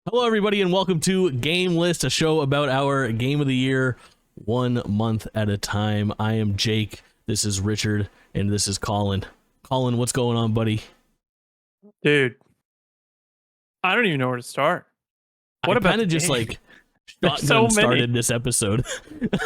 Hello, everybody, and welcome to GameList, a show about our game of the year, 1 month at a time. I am Jake, this is Richard, and this is Kaulin. Kaulin, what's going on, buddy? Dude, I don't even know where to start. What I about kind of just game? like There's so shotgun many. started this episode.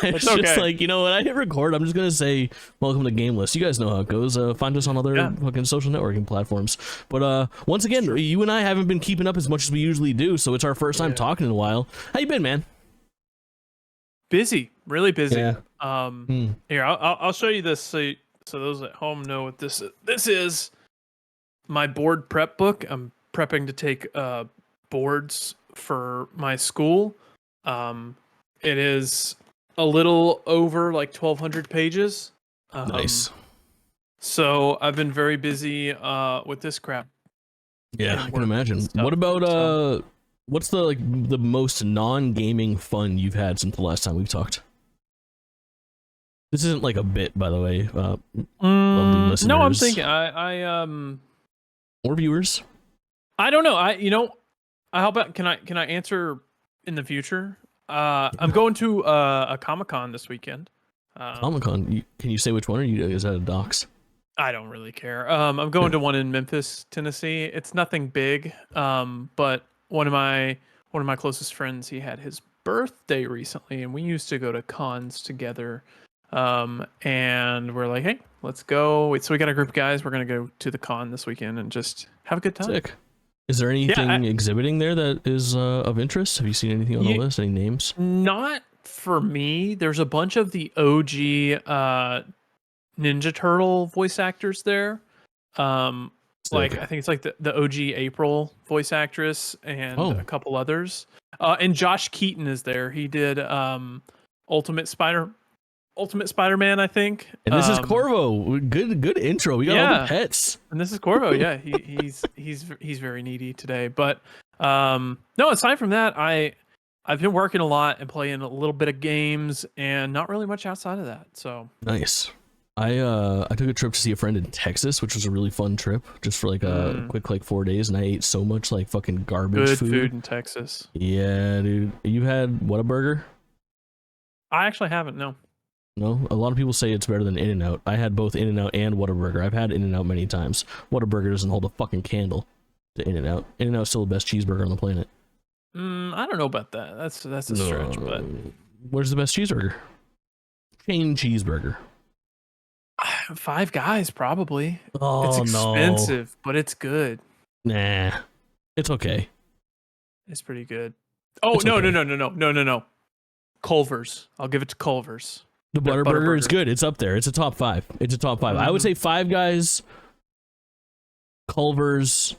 It's okay. just like, you know, when I hit record, I'm just gonna say welcome to GameList. You guys know how it goes. Find us on other fucking social networking platforms. But once again, you and I haven't been keeping up as much as we usually do, so it's our first time talking in a while. How you been, man? Busy, really busy. Yeah. Here, I'll show you this so those at home know what this is. This is my board prep book. I'm prepping to take boards for my school. It is a little over like 1,200 pages. Nice. So I've been very busy with this crap. Yeah, I can imagine. What about what's the the most non-gaming fun you've had since the last time we've talked? This isn't like a bit, by the way. No, I'm thinking or viewers. I don't know. How about can I answer in the future? I'm going to a Comic-Con this weekend. Comic-Con. Can you say which one? Or is that a docs? I don't really care. I'm going to one in Memphis, Tennessee. It's nothing big. But one of my closest friends, he had his birthday recently, and we used to go to cons together. And we're like, hey, let's go. So we got a group of guys. We're gonna go to the con this weekend and just have a good time. Sick. Is there anything exhibiting there that is of interest? Have you seen anything on the list? Any names? Not for me. There's a bunch of the OG Ninja Turtle voice actors there. Like I think it's like the OG April voice actress and a couple others. And Josh Keaton is there. He did Ultimate Spider-Man, I think. And this is Corvo. Good intro. We got all the pets. And this is Corvo. Yeah, he's very needy today. But no, aside from that, I've been working a lot and playing a little bit of games and not really much outside of that. So nice. I took a trip to see a friend in Texas, which was a really fun trip, just for like a quick 4 days, and I ate so much like fucking garbage good food in Texas. Yeah, dude. You had Whataburger? I actually haven't. No. No, a lot of people say it's better than In-N-Out. I had both In-N-Out and Whataburger. I've had In-N-Out many times. Whataburger doesn't hold a fucking candle to In-N-Out. In-N-Out's still the best cheeseburger on the planet. I don't know about that. That's a stretch, but where's the best cheeseburger? Chain cheeseburger. Five Guys, probably. Oh, it's expensive, but it's good. Nah, it's okay. It's pretty good. Oh, no. Culver's. I'll give it to Culver's. The Butterburger is good. It's up there. It's a top 5. I would say Five Guys, Culver's,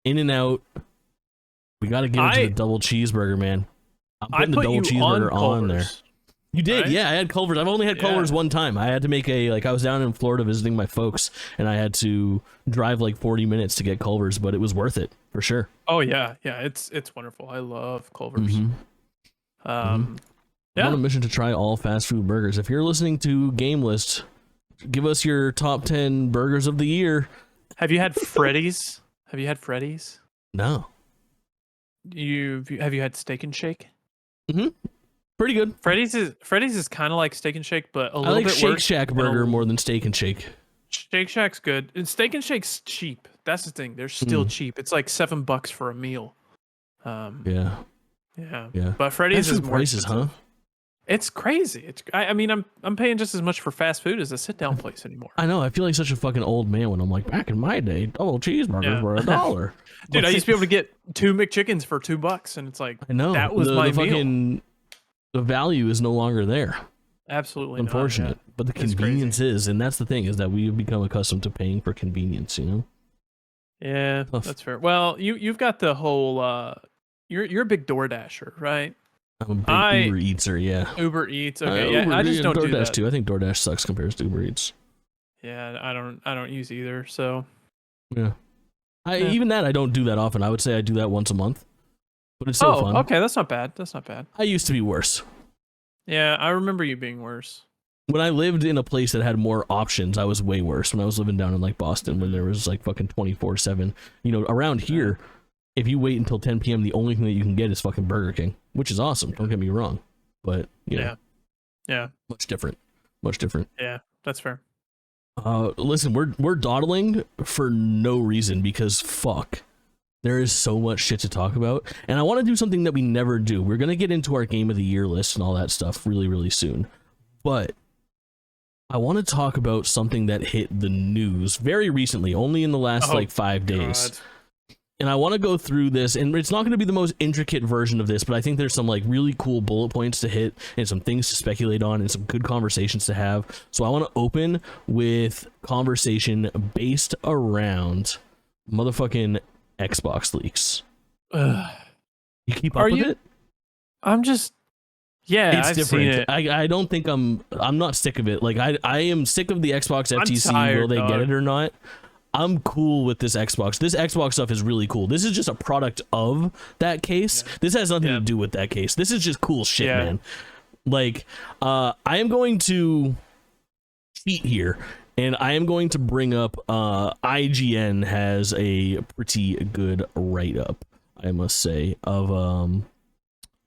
In-N-Out. We got to give it to the double cheeseburger, man. I'm putting the double cheeseburger on there. You did, right? Yeah. I had Culver's. I've only had Culver's one time. I had to make I was down in Florida visiting my folks, and I had to drive like 40 minutes to get Culver's, but it was worth it for sure. Oh yeah, it's wonderful. I love Culver's. I'm on a mission to try all fast food burgers. If you're listening to GameList, give us your top 10 burgers of the year. Have you had Freddy's? No. Have you had Steak and Shake? Pretty good. Freddy's is kind of like Steak and Shake, but a little bit worse. I like Shake Shack burger more than Steak and Shake. Shake Shack's good, and Steak and Shake's cheap. That's the thing; they're still cheap. It's like $7 for a meal. Yeah. But Freddy's is more prices, huh? It's crazy. I mean, I'm paying just as much for fast food as a sit down place anymore. I know. I feel like such a fucking old man when I'm like, back in my day, double cheeseburgers were $1. Dude, I used to be able to get 2 McChickens for $2, and it's like, I know that was my meal. The value is no longer there. Absolutely unfortunate, but the convenience is, and that's the thing, is that we've become accustomed to paying for convenience. You know. Yeah, that's fair. Well, you've got the whole. You're a big DoorDasher, right? I'm a big Uber Eatser, yeah. Uber Eats, okay. I just don't DoorDash do that too. I think DoorDash sucks compared to Uber Eats. Yeah, I don't use either. So. Yeah. Even that I don't do that often. I would say I do that once a month. But it's still fun. Okay, that's not bad. I used to be worse. Yeah, I remember you being worse. When I lived in a place that had more options, I was way worse. When I was living down in like Boston, when there was like fucking 24/7, you know, around here, if you wait until 10 p.m., the only thing that you can get is fucking Burger King, which is awesome. Don't get me wrong, but yeah, much different. Yeah, that's fair. Listen, we're dawdling for no reason because fuck, there is so much shit to talk about, and I want to do something that we never do. We're gonna get into our Game of the Year list and all that stuff really, really soon, but I want to talk about something that hit the news very recently, only in the last 5 days. God. And I want to go through this, and it's not going to be the most intricate version of this, but I think there's some like really cool bullet points to hit and some things to speculate on and some good conversations to have. So I want to open with conversation based around motherfucking Xbox leaks. You keep up with it? I'm just it's I've different. Seen it. I don't think I'm not sick of it. Like I am sick of the Xbox FTC. Tired, will they dog. get it or not? I'm cool with this Xbox. This Xbox stuff is really cool. This is just a product of that case. Yeah. This has nothing to do with that case. This is just cool shit, man. Like, I am going to cheat here, and I am going to bring up IGN has a pretty good write-up, I must say, of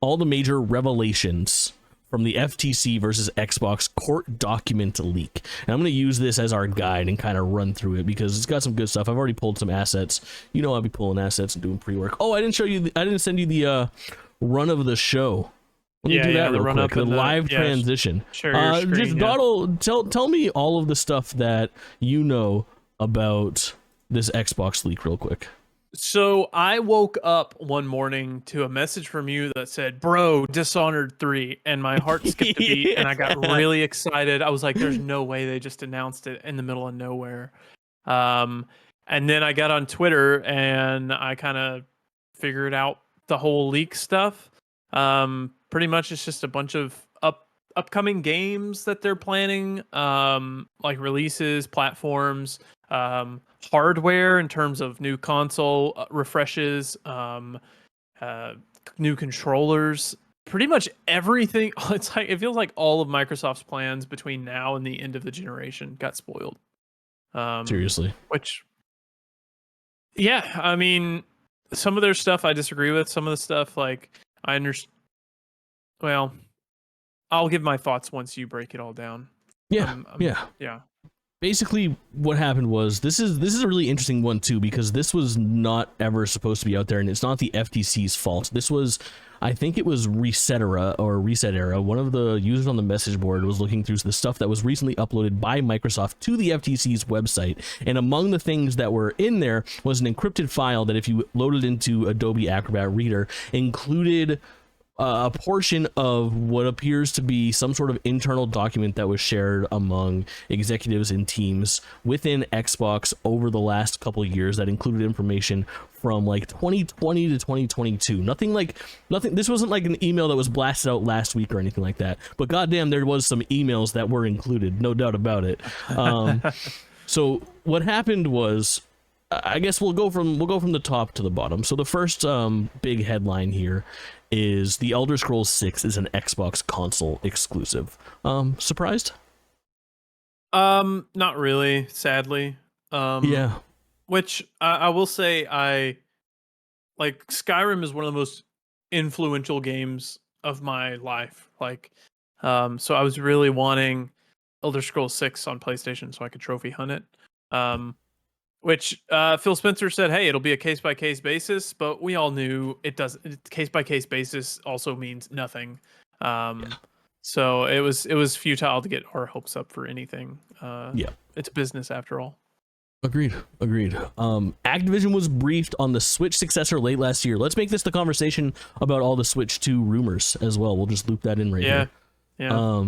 all the major revelations from the FTC versus Xbox court document leak. And I'm going to use this as our guide and kind of run through it because it's got some good stuff. I've already pulled some assets. You know, I'll be pulling assets and doing pre-work. Oh, I didn't send you the run of the show. Let me do that real quick. The live transition. Share your screen, just Dawdle, tell me all of the stuff that you know about this Xbox leak real quick. So I woke up one morning to a message from you that said, "Bro, Dishonored 3," and my heart skipped a beat, and I got really excited. I was like, "There's no way they just announced it in the middle of nowhere." And then I got on Twitter and I kind of figured out the whole leak stuff. Pretty much, it's just a bunch of upcoming games that they're planning, like releases, platforms. Hardware in terms of new console refreshes, new controllers, pretty much everything. It's like it feels like all of Microsoft's plans between now and the end of the generation got spoiled. Seriously. Which, yeah, I mean, some of their stuff I disagree with. Some of the stuff, like, I understand. Well, I'll give my thoughts once you break it all down. Yeah. Basically, what happened was this is a really interesting one too because this was not ever supposed to be out there, and it's not the FTC's fault. This was, I think it was Reset Era. One of the users on the message board was looking through the stuff that was recently uploaded by Microsoft to the FTC's website, and among the things that were in there was an encrypted file that, if you loaded into Adobe Acrobat Reader, included a portion of what appears to be some sort of internal document that was shared among executives and teams within Xbox over the last couple of years that included information from like 2020 to 2022. Nothing. This wasn't like an email that was blasted out last week or anything like that. But goddamn, there was some emails that were included, no doubt about it. So what happened was, I guess we'll go from the top to the bottom. So the first big headline here is The Elder Scrolls 6 is an Xbox console exclusive. Surprised? Not really, sadly. Yeah. Which I will say, I like Skyrim is one of the most influential games of my life. Like, so I was really wanting Elder Scrolls 6 on PlayStation so I could trophy hunt it. Which Phil Spencer said, hey, it'll be a case-by-case basis, but we all knew it doesn't. Case-by-case basis also means nothing. So it was futile to get our hopes up for anything. It's business after all. Agreed. Activision was briefed on the Switch successor late last year. Let's make this the conversation about all the Switch 2 rumors as well. We'll just loop that in here. Yeah.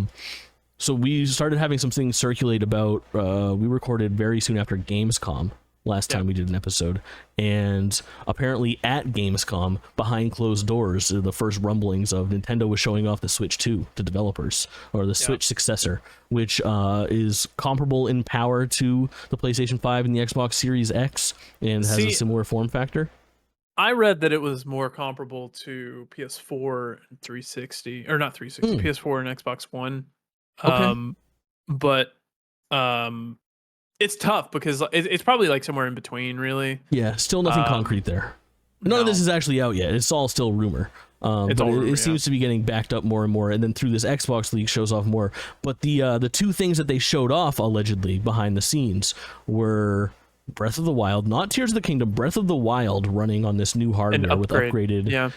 So we started having some things circulate about, we recorded very soon after Gamescom last time we did an episode, and apparently at Gamescom, behind closed doors, the first rumblings of Nintendo was showing off the Switch 2 to developers, or the Switch successor, which is comparable in power to the PlayStation 5 and the Xbox Series X, and has a similar form factor. I read that it was more comparable to PS4 and 360, or not 360, PS4 and Xbox One. Okay. But it's tough because it's probably like somewhere in between, really. Yeah, still nothing concrete there. None of this is actually out yet. It's all still rumor. It seems to be getting backed up more and more, and then through this Xbox leak shows off more. But the two things that they showed off allegedly behind the scenes were Breath of the Wild, not Tears of the Kingdom, Breath of the Wild running on this new hardware with upgraded,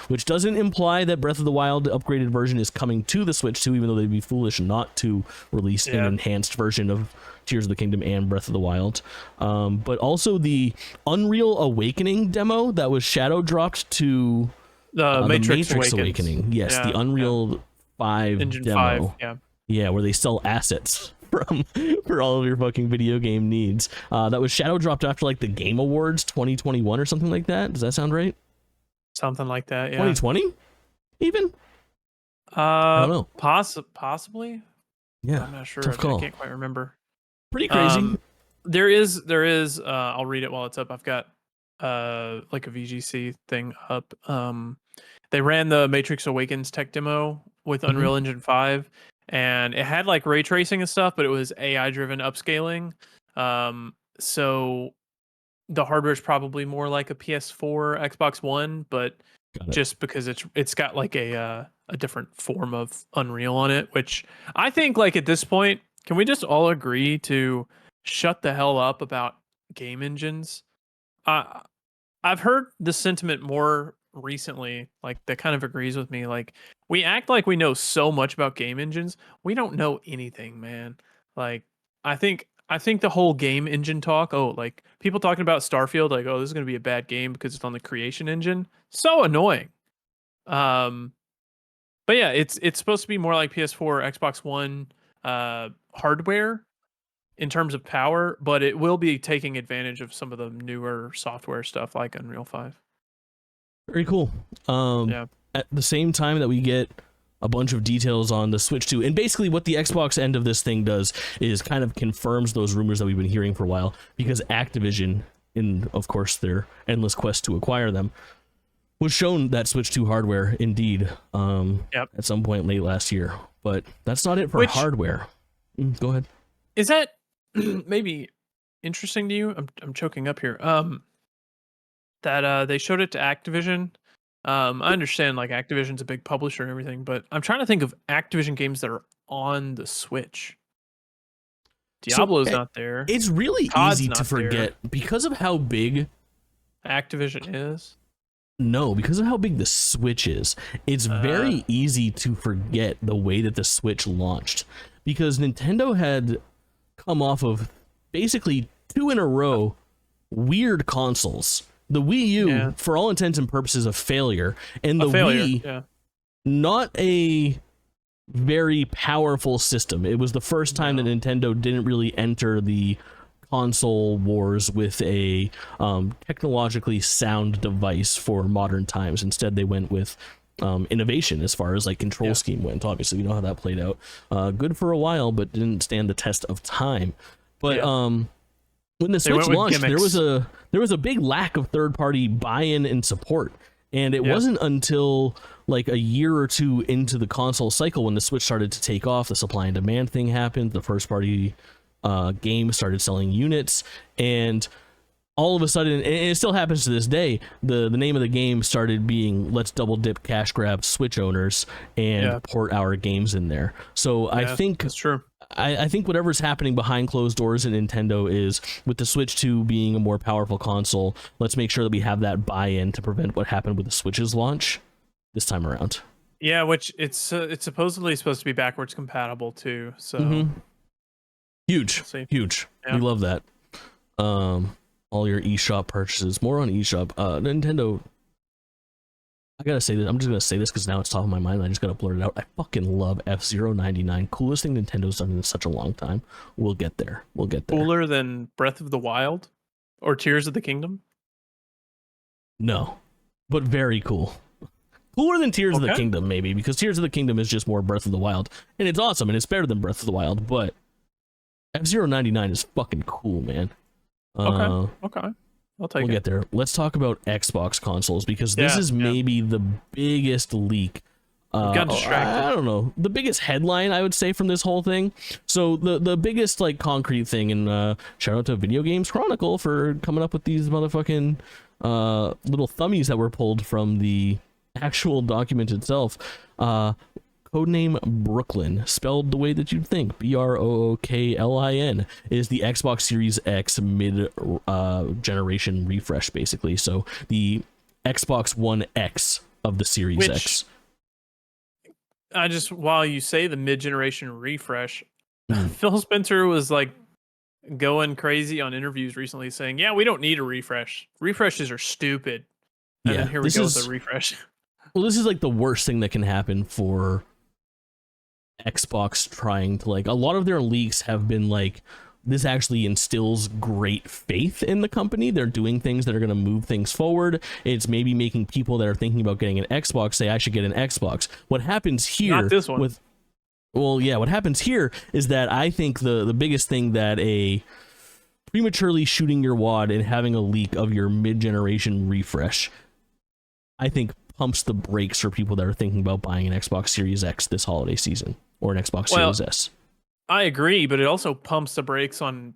which doesn't imply that Breath of the Wild upgraded version is coming to the Switch 2, even though they'd be foolish not to release an enhanced version of Tears of the Kingdom and Breath of the Wild. But also the Unreal Awakening demo that was shadow dropped to the Matrix Awakening. Yes, the Unreal 5 Engine demo. 5, where they sell assets for all of your fucking video game needs. That was shadow dropped after like the Game Awards 2021 or something like that. Does that sound right? Something like that, yeah. 2020 even? I don't know. Possibly? Yeah. I'm not sure. Tough call. I can't quite remember. Pretty crazy. There is I'll read it while it's up. I've got like a VGC thing up. They ran the Matrix Awakens tech demo with Unreal Engine 5, and it had like ray tracing and stuff, but it was AI driven upscaling. So the hardware is probably more like a PS4, Xbox One, but just because it's got like a different form of Unreal on it, which I think like at this point, can we just all agree to shut the hell up about game engines? I've heard this sentiment more recently, like that kind of agrees with me. Like we act like we know so much about game engines. We don't know anything, man. Like I think the whole game engine talk, like people talking about Starfield, like, oh, this is going to be a bad game because it's on the creation engine. So annoying. But yeah, it's supposed to be more like PS4, Xbox One hardware in terms of power, but it will be taking advantage of some of the newer software stuff like Unreal 5. Very cool. At the same time that we get a bunch of details on the Switch 2, and basically what the Xbox end of this thing does is kind of confirms those rumors that we've been hearing for a while, because Activision, in of course their endless quest to acquire them, was shown that Switch 2 hardware indeed at some point late last year. But that's not it for hardware. Go ahead. Is that maybe interesting to you? I'm choking up here. That they showed it to Activision. I understand like Activision's a big publisher and everything, but I'm trying to think of Activision games that are on the Switch. Diablo's not there. It's really easy to forget because of how big Activision is. No, because of how big the Switch is. It's very easy to forget the way that the Switch launched, because Nintendo had come off of basically 2 in a row weird consoles. The Wii U, for all intents and purposes, a failure, and the Wii, not a very powerful system. It was the first time that Nintendo didn't really enter the console wars with a technologically sound device for modern times. Instead, they went with innovation as far as like control scheme went. Obviously, we know how that played out. Good for a while, but didn't stand the test of time. But when the Switch launched, there was a big lack of third-party buy-in and support, and it wasn't until like a year or two into the console cycle when the Switch started to take off. The supply and demand thing happened. The first-party game started selling units, and all of a sudden, and it still happens to this day, the name of the game started being "Let's double dip cash grab Switch owners and port our games in there." So I think that's true. I think whatever's happening behind closed doors at Nintendo is, with the Switch 2 being a more powerful console, let's make sure that we have that buy-in to prevent what happened with the Switch's launch this time around. Yeah, which it's supposedly supposed to be backwards compatible too. So huge. We love that. All your eShop purchases. More on eShop. Nintendo. I gotta say this. I'm just gonna say this because now it's top of my mind. I just gotta blurt it out. I fucking love F-Zero 99. Coolest thing Nintendo's done in such a long time. We'll get there. Cooler than Breath of the Wild or Tears of the Kingdom? No, but very cool. Cooler than Tears of the Kingdom, maybe, because Tears of the Kingdom is just more Breath of the Wild, and it's awesome and it's better than Breath of the Wild. But F-Zero 99 is fucking cool, man. Okay. We'll get there. Let's talk about Xbox consoles, because this is maybe the biggest leak. Got distracted. I don't know. The biggest headline, I would say, from this whole thing. So the biggest like concrete thing, and shout out to Video Games Chronicle for coming up with these motherfucking little thummies that were pulled from the actual document itself. Codename Brooklyn, spelled the way that you'd think, Brooklin, is the Xbox Series X mid-generation refresh, basically. So the Xbox One X of the Series X. While you say the mid-generation refresh, Phil Spencer was like going crazy on interviews recently saying, yeah, we don't need a refresh. Refreshes are stupid. And then here we go with a refresh. Well, this is like the worst thing that can happen for Xbox trying to, like, a lot of their leaks have been like, this actually instills great faith in the company. They're doing things that are going to move things forward. It's maybe making people that are thinking about getting an Xbox say, I should get an Xbox. What happens here Not this one. What happens here is that I think the biggest thing that a prematurely shooting your wad and having a leak of your mid-generation refresh, I think pumps the brakes for people that are thinking about buying an Xbox Series X this holiday season or an Xbox Series S. I agree, but it also pumps the brakes on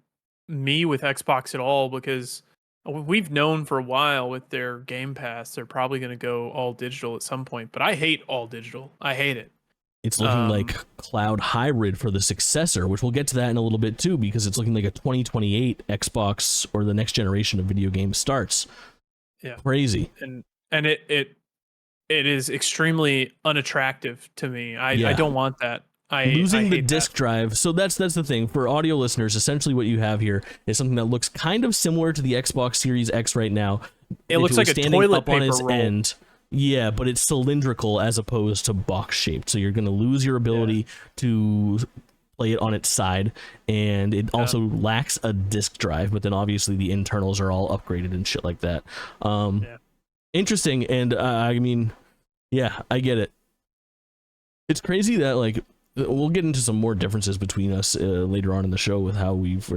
me with Xbox at all, because we've known for a while with their Game Pass, they're probably going to go all digital at some point, but I hate all digital. I hate it. It's looking like cloud hybrid for the successor, which we'll get to that in a little bit too, because it's looking like a 2028 Xbox or the next generation of video games starts. Yeah. Crazy. And it is extremely unattractive to me. I don't want that. Losing the disc drive. So that's the thing for audio listeners. Essentially what you have here is something that looks kind of similar to the Xbox Series X right now. It looks like a toilet paper roll. End, yeah, but it's cylindrical as opposed to box shaped. So you're going to lose your ability to play it on its side, and it also lacks a disc drive, but then obviously the internals are all upgraded and shit like that. Interesting. And I mean, yeah, I get it. It's crazy that, like, we'll get into some more differences between us later on in the show with how we've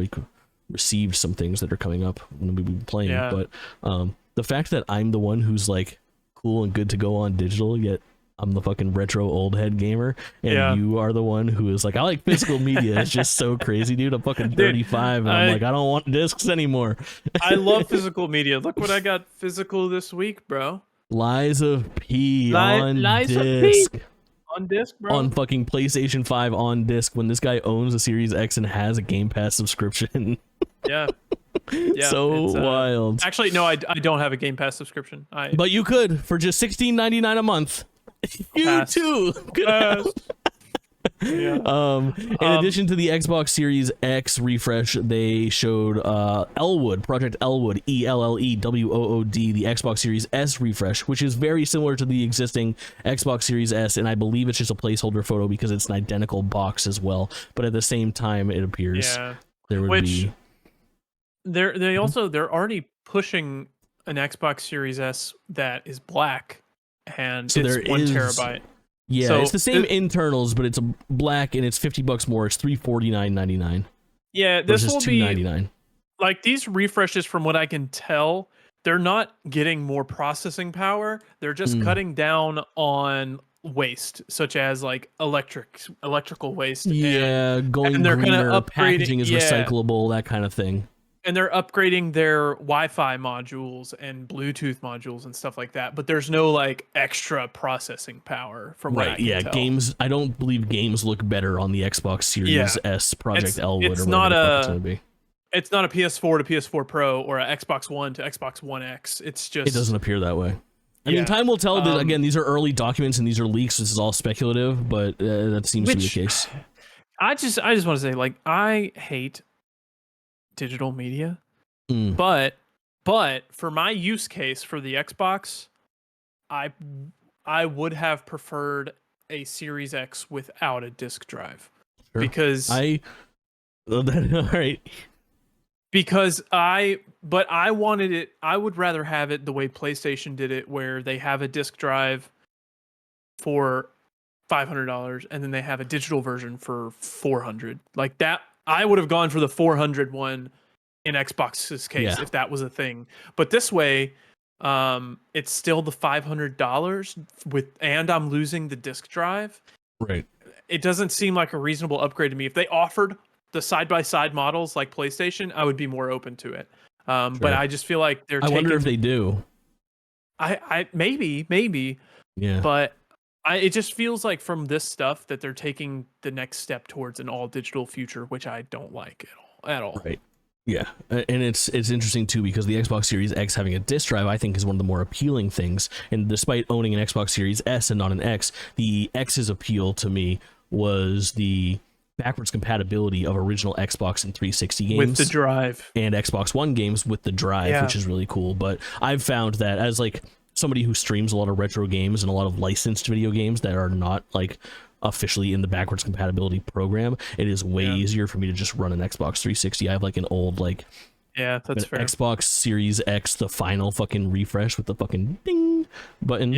received some things that are coming up when we've been playing. But the fact that I'm the one who's like cool and good to go on digital, yet I'm the fucking retro old head gamer, and you are the one who is like, I like physical media. It's just so crazy, dude. I'm fucking 35, and I'm like, I don't want discs anymore. I love physical media. Look what I got physical this week, bro. Lies of P on disc. On disc, bro. On fucking PlayStation 5 on disc, when this guy owns a Series X and has a Game Pass subscription. Yeah. So wild. Actually, no, I don't have a Game Pass subscription. But you could for just $16.99 a month. You too could in addition to the Xbox Series X refresh, they showed Elwood, Project Elwood, ELLEWOOD, the Xbox Series S refresh, which is very similar to the existing Xbox Series S, and I believe it's just a placeholder photo because it's an identical box as well. But at the same time, it appears there would be. They're already pushing an Xbox Series S that is black, and so it's 1 terabyte. Yeah, so it's the same internals, but it's a black and it's $50 more. It's $349.99. Yeah, this will be $299. Like these refreshes, from what I can tell, they're not getting more processing power. They're just cutting down on waste, such as like electrical waste. Yeah, going greener, packaging is recyclable, that kind of thing. And they're upgrading their Wi-Fi modules and Bluetooth modules and stuff like that, but there's no like extra processing power from what I can tell. Games. I don't believe games look better on the Xbox Series S Project Elwood. It's not a PS4 to PS4 Pro or a Xbox One to Xbox One X. It's just it doesn't appear that way. I mean, time will tell. That again, these are early documents and these are leaks. This is all speculative, but that seems to be the case. I just want to say, like, I hate digital media, but for my use case for the Xbox, I would have preferred a Series X without a disc drive. Sure. Because all right. Because I wanted it. I would rather have it the way PlayStation did it, where they have a disc drive for $500 and then they have a digital version for $400. Like that, I would have gone for the $400 one in Xbox's case if that was a thing. But this way, it's still the $500 and I'm losing the disc drive. Right. It doesn't seem like a reasonable upgrade to me. If they offered the side-by-side models like PlayStation, I would be more open to it. But I just feel like I wonder if they do. I maybe. Yeah. But it just feels like from this stuff that they're taking the next step towards an all digital future, which I don't like at all. Right. Yeah, and it's interesting too because the Xbox Series X having a disc drive, I think, is one of the more appealing things. And despite owning an Xbox Series S and not an X, the X's appeal to me was the backwards compatibility of original Xbox and 360 games with the drive and Xbox One games with the drive, which is really cool. But I've found that as like somebody who streams a lot of retro games and a lot of licensed video games that are not like officially in the backwards compatibility program, it is way easier for me to just run an Xbox 360. I have like an old like that's fair. Xbox Series X, the final fucking refresh with the fucking ding button.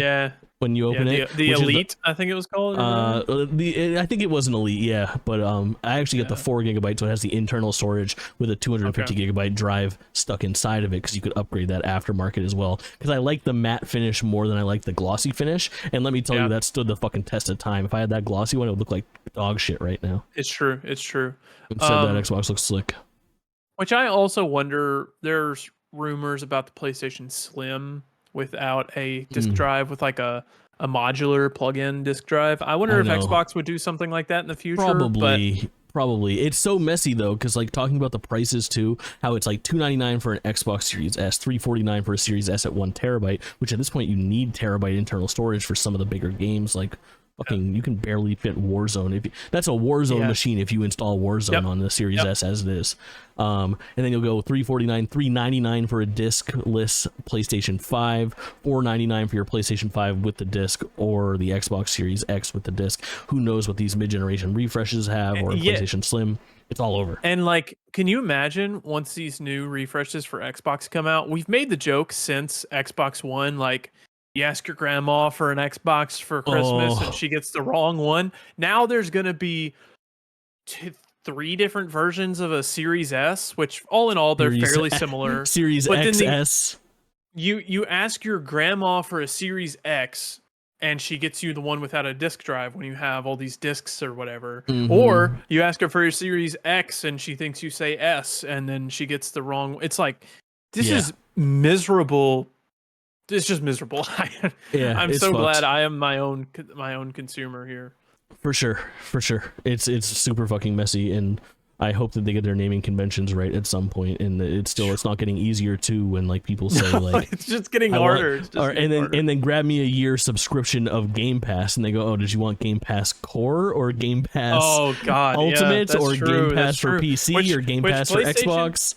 When you open it, the Elite, I think it was called. I think it was an Elite, but I actually got the 4 gigabyte, so it has the internal storage with a 250 gigabyte drive stuck inside of it, because you could upgrade that aftermarket as well. Because I like the matte finish more than I like the glossy finish, and let me tell you, that stood the fucking test of time. If I had that glossy one, it would look like dog shit right now. It's true. Instead, that Xbox looks slick. Which I also wonder. There's rumors about the PlayStation Slim without a disc drive, with like a modular plug-in disc drive. I wonder if Xbox would do something like that in the future. Probably. It's so messy though, because like talking about the prices too, how it's like $299 for an Xbox Series S, $349 for a Series S at 1 terabyte, which at this point you need terabyte internal storage for some of the bigger games. Like fucking, you can barely fit Warzone. That's a Warzone machine if you install Warzone on the Series S as it is. And then you'll go $349, $399 for a disc-less PlayStation 5, $499 for your PlayStation 5 with the disc, or the Xbox Series X with the disc. Who knows what these mid-generation refreshes have, or a PlayStation Slim. It's all over. And like, can you imagine once these new refreshes for Xbox come out? We've made the joke since Xbox One, like, you ask your grandma for an Xbox for Christmas and she gets the wrong one. Now there's going to be 3 different versions of a Series S, which all in all, they're fairly similar. Series XS. You ask your grandma for a Series X and she gets you the one without a disc drive when you have all these discs or whatever. Or you ask her for your Series X and she thinks you say S and then she gets the wrong. It's like, this is miserable. It's just miserable. I'm so glad I am my own consumer here. For sure. It's super fucking messy, and I hope that they get their naming conventions right at some point. And it's not getting easier too when like people say like it's just getting harder. And then grab me a year subscription of Game Pass, and they go, oh, did you want Game Pass Core or Game Pass Ultimate or Game Pass for PC or Game Pass for Xbox?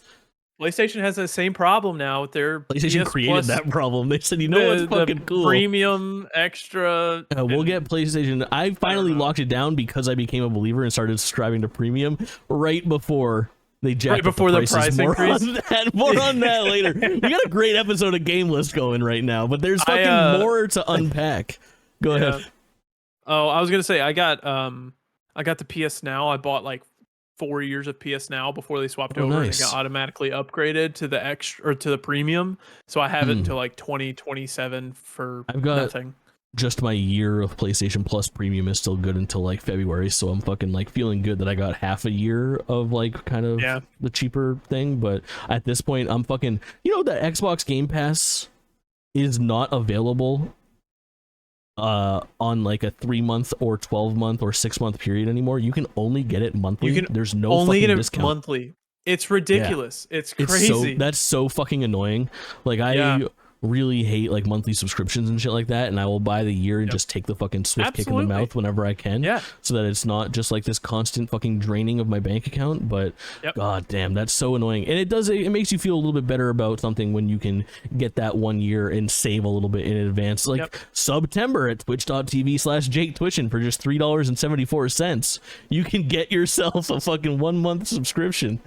PlayStation has the same problem now with their PlayStation created that problem. They said, you know what's fucking cool? Premium, extra. We'll get PlayStation. I finally locked it down because I became a believer and started subscribing to Premium right before they jacked up the prices. More on that later. We got a great episode of GameList going right now, but there's fucking more to unpack. Go ahead. Oh, I was gonna say I got the PS Now. I bought like 4 years of PS Now before they swapped over, and it got automatically upgraded to the extra or to the premium. So I have it until like 2027 for nothing. Just my year of PlayStation Plus Premium is still good until like February, so I'm fucking like feeling good that I got half a year of like kind of the cheaper thing. But at this point, I'm fucking, that Xbox Game Pass is not available on like a 3-month or 12-month or 6-month period anymore. You can only get it monthly. There's no only fucking discount. Monthly. It's ridiculous. It's crazy. That's so fucking annoying. Like I really hate like monthly subscriptions and shit like that, and I will buy the year and just take the fucking swift kick in the mouth whenever I can, so that it's not just like this constant fucking draining of my bank account. But god damn, that's so annoying. And it makes you feel a little bit better about something when you can get that 1 year and save a little bit in advance, like September at twitch.tv/JakeTwitchin for just $3.74. You can get yourself a fucking 1-month subscription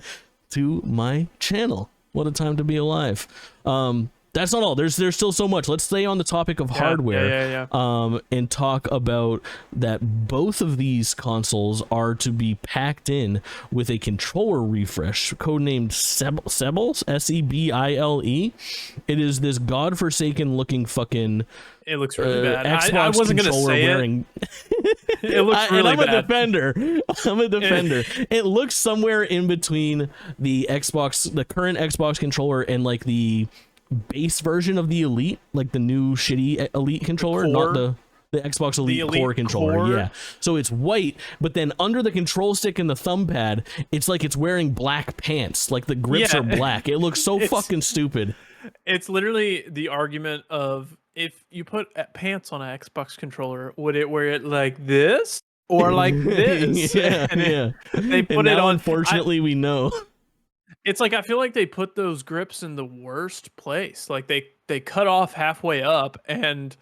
to my channel. What a time to be alive. That's not all. There's still so much. Let's stay on the topic of hardware. And talk about that both of these consoles are to be packed in with a controller refresh, codenamed Sebile, S-E-B-I-L-E. It is this godforsaken looking fucking. It looks really bad. Xbox I wasn't gonna say wearing... it looks really bad. I'm a defender. It looks somewhere in between the current Xbox controller and like the base version of the Elite, like the new shitty Elite controller, not the Xbox Elite Core controller. Yeah. So it's white, but then under the control stick and the thumb pad, it's like it's wearing black pants. Like the grips are black. It looks so fucking stupid. It's literally the argument of, if you put pants on an Xbox controller, would it wear it like this or like this? They put it on. Unfortunately, we know. It's like, I feel like they put those grips in the worst place. Like they cut off halfway up, and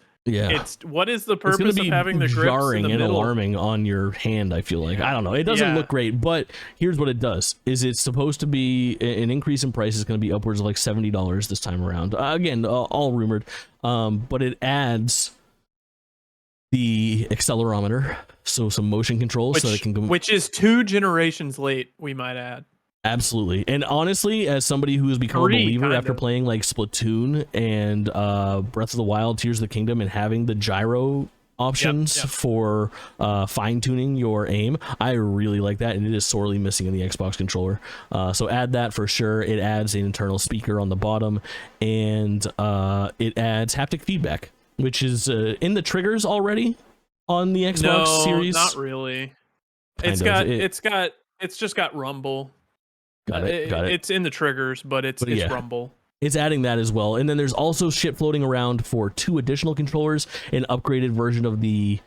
what is the purpose of having the grips jarring in the and middle? Alarming on your hand? I feel like I don't know. It doesn't look great, but here's what it does: is it's supposed to be an increase in price is going to be upwards of like $70 this time around. Again, all rumored, but it adds the accelerometer, so some motion controls, so it can go, which is 2 generations late, we might add. Absolutely. And honestly, as somebody who has become a believer after playing like Splatoon and Breath of the Wild, Tears of the Kingdom, and having the gyro options for fine-tuning your aim, I really like that, and it is sorely missing in the Xbox controller. So add that for sure. It adds an internal speaker on the bottom, and it adds haptic feedback, which is in the triggers already on the Xbox Series. Not really. It's just got rumble. Got it. It's in the triggers, but it's rumble. It's adding that as well. And then there's also shit floating around for 2 additional controllers, an upgraded version of the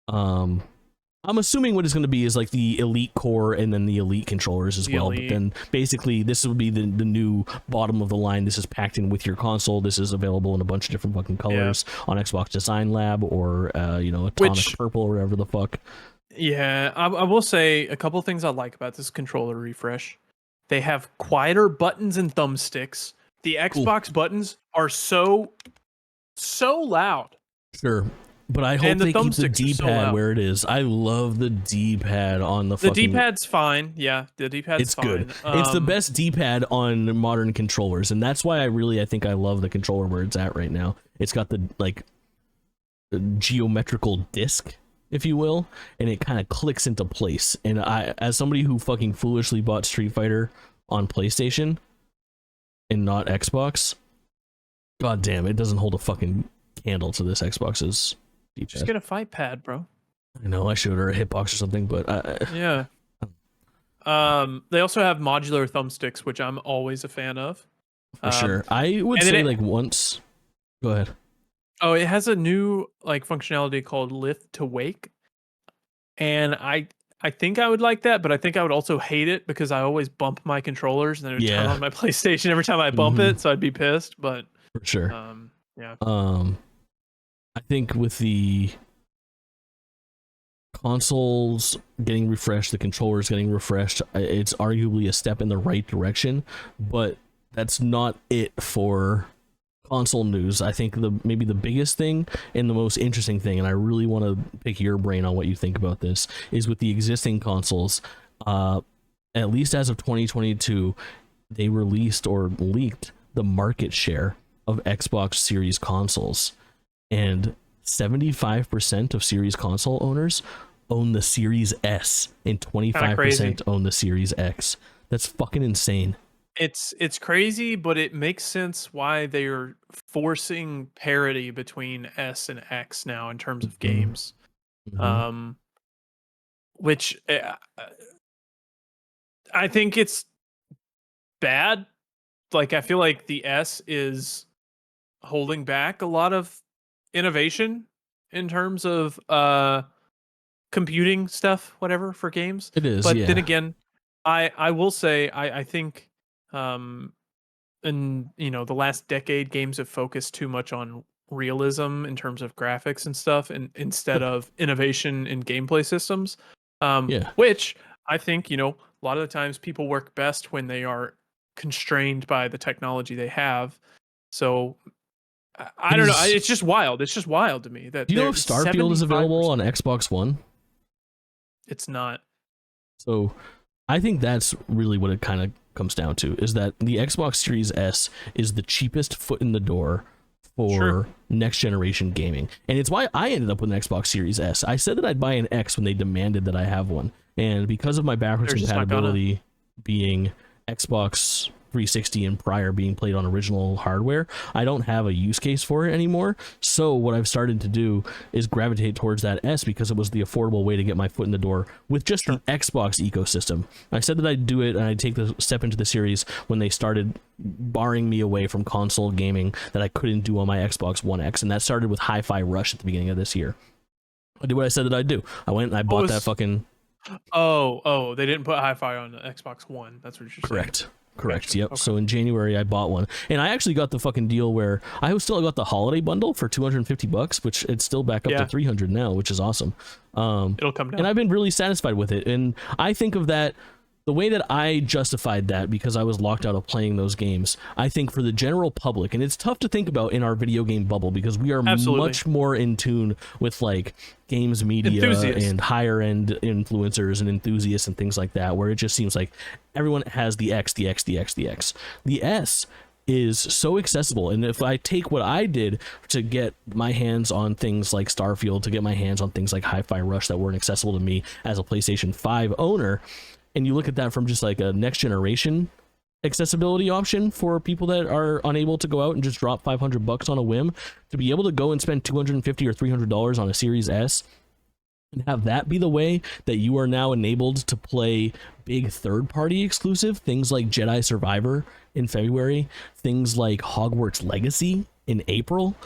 I'm assuming what it's going to be is like the Elite Core and then the Elite controllers as well. But then basically this will be the new bottom of the line. This is packed in with your console. This is available in a bunch of different fucking colors on Xbox Design Lab or Atomic Purple or whatever the fuck. Yeah, I will say a couple things I like about this controller refresh. They have quieter buttons and thumbsticks. The Xbox buttons are so loud. Sure. But I hope they keep the D-pad where it is. I love the D-pad on the fucking... The D-pad's fine. Yeah, the D-pad's fine. It's good. It's the best D-pad on modern controllers, and that's why I think I love the controller where it's at right now. It's got the geometrical disc, if you will, and it kind of clicks into place. And I, as somebody who fucking foolishly bought Street Fighter on PlayStation and not Xbox, god damn, it doesn't hold a fucking candle to this Xbox's D-pad. Just get a fight pad, bro. I know, I showed her a hitbox or something, but yeah. They also have modular thumbsticks, which I'm always a fan of. For sure. I would say once. Go ahead. Oh, it has a new functionality called lift to wake, and I think I would like that, but I think I would also hate it because I always bump my controllers and then it would turn on my PlayStation every time I bump it, so I'd be pissed. But for sure, yeah. I think with the consoles getting refreshed, the controllers getting refreshed, it's arguably a step in the right direction, but that's not it for console news. I think maybe the biggest thing and the most interesting thing, and I really want to pick your brain on what you think about this, is with the existing consoles, at least as of 2022, they released or leaked the market share of Xbox Series consoles, and 75% of Series console owners own the Series S and 25% own the Series X. That's fucking insane. It's crazy, but it makes sense why they're forcing parity between S and X now in terms of games. Which I think it's bad. I feel like the S is holding back a lot of innovation in terms of computing stuff, whatever, for games. It is, but then again, I will say I think in the last decade, games have focused too much on realism in terms of graphics and stuff, and instead of innovation in gameplay systems. Which I think a lot of the times people work best when they are constrained by the technology they have. So I don't know. It's just wild. It's just wild to me that. Do you know if Starfield is available on Xbox One? It's not. So I think that's really what it kind of comes down to, is that the Xbox Series S is the cheapest foot in the door for next generation gaming. And it's why I ended up with an Xbox Series S. I said that I'd buy an X when they demanded that I have one. And because of my backwards compatibility being Xbox 360 and prior being played on original hardware, I don't have a use case for it anymore. So what I've started to do is gravitate towards that S, because it was the affordable way to get my foot in the door with just the Xbox ecosystem. I said that I'd do it and I'd take the step into the series when they started barring me away from console gaming that I couldn't do on my Xbox One X, and that started with Hi-Fi Rush at the beginning of this year. I did what I said that I'd do. I went and I bought that fucking... Oh, they didn't put Hi-Fi on the Xbox One. That's what you're saying. Correct. Yep. Okay. So in January I bought one, and I actually got the fucking deal where I still got the holiday bundle for $250, which it's still back up to $300 now, which is awesome. It'll come down. And I've been really satisfied with it. And I think of that, the way that I justified that, because I was locked out of playing those games, I think for the general public, and it's tough to think about in our video game bubble because we are much more in tune with like games media and higher end influencers and enthusiasts and things like that, where it just seems like everyone has the X. The S is so accessible, and if I take what I did to get my hands on things like Starfield, to get my hands on things like Hi-Fi Rush that weren't accessible to me as a PlayStation 5 owner, and you look at that from just like a next generation accessibility option for people that are unable to go out and just drop $500 on a whim, to be able to go and spend $250 or $300 on a Series S and have that be the way that you are now enabled to play big third-party exclusive things like Jedi Survivor in February, things like Hogwarts Legacy in April,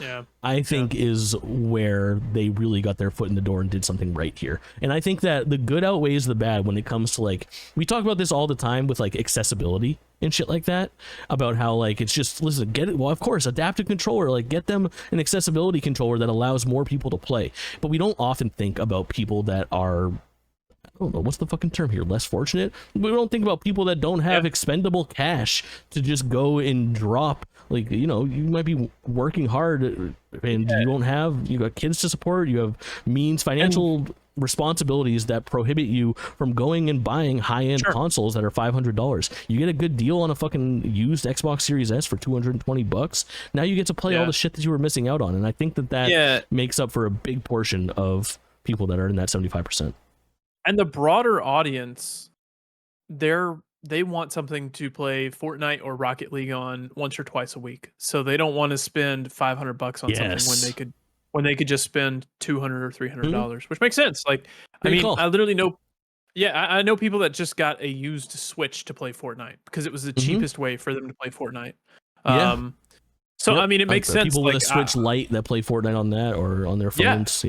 I think is where they really got their foot in the door and did something right here. And I think that the good outweighs the bad when it comes to, like, we talk about this all the time with like accessibility and shit like that, about how like it's just, listen, get it, well, of course, adaptive controller, like get them an accessibility controller that allows more people to play. But we don't often think about people that are, I don't know, what's the fucking term here, less fortunate. We don't think about people that don't have expendable cash to just go and drop, like, you know, you might be working hard and you don't have, you got kids to support, you have means, financial responsibilities that prohibit you from going and buying high-end consoles that are $500. You get a good deal on a fucking used Xbox Series S for $220. Now you get to play all the shit that you were missing out on, and I think that makes up for a big portion of people that are in that 75%. And the broader audience, they want something to play Fortnite or Rocket League on once or twice a week. So they don't want to spend $500 on something when they could just spend $200 or $300, which makes sense. Like, I literally know, I know people that just got a used Switch to play Fortnite because it was the cheapest way for them to play Fortnite. So I mean, it makes sense. People with a Switch Lite that play Fortnite on that or on their phones.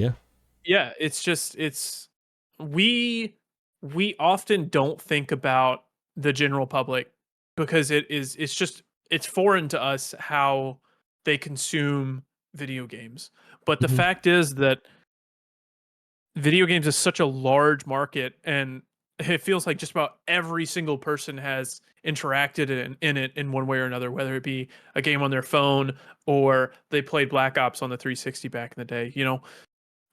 Yeah. It's just we often don't think about the general public because it's foreign to us how they consume video games. But the fact is that video games is such a large market, and it feels like just about every single person has interacted in it in one way or another, whether it be a game on their phone or they played Black Ops on the 360 back in the day. You know,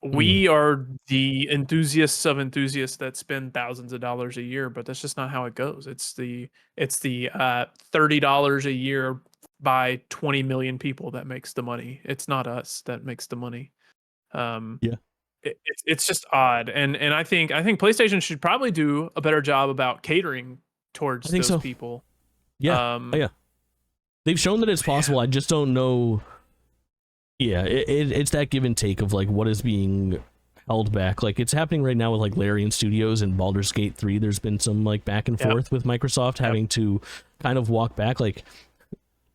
we are the enthusiasts of enthusiasts that spend thousands of dollars a year, but that's just not how it goes. It's the $30 a year by 20 million people that makes the money. It's not us that makes the money. It's just odd, and I think PlayStation should probably do a better job about catering towards those people. They've shown that it's possible. I just don't know. It's that give and take of like what is being held back. Like it's happening right now with like Larian Studios and Baldur's Gate 3. There's been some like back and forth with Microsoft having to kind of walk back. Like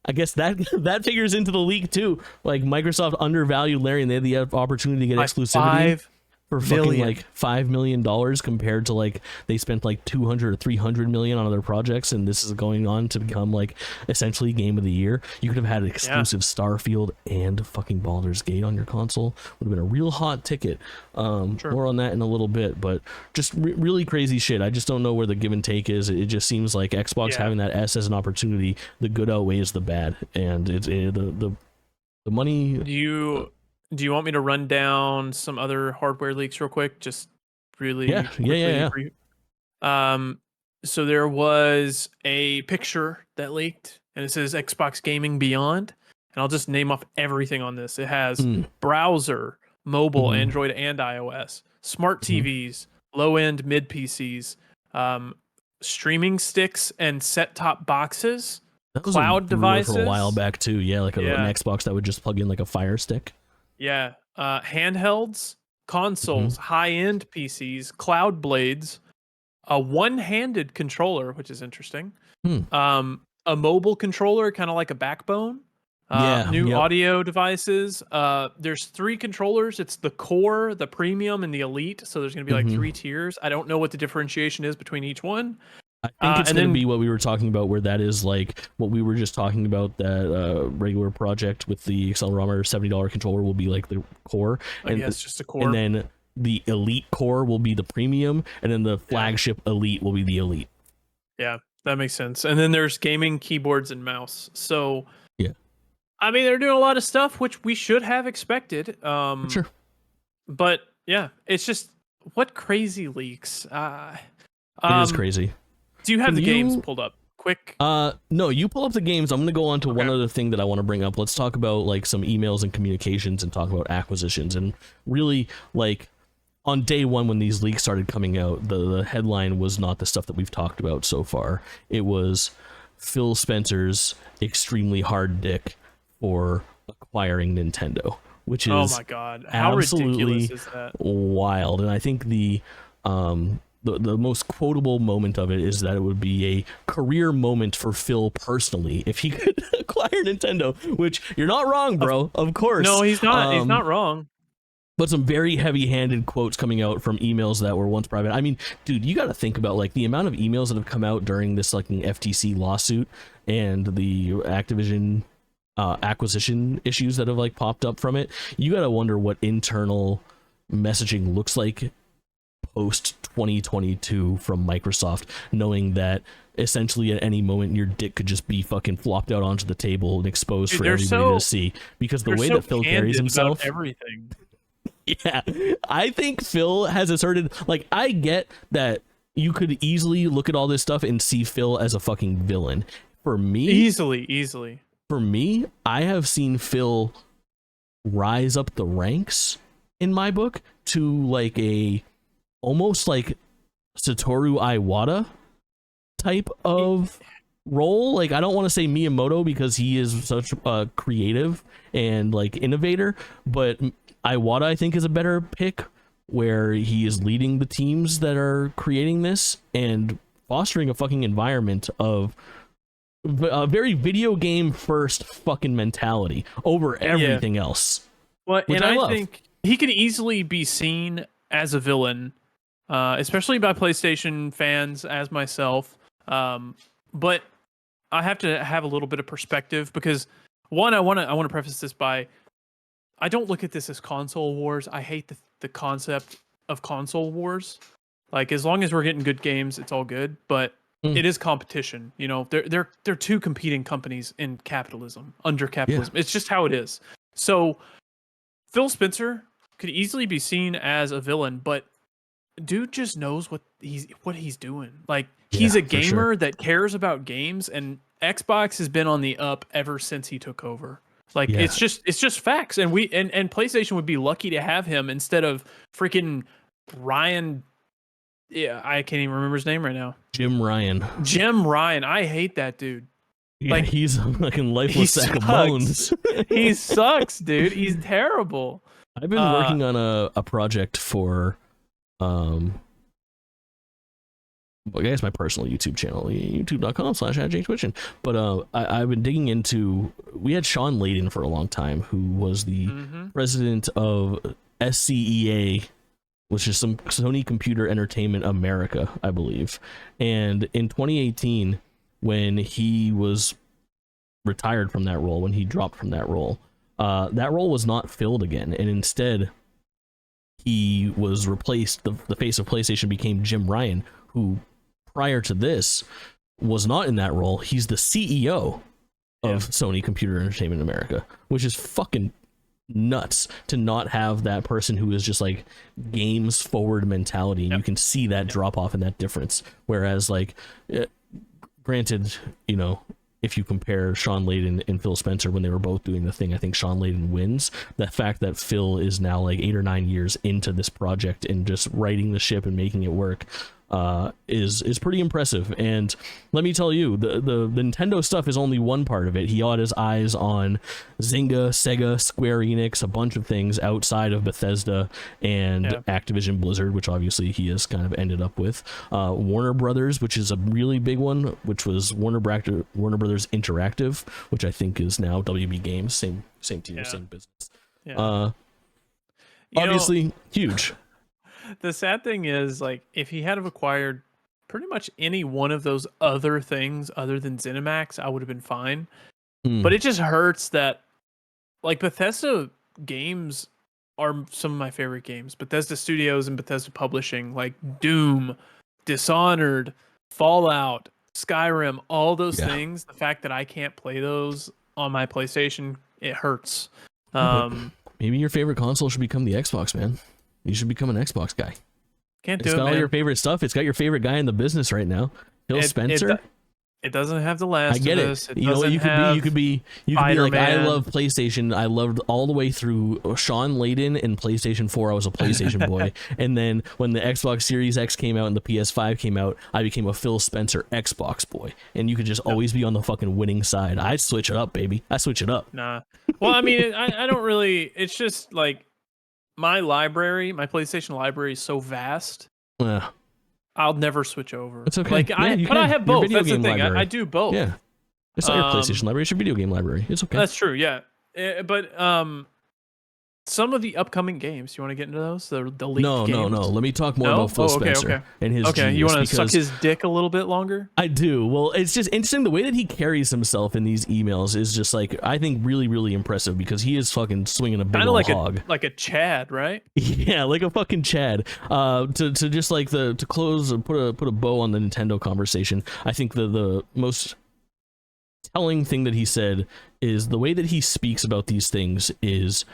I guess that figures into the leak too. Like Microsoft undervalued Larian. They had the opportunity to get exclusivity for fucking like $5 million compared to like they spent like 200 or 300 million on other projects, and this is going on to become like essentially game of the year. You could have had exclusive Starfield and fucking Baldur's Gate on your console. Would have been a real hot ticket. More on that in a little bit, but just really crazy shit. I just don't know where the give and take is. It just seems like Xbox having that S as an opportunity, the good outweighs the bad, and the money. Do you want me to run down some other hardware leaks real quick? Just really brief. So there was a picture that leaked, and it says Xbox Gaming Beyond, and I'll just name off everything on this. It has browser, mobile, Android and iOS, smart TVs, low-end, mid PCs, streaming sticks and set-top boxes, cloud devices. For a while back too, like an Xbox that would just plug in like a Fire Stick. Yeah, handhelds, consoles, high-end PCs, cloud blades, a one-handed controller, which is interesting. A mobile controller, kind of like a backbone. New audio devices. There's 3 controllers. It's the core, the premium, and the elite. So there's going to be like 3 tiers. I don't know what the differentiation is between each one. I think it's going to be what we were talking about, where that is like what we were just talking about, that regular project with the accelerometer $70 controller will be like the core. And it's just a core. And then the elite core will be the premium, and then the flagship elite will be the elite. Yeah, that makes sense. And then there's gaming keyboards and mouse. So, I mean, they're doing a lot of stuff, which we should have expected. Sure. But yeah, it's just, what crazy leaks. It is crazy. Do you have the games pulled up? Quick. No, you pull up the games. I'm going to go on to one other thing that I want to bring up. Let's talk about like some emails and communications and talk about acquisitions. And really, like, on day one when these leaks started coming out, the headline was not the stuff that we've talked about so far. It was Phil Spencer's extremely hard dick for acquiring Nintendo, which is, oh my God, how ridiculous is that? Wild. And I think the most quotable moment of it is that it would be a career moment for Phil personally if he could acquire Nintendo, which you're not wrong, bro. Of course. No, he's not. He's not wrong. But some very heavy-handed quotes coming out from emails that were once private. I mean, dude, you got to think about like the amount of emails that have come out during this like FTC lawsuit and the Activision acquisition issues that have like popped up from it. You got to wonder what internal messaging looks like post 2022 from Microsoft, knowing that essentially at any moment your dick could just be fucking flopped out onto the table and exposed for everybody to see, because the way that Phil carries himself, everything. Yeah, I think Phil has asserted, like, I get that you could easily look at all this stuff and see Phil as a fucking villain. For me, easily. For me, I have seen Phil rise up the ranks in my book to like a almost like Satoru Iwata type of role. Like, I don't want to say Miyamoto because he is such a creative and like innovator, but Iwata I think is a better pick, where he is leading the teams that are creating this and fostering a fucking environment of a very video game first fucking mentality over everything else. Well, and I think he could easily be seen as a villain, especially by PlayStation fans, as myself. But I have to have a little bit of perspective, because one, I want to preface this by, I don't look at this as console wars. I hate the concept of console wars. Like, as long as we're getting good games, it's all good. But it is competition. You know, they're two competing companies in capitalism, under capitalism. It's just how it is. So Phil Spencer could easily be seen as a villain, but dude just knows what he's doing. Like, he's a gamer that cares about games, and Xbox has been on the up ever since he took over. Like, it's just facts. And and PlayStation would be lucky to have him instead of freaking Ryan. Yeah, I can't even remember his name right now. Jim Ryan. I hate that dude. Yeah, like, he's a fucking lifeless sack of bones. He sucks, dude. He's terrible. I've been working on a project for I guess my personal YouTube channel, youtube.com/@JakeTwitchin. But I've been digging into, we had Sean Layden for a long time, who was the president of SCEA, which is some Sony Computer Entertainment America, I believe. And in 2018, when he was retired from that role, when he dropped from that role was not filled again, and instead he was replaced. The face of PlayStation became Jim Ryan, who prior to this was not in that role. He's the CEO of Sony Computer Entertainment America, which is fucking nuts to not have that person who is just like games forward mentality, and you can see that drop off and that difference. Whereas like granted, you know, if you compare Sean Layden and Phil Spencer when they were both doing the thing, I think Sean Layden wins. The fact that Phil is now like 8 or 9 years into this project and just righting the ship and making it work is pretty impressive. And let me tell you, the Nintendo stuff is only one part of it. He had his eyes on Zynga, Sega, Square Enix, a bunch of things outside of Bethesda and Activision Blizzard, which obviously he has kind of ended up with. Warner Brothers, which is a really big one, which was Warner Brothers Interactive, which I think is now WB Games, same team, same business. Obviously huge. The sad thing is, like, if he had have acquired pretty much any one of those other things other than ZeniMax, I would have been fine. But it just hurts that, like, Bethesda games are some of my favorite games. Bethesda Studios and Bethesda Publishing, like Doom, Dishonored, Fallout, Skyrim, all those things. The fact that I can't play those on my PlayStation, it hurts. Maybe your favorite console should become the Xbox, man. You should become an Xbox guy. Can't do it, It's got man. all your favorite stuff. It's got your favorite guy in the business right now, Phil Spencer. It doesn't have the last. I get of it. us. You know what you could be. You could be like, I love PlayStation. I loved all the way through Sean Layden and PlayStation 4. I was a PlayStation boy, and then when the Xbox Series X came out and the PS5 came out, I became a Phil Spencer Xbox boy. And you could just always be on the fucking winning side. I switch it up, baby. I switch it up. Nah. Well, I mean, I don't really. It's just like my PlayStation library is so vast. I'll never switch over. It's okay. Like, but I have both. That's the thing. I do both. Yeah. It's not your PlayStation library. It's your video game library. It's okay. That's true. Yeah. But some of the upcoming games. You want to get into those? The leaked games? No. Let me talk more about Phil Spencer and his genius. You want to suck his dick a little bit longer? I do. Well, it's just interesting. The way that he carries himself in these emails is just like, I think really, really impressive, because he is fucking swinging a big old hog. Like a Chad, right? Yeah, like a fucking Chad. To just like to close and put a bow on the Nintendo conversation, I think the most telling thing that he said is the way that he speaks about these things is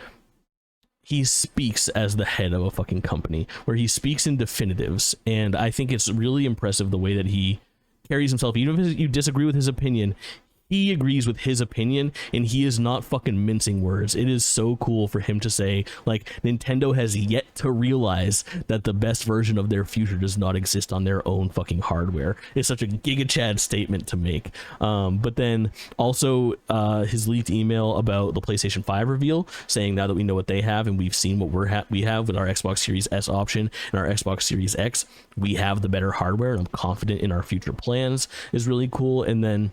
he speaks as the head of a fucking company, where he speaks in definitives. And I think it's really impressive the way that he carries himself. Even if you disagree with his opinion, he agrees with his opinion, and he is not fucking mincing words. It is so cool for him to say, like, Nintendo has yet to realize that the best version of their future does not exist on their own fucking hardware. It's such a Giga Chad statement to make. But then also his leaked email about the PlayStation 5 reveal, saying now that we know what they have and we've seen what we have with our Xbox Series S option and our Xbox Series X, we have the better hardware, and I'm confident in our future plans, is really cool. And then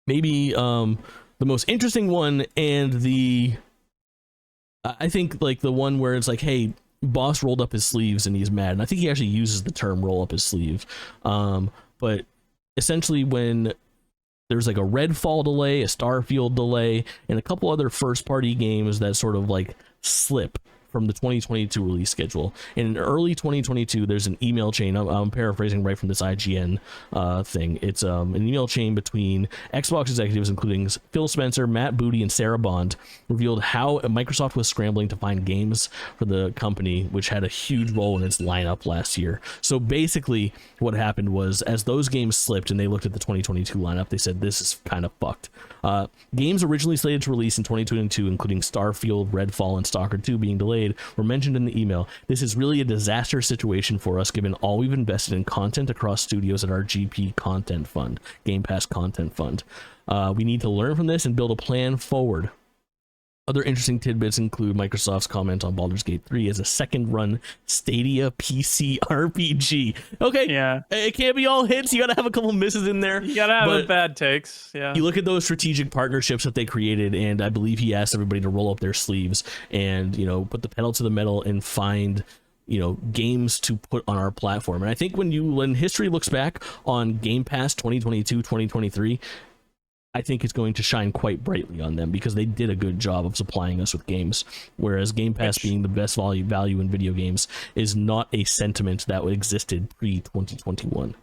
maybe the most interesting one, and I think like the one where it's like, hey, boss rolled up his sleeves and he's mad, and I think he actually uses the term roll up his sleeve, but essentially when there's like a Redfall delay, a Starfield delay, and a couple other first party games that sort of like slip from the 2022 release schedule. And in early 2022, there's an email chain. I'm paraphrasing right from this IGN thing. It's an email chain between Xbox executives, including Phil Spencer, Matt Booty, and Sarah Bond, revealed how Microsoft was scrambling to find games for the company, which had a huge role in its lineup last year. So basically, what happened was, as those games slipped and they looked at the 2022 lineup, they said, this is kind of fucked. Games originally slated to release in 2022, including Starfield, Redfall, and Stalker 2 being delayed, were mentioned in the email. This is really a disaster situation for us, given all we've invested in content across studios at our GP Content Fund, Game Pass Content Fund. We need to learn from this and build a plan forward. Other interesting tidbits include Microsoft's comment on Baldur's Gate 3 as a second-run Stadia PC RPG. Okay, yeah, it can't be all hits. You gotta have a couple misses in there. You gotta have bad takes. Yeah. You look at those strategic partnerships that they created, and I believe he asked everybody to roll up their sleeves and, you know, put the pedal to the metal and find, games to put on our platform. And I think when history looks back on Game Pass 2022, 2023, I think it's going to shine quite brightly on them because they did a good job of supplying us with games. Whereas Game Pass being the best value in video games is not a sentiment that existed pre-2021.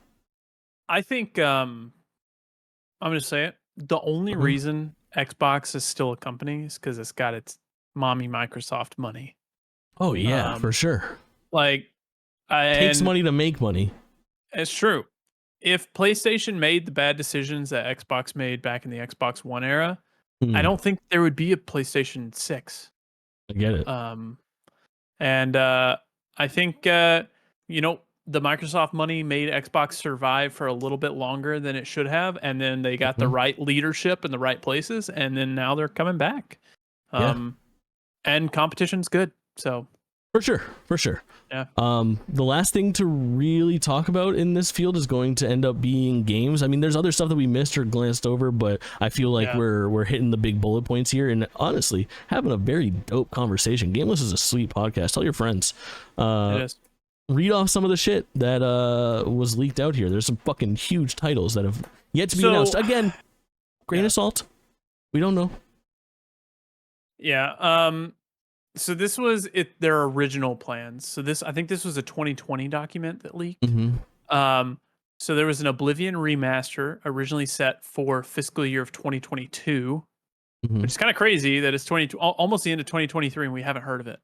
I think I'm going to say it. The only reason Xbox is still a company is because it's got its mommy Microsoft money. Oh yeah, for sure. Like, takes money to make money. It's true. If PlayStation made the bad decisions that Xbox made back in the Xbox One era, I don't think there would be a PlayStation 6. I get it. And I think the Microsoft money made Xbox survive for a little bit longer than it should have, and then they got the right leadership in the right places, and then now they're coming back. And competition's good, so for sure. Yeah. The last thing to really talk about in this field is going to end up being games. I mean, there's other stuff that we missed or glanced over, but I feel like we're hitting the big bullet points here, and honestly, having a very dope conversation. GameList is a sweet podcast. Tell your friends. It is. Read off some of the shit that was leaked out here. There's some fucking huge titles that have yet to be announced. Again, grain of salt. We don't know. Yeah. So this was their original plans. So I think this was a 2020 document that leaked. So there was an Oblivion remaster originally set for fiscal year of 2022, which is kind of crazy that it's almost the end of 2023 and we haven't heard of it.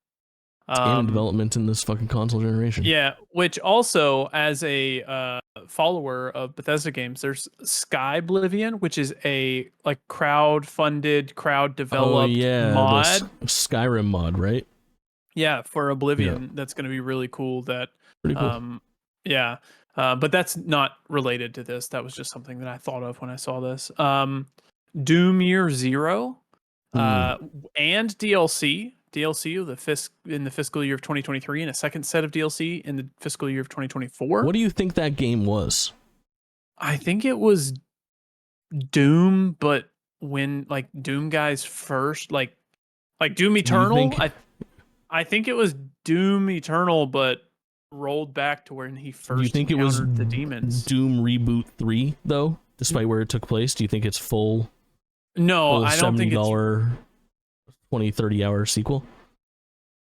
In development in this fucking console generation. Yeah, which also, as a follower of Bethesda games, there's Sky Oblivion, which is a crowd-funded, crowd-developed mod. The Skyrim mod, right? Yeah, for Oblivion. That's going to be really cool. Pretty cool. But that's not related to this. That was just something that I thought of when I saw this. Doom Year Zero and DLC in the fiscal year of 2023, and a second set of DLC in the fiscal year of 2024. What do you think that game was? I think it was Doom, but when Doom guys first, like Doom Eternal. I think it was Doom Eternal, but rolled back to when he first. Do you think it was the demons? Doom Reboot 3 though, despite where it took place? Do you think it's full? No, I don't think it's 20-30 hour sequel.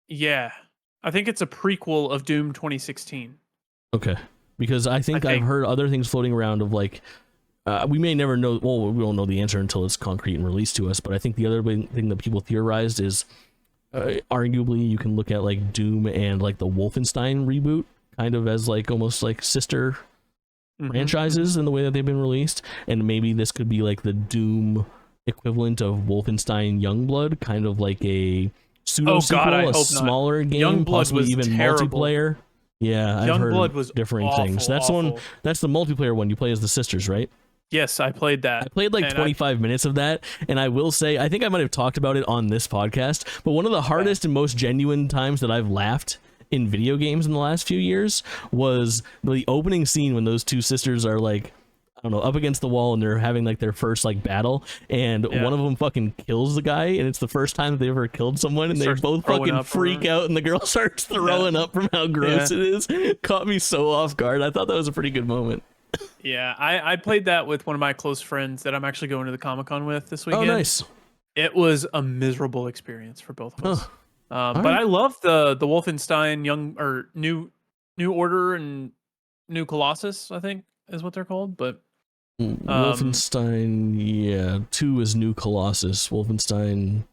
Yeah, I think it's a prequel of Doom 2016. Okay, because I think I've heard other things floating around of we may never know. Well, we won't know the answer until it's concrete and released to us. But I think the other thing that people theorized is arguably you can look at Doom and the Wolfenstein reboot kind of as almost sister franchises in the way that they've been released, and maybe this could be the Doom equivalent of Wolfenstein Youngblood, kind of like a pseudo sequel, a smaller game, Youngblood possibly was even terrible. Multiplayer. Yeah, I've heard was different awful, things. That's awful. That's the multiplayer one. You play as the sisters, right? Yes, I played that. I played 25 minutes of that, and I will say, I think I might have talked about it on this podcast, but one of the hardest and most genuine times that I've laughed in video games in the last few years was the opening scene when those two sisters are I don't know, up against the wall, and they're having their first one of them fucking kills the guy, and it's the first time that they ever killed someone, and they both fucking freak out, and the girl starts throwing up from how gross it is. Caught me so off guard. I thought that was a pretty good moment. Yeah, I played that with one of my close friends that I'm actually going to the Comic-Con with this weekend. Oh, nice. It was a miserable experience for both of us. But I love the Wolfenstein New Order and New Colossus, I think is what they're called, but Wolfenstein, 2 is New Colossus, Wolfenstein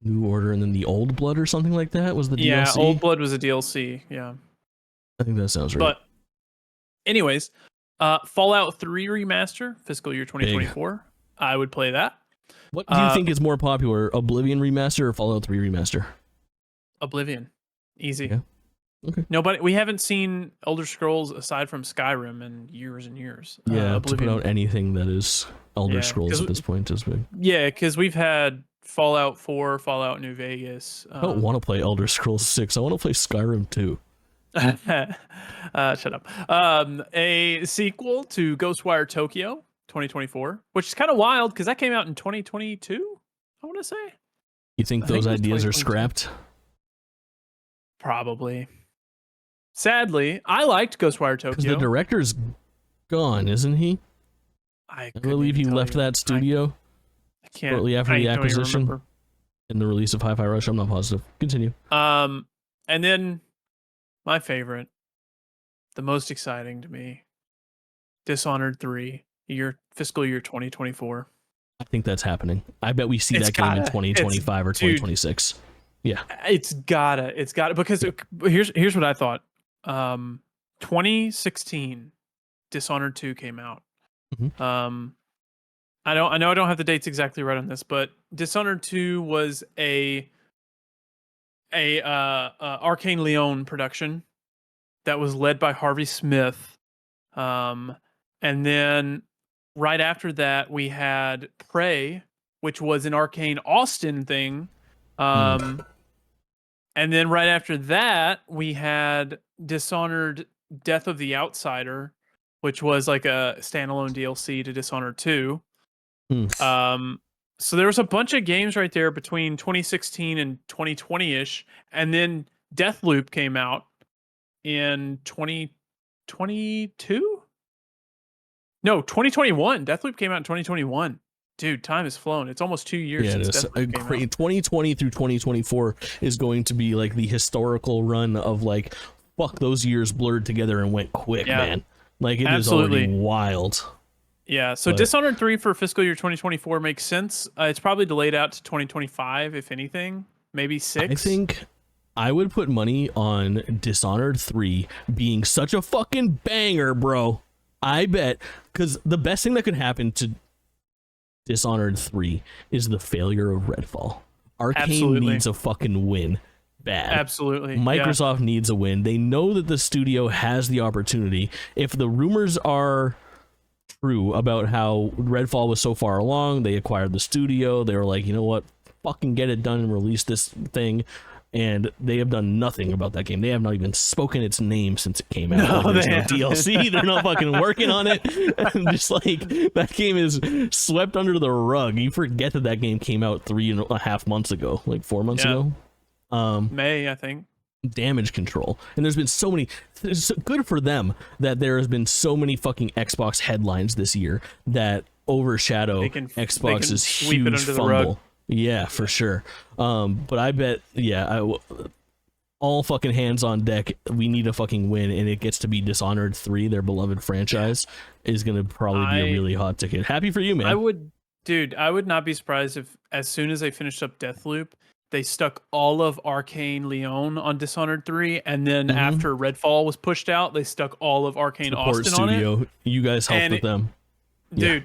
New Order, and then the Old Blood or something like that was the DLC? Yeah, Old Blood was a DLC, yeah. I think that sounds right. But anyways, Fallout 3 Remaster, fiscal year 2024. Big. I would play that. What do you think is more popular, Oblivion Remaster or Fallout 3 Remaster? Oblivion. Easy. Yeah. Okay. Nobody. We haven't seen Elder Scrolls aside from Skyrim in years and years. Yeah, to put out anything that is Elder Scrolls at this point is big. Yeah, because we've had Fallout 4, Fallout New Vegas. I don't want to play Elder Scrolls 6. I want to play Skyrim 2. Shut up. A sequel to Ghostwire Tokyo 2024, which is kind of wild because that came out in 2022. I want to say. You think those ideas are scrapped? Probably. Sadly, I liked Ghostwire Because Tokyo. the director's gone, isn't he? I believe he left that studio shortly after the acquisition and the release of Hi-Fi Rush. I'm not positive. Continue. And then my favorite, the most exciting to me, Dishonored 3, fiscal year 2024. I think that's happening. I bet we see that game in 2025 or 2026. Dude, yeah. It's gotta because here's what I thought. 2016 Dishonored 2 came out. Mm-hmm. I know I don't have the dates exactly right on this, but Dishonored 2 was a Arcane Leon production that was led by Harvey Smith. And then right after that we had Prey, which was an Arcane Austin thing. And then right after that we had Dishonored Death of the Outsider, which was like a standalone DLC to Dishonored 2. So there was a bunch of games right there between 2016 and 2020-ish, and then Deathloop came out in 2022? No, 2021. Deathloop came out in 2021. Dude, time has flown. It's almost 2 years since Deathloop came out. 2020 through 2024 is going to be like the historical run of like, fuck, those years blurred together and went quick, man. Like, it is already wild. Yeah, so Dishonored 3 for fiscal year 2024 makes sense. It's probably delayed out to 2025, if anything. Maybe 6. I think I would put money on Dishonored 3 being such a fucking banger, bro. I bet, because the best thing that could happen to Dishonored 3 is the failure of Redfall. Arcane needs a fucking win. Bad. Absolutely. Microsoft needs a win. They know that the studio has the opportunity. If the rumors are true about how Redfall was so far along, they acquired the studio, they were like, you know what, fucking get it done and release this thing, and they have done nothing about that game. They have not even spoken its name since it came out. No, there's no DLC. They're not fucking working on it. And just like, that game is swept under the rug. You forget that game came out 3.5 months ago, like 4 months ago. May, I think. Damage Control, and there's been so many. It's good for them that there has been so many fucking Xbox headlines this year that overshadow Xbox's huge fumble. Yeah, for sure. But I bet, all fucking hands on deck. We need a fucking win, and it gets to be Dishonored 3, their beloved franchise, is gonna probably be a really hot ticket. Happy for you, man. I would not be surprised if as soon as they finished up Deathloop, they stuck all of Arcane Leon on Dishonored 3, and then after Redfall was pushed out, they stuck all of Arcane Austin studio on it. You guys helped with them. Dude,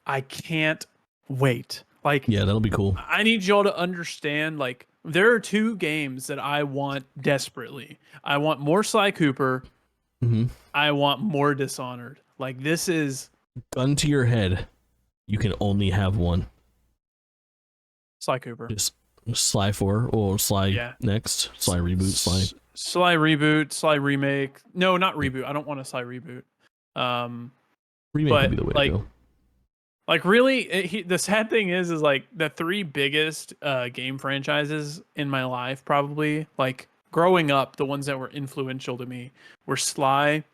I can't wait. Like, yeah, that'll be cool. I need y'all to understand, like, there are 2 games that I want desperately. I want more Sly Cooper. I want more Dishonored. Like, this is... Gun to your head. You can only have one. Sly Cooper. Just Sly 4 or Sly next. Sly reboot, Sly reboot, Sly remake. No, not reboot. I don't want a Sly reboot. Remake would be the way to go. Like, really, the sad thing is like the 3 biggest game franchises in my life, probably, like, growing up, the ones that were influential to me were Sly,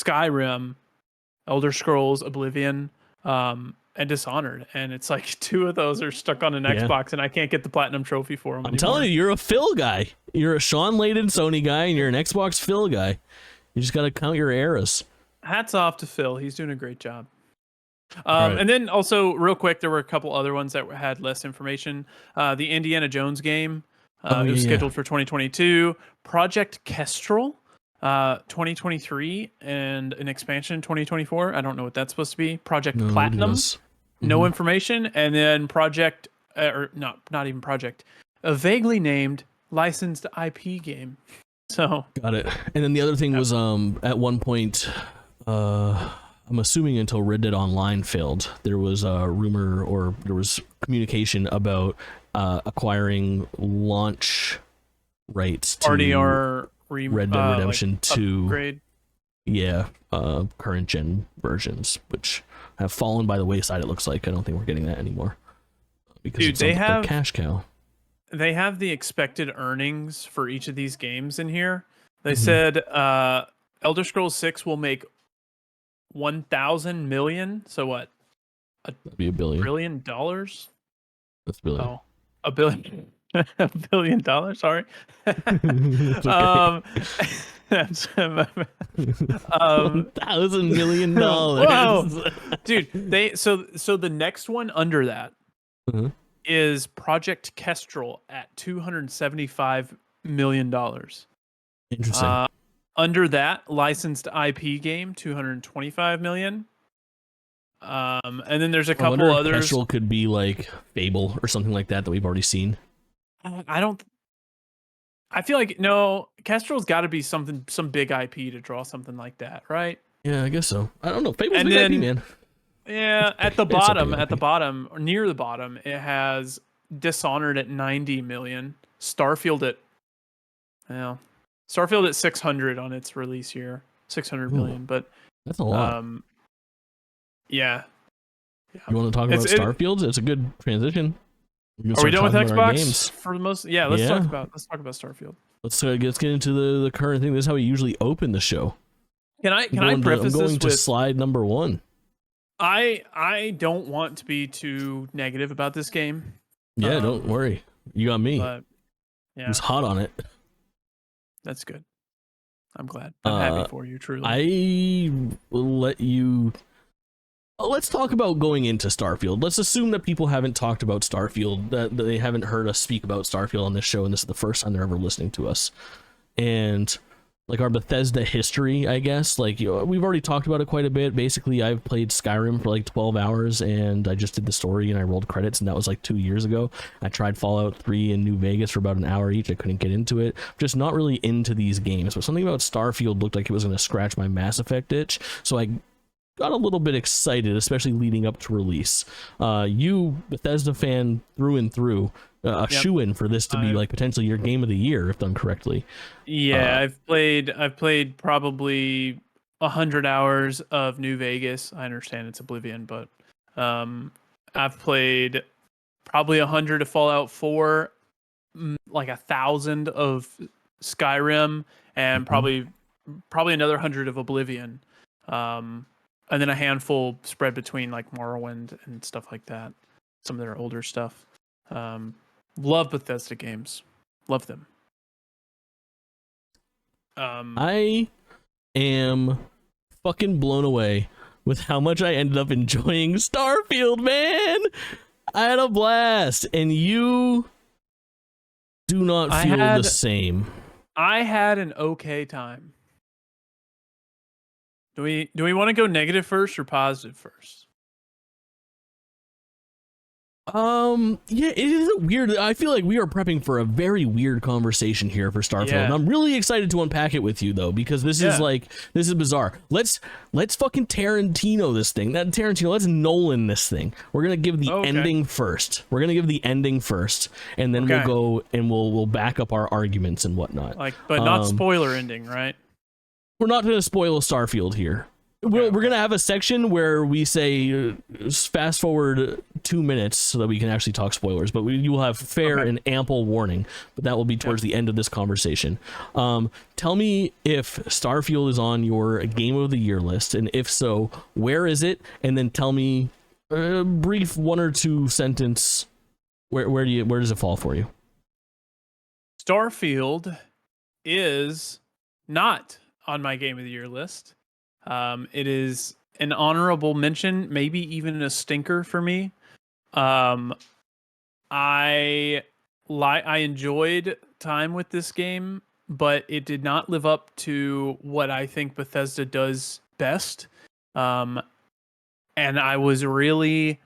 Skyrim, Elder Scrolls, Oblivion, and Dishonored. And it's like 2 of those are stuck on an Xbox, and I can't get the platinum trophy for them anymore. I'm telling you, you're a Phil guy. You're a Sean Layden Sony guy, and you're an Xbox Phil guy. You just got to count your eras. Hats off to Phil. He's doing a great job. And then also, real quick, there were a couple other ones that had less information. The Indiana Jones game, it was scheduled for 2022. Project Kestrel, 2023, and an expansion 2024. I don't know what that's supposed to be. Project Platinum, no information. And then Project, or not even Project, a vaguely named licensed IP game. So got it. And then the other thing was, at one point, I'm assuming until Red Dead Online failed, there was a rumor or there was communication about acquiring launch rights to RDR Red Dead Redemption like 2. Upgrade. Yeah, current gen versions, which have fallen by the wayside. It looks like I don't think we're getting that anymore because Dude, they have cash cow. They have the expected earnings for each of these games in here. They said Elder Scrolls 6 will make 1,000 million. So what? That'd be $1 billion. $1 billion? That's $1 billion. Oh, $1 billion. $1 billion. Sorry. That's 1,000 million dollars. Whoa, dude! So the next one under that is Project Kestrel at $275 million. Interesting. Under that, licensed IP game, $225 million. And then there's a couple others. Kestrel could be like Fable or something like that we've already seen. I feel like no, Kestrel's got to be some big IP to draw something like that, right? Yeah, I guess so. I don't know. Fable's big IP, man. Yeah, at the bottom, or near the bottom, it has Dishonored at 90 million, Starfield at 600 on its release year, 600 million, but that's a lot. Yeah. You want to talk about Starfield? It's a good transition. Are we done with Xbox for the most? Yeah, let's talk about Starfield. Let's get into the current thing. This is how we usually open the show. Can I preface I'm going this to with slide number 1. I don't want to be too negative about this game. Yeah, don't worry. You got me. But, yeah. It's hot on it. That's good. I'm glad. I'm happy for you, truly. I will let you... Let's talk about going into Starfield. Let's assume that people haven't talked about Starfield, that they haven't heard us speak about Starfield on this show, and this is the first time they're ever listening to us. And like our Bethesda history, I guess, like, you know, we've already talked about it quite a bit. Basically, I've played Skyrim for like 12 hours, and I just did the story, and I rolled credits, and that was like 2 years ago. I tried Fallout 3 in New Vegas for about an hour each. I couldn't get into it. Just not really into these games, but something about Starfield looked like it was going to scratch my Mass Effect itch, so I got a little bit excited, especially leading up to release. You, Bethesda fan through and through, shoo-in for this to be like potentially your game of the year if done correctly. Yeah, I've played probably 100 hours of New Vegas. I understand it's Oblivion, but I've played probably 100 of Fallout 4, like 1,000 of Skyrim, and probably another 100 of Oblivion. And then a handful spread between like Morrowind and stuff like that. Some of their older stuff. Love Bethesda games. Love them. I am fucking blown away with how much I ended up enjoying Starfield, man. I had a blast, and you do not feel the same. I had an okay time. Do we want to go negative first or positive first? Yeah, it is weird. I feel like we are prepping for a very weird conversation here for Starfield. Yeah. And I'm really excited to unpack it with you though, because this is bizarre. Let's fucking Tarantino this thing. Let's Nolan this thing. We're gonna give the ending first. And then we'll go and we'll back up our arguments and whatnot. But not spoiler ending, right? We're not gonna spoil Starfield here. We're going to have a section where we say fast forward 2 minutes so that we can actually talk spoilers, but you will have fair and ample warning, but that will be towards the end of this conversation. Tell me if Starfield is on your Game of the Year list, and if so, where is it? And then tell me a brief 1 or 2 sentence, where does it fall for you? Starfield is not on my Game of the Year list. It is an honorable mention, maybe even a stinker for me. I enjoyed time with this game, but it did not live up to what I think Bethesda does best. And I was really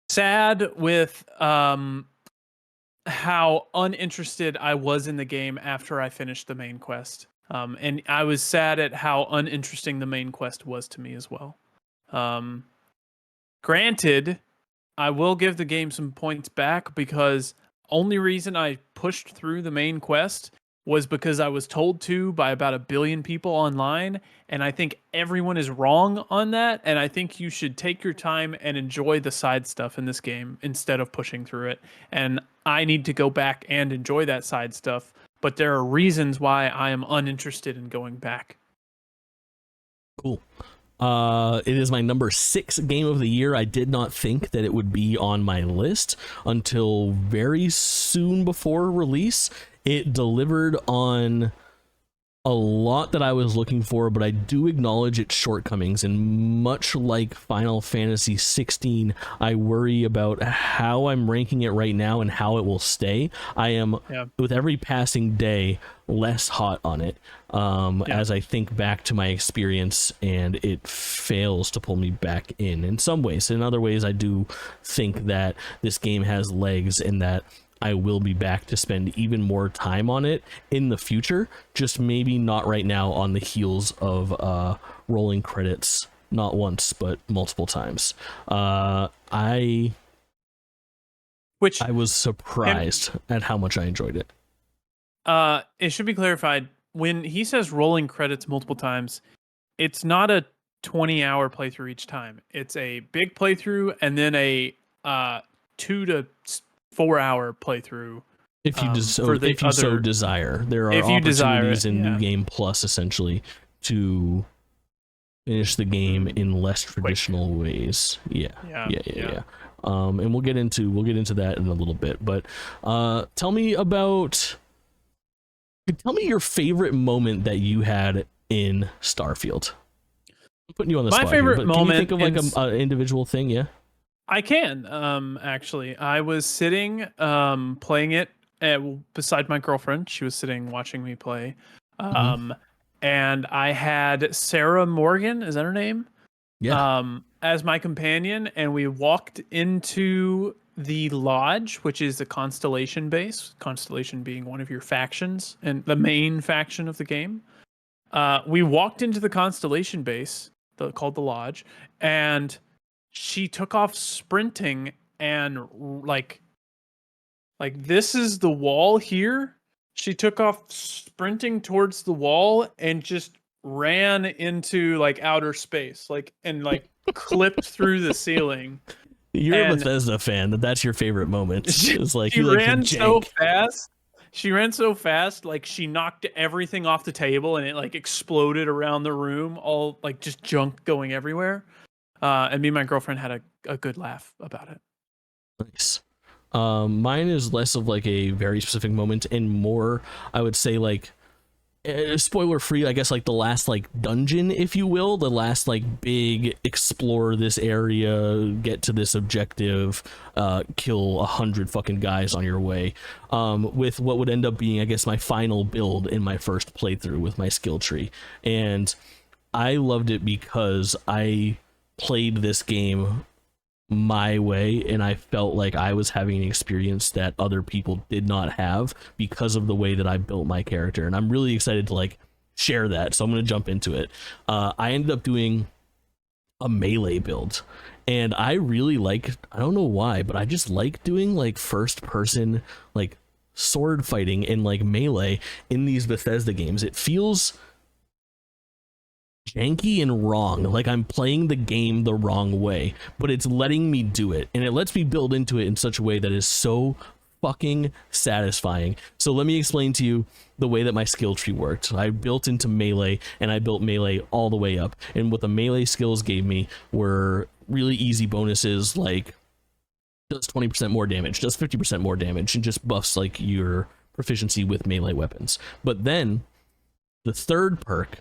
sad with how uninterested I was in the game after I finished the main quest. And I was sad at how uninteresting the main quest was to me as well. Granted, I will give the game some points back because only reason I pushed through the main quest was because I was told to by about 1 billion people online, and I think everyone is wrong on that, and I think you should take your time and enjoy the side stuff in this game instead of pushing through it. And I need to go back and enjoy that side stuff, but there are reasons why I am uninterested in going back. Cool. It is my number 6 game of the year. I did not think that it would be on my list until very soon before release. It delivered on a lot that I was looking for, but I do acknowledge its shortcomings, and much like Final Fantasy 16, I worry about how I'm ranking it right now and how it will stay. I am, with every passing day, less hot on it as I think back to my experience, and it fails to pull me back in some ways. In other ways, I do think that this game has legs and that I will be back to spend even more time on it in the future, just maybe not right now on the heels of rolling credits, not once, but multiple times. I was surprised at how much I enjoyed it. It should be clarified, when he says rolling credits multiple times, it's not a 20-hour playthrough each time. It's a big playthrough and then a 2 to 4 hour playthrough. If you so desire, there are opportunities in New Game Plus essentially to finish the game in less traditional ways. Yeah. And we'll get into that in a little bit. But tell me your favorite moment that you had in Starfield. I'm putting you on the spot. My favorite moment. Can you think of like an individual thing? Yeah. I can, actually. I was sitting, playing it beside my girlfriend. She was sitting watching me play. And I had Sarah Morgan, is that her name? Yeah. As my companion, and we walked into the lodge, which is the Constellation base. Constellation being one of your factions and the main faction of the game. We walked into the Constellation base, called the lodge, and she took off sprinting, and like this is the wall here. She took off sprinting towards the wall and just ran into like outer space, and clipped through the ceiling. You're a Bethesda fan. That's your favorite moment. It's like she ran so fast. She ran so fast, like she knocked everything off the table, and it like exploded around the room, all like just junk going everywhere. And me and my girlfriend had a good laugh about it. Nice. Mine is less of like a very specific moment and more, I would say, like spoiler free, I guess, like the last like dungeon, if you will, the last like big explore this area, get to this objective, kill 100 fucking guys on your way, with what would end up being, I guess, my final build in my first playthrough with my skill tree. And I loved it because I played this game my way, and I felt like I was having an experience that other people did not have because of the way that I built my character, and I'm really excited to like share that, so I'm going to jump into it. I ended up doing a melee build, and I really like, I don't know why, but I just like doing like first person like sword fighting and like melee in these Bethesda games. It feels janky and wrong, like I'm playing the game the wrong way, but it's letting me do it, and it lets me build into it in such a way that is so fucking satisfying. So let me explain to you the way that my skill tree worked. I built into melee, and I built melee all the way up, and what the melee skills gave me were really easy bonuses, like does 20% more damage, does 50% more damage, and just buffs like your proficiency with melee weapons. But then the third perk,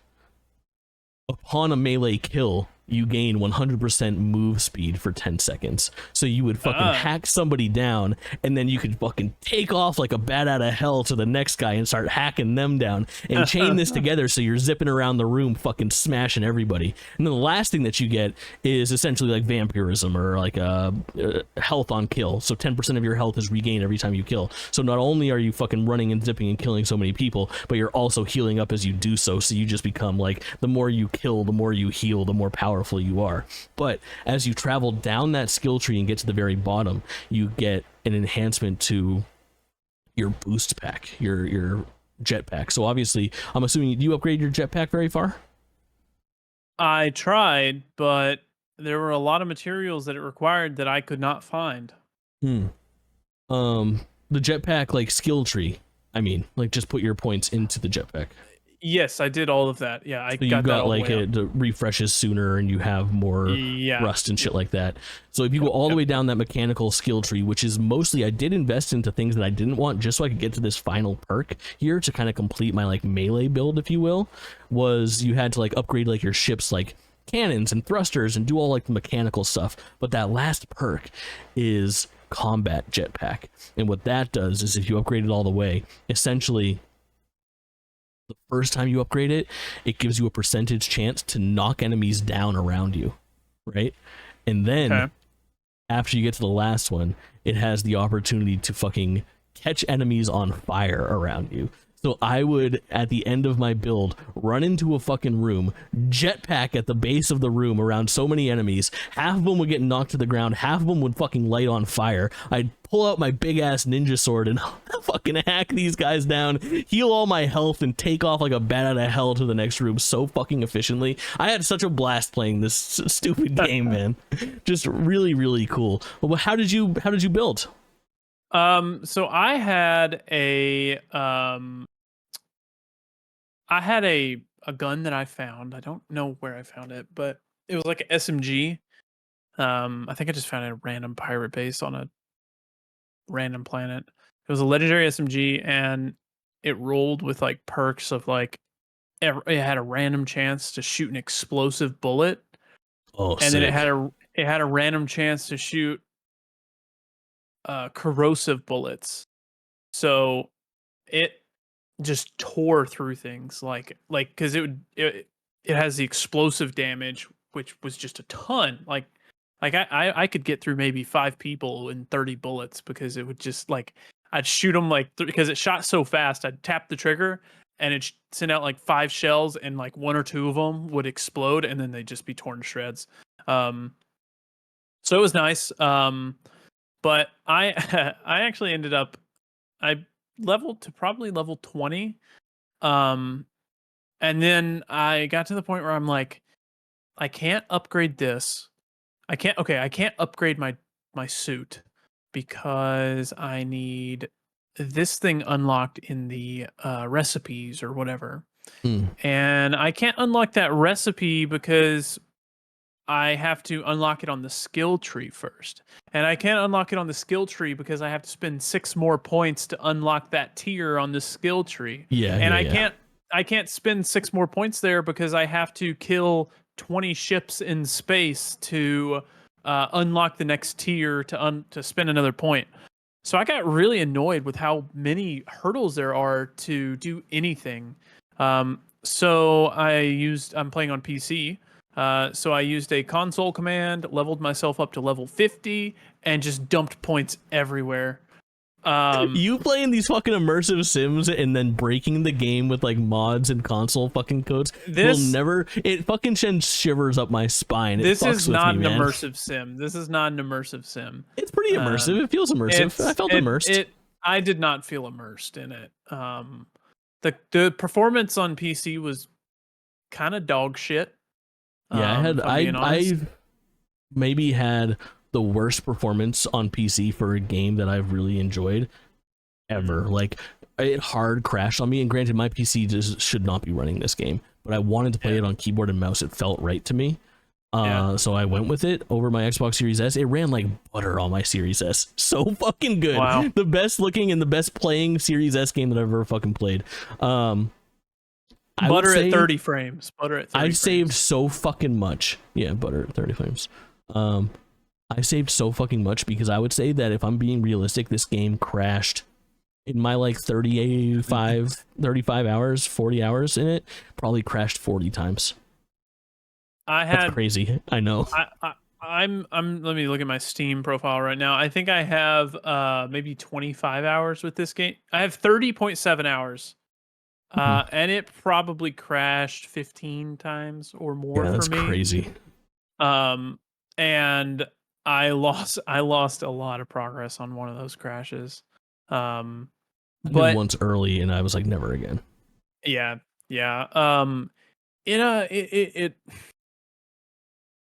upon a melee kill, you gain 100% move speed for 10 seconds. So you would fucking hack somebody down, and then you could fucking take off like a bat out of hell to the next guy and start hacking them down, and chain this together so you're zipping around the room fucking smashing everybody. And then the last thing that you get is essentially like vampirism, or like health on kill. So 10% of your health is regained every time you kill. So not only are you fucking running and zipping and killing so many people, but you're also healing up as you do so. So you just become like, the more you kill, the more you heal, the more powerful you are. But as you travel down that skill tree and get to the very bottom, you get an enhancement to your boost pack, your jetpack. So obviously, I'm assuming, do you upgrade your jetpack very far? I tried, but there were a lot of materials that it required that I could not find. The jetpack like skill tree, I mean, like just put your points into the jetpack. Yes, I did all of that. Yeah, I so got that all like the way it refreshes sooner and you have more rust and shit like that. So if you go all the way down that mechanical skill tree, which is mostly, I did invest into things that I didn't want just so I could get to this final perk here to kind of complete my like melee build, if you will, was you had to like upgrade like your ship's like cannons and thrusters and do all like the mechanical stuff. But that last perk is combat jetpack. And what that does is if you upgrade it all the way, essentially the first time you upgrade it, it gives you a percentage chance to knock enemies down around you, right? And then after you get to the last one, it has the opportunity to fucking catch enemies on fire around you. So I would, at the end of my build, run into a fucking room, jetpack at the base of the room around so many enemies. Half of them would get knocked to the ground. Half of them would fucking light on fire. I'd pull out my big-ass ninja sword and fucking hack these guys down, heal all my health, and take off like a bat out of hell to the next room so fucking efficiently. I had such a blast playing this stupid game, man. Just really, really cool. Well, how did you build? So I had a gun that I found. I don't know where I found it, but it was like an SMG. I think I just found it at a random pirate base on a random planet. It was a legendary SMG, and it rolled with like perks of like it had a random chance to shoot an explosive bullet. And sick. then it had a random chance to shoot corrosive bullets. So it just tore through things like because it has the explosive damage, which was just a ton. Like I could get through maybe 5 people in 30 bullets because it would just like I'd shoot them like because it shot so fast. I'd tap the trigger and it sent out like 5 shells, and like 1 or 2 of them would explode, and then they'd just be torn to shreds. So it was nice. But I I actually ended up I leveled to probably level 20. And then I got to the point where I'm like, I can't upgrade this. I can't upgrade my suit because I need this thing unlocked in the recipes or whatever. And I can't unlock that recipe because I have to unlock it on the skill tree first. And I can't unlock it on the skill tree because I have to spend 6 more points to unlock that tier on the skill tree. And I can't spend 6 more points there because I have to kill 20 ships in space to unlock the next tier to spend another point. So I got really annoyed with how many hurdles there are to do anything. So I'm playing on PC. So I used a console command, leveled myself up to level 50, and just dumped points everywhere. You playing these fucking immersive sims and then breaking the game with like mods and console fucking codes it fucking sends shivers up my spine. This is not an immersive sim. This is not an immersive sim. It's pretty immersive. It feels immersive. I felt immersed. I did not feel immersed in it. The performance on PC was kind of dog shit. Yeah, I've maybe had the worst performance on PC for a game that I've really enjoyed ever. Like, it hard crashed on me, and granted, my PC just should not be running this game, but I wanted to play it on keyboard and mouse. It felt right to me. So I went with it over my Xbox Series S. It ran like butter on my Series S. So fucking good. Wow. The best looking and the best playing Series S game that I've ever fucking played. Butter at 30 frames. Butter at 30 frames. I saved so fucking much. Yeah, butter at 30 frames. I saved so fucking much because I would say that if I'm being realistic, this game crashed in my like 35 hours, 40 hours in it, probably crashed 40 times. That's crazy. I know. I'm let me look at my Steam profile right now. I think I have maybe 25 hours with this game. I have 30.7 hours. And it probably crashed 15 times or more for me. That's crazy. And I lost a lot of progress on one of those crashes. I did once early and I was like, never again. Yeah.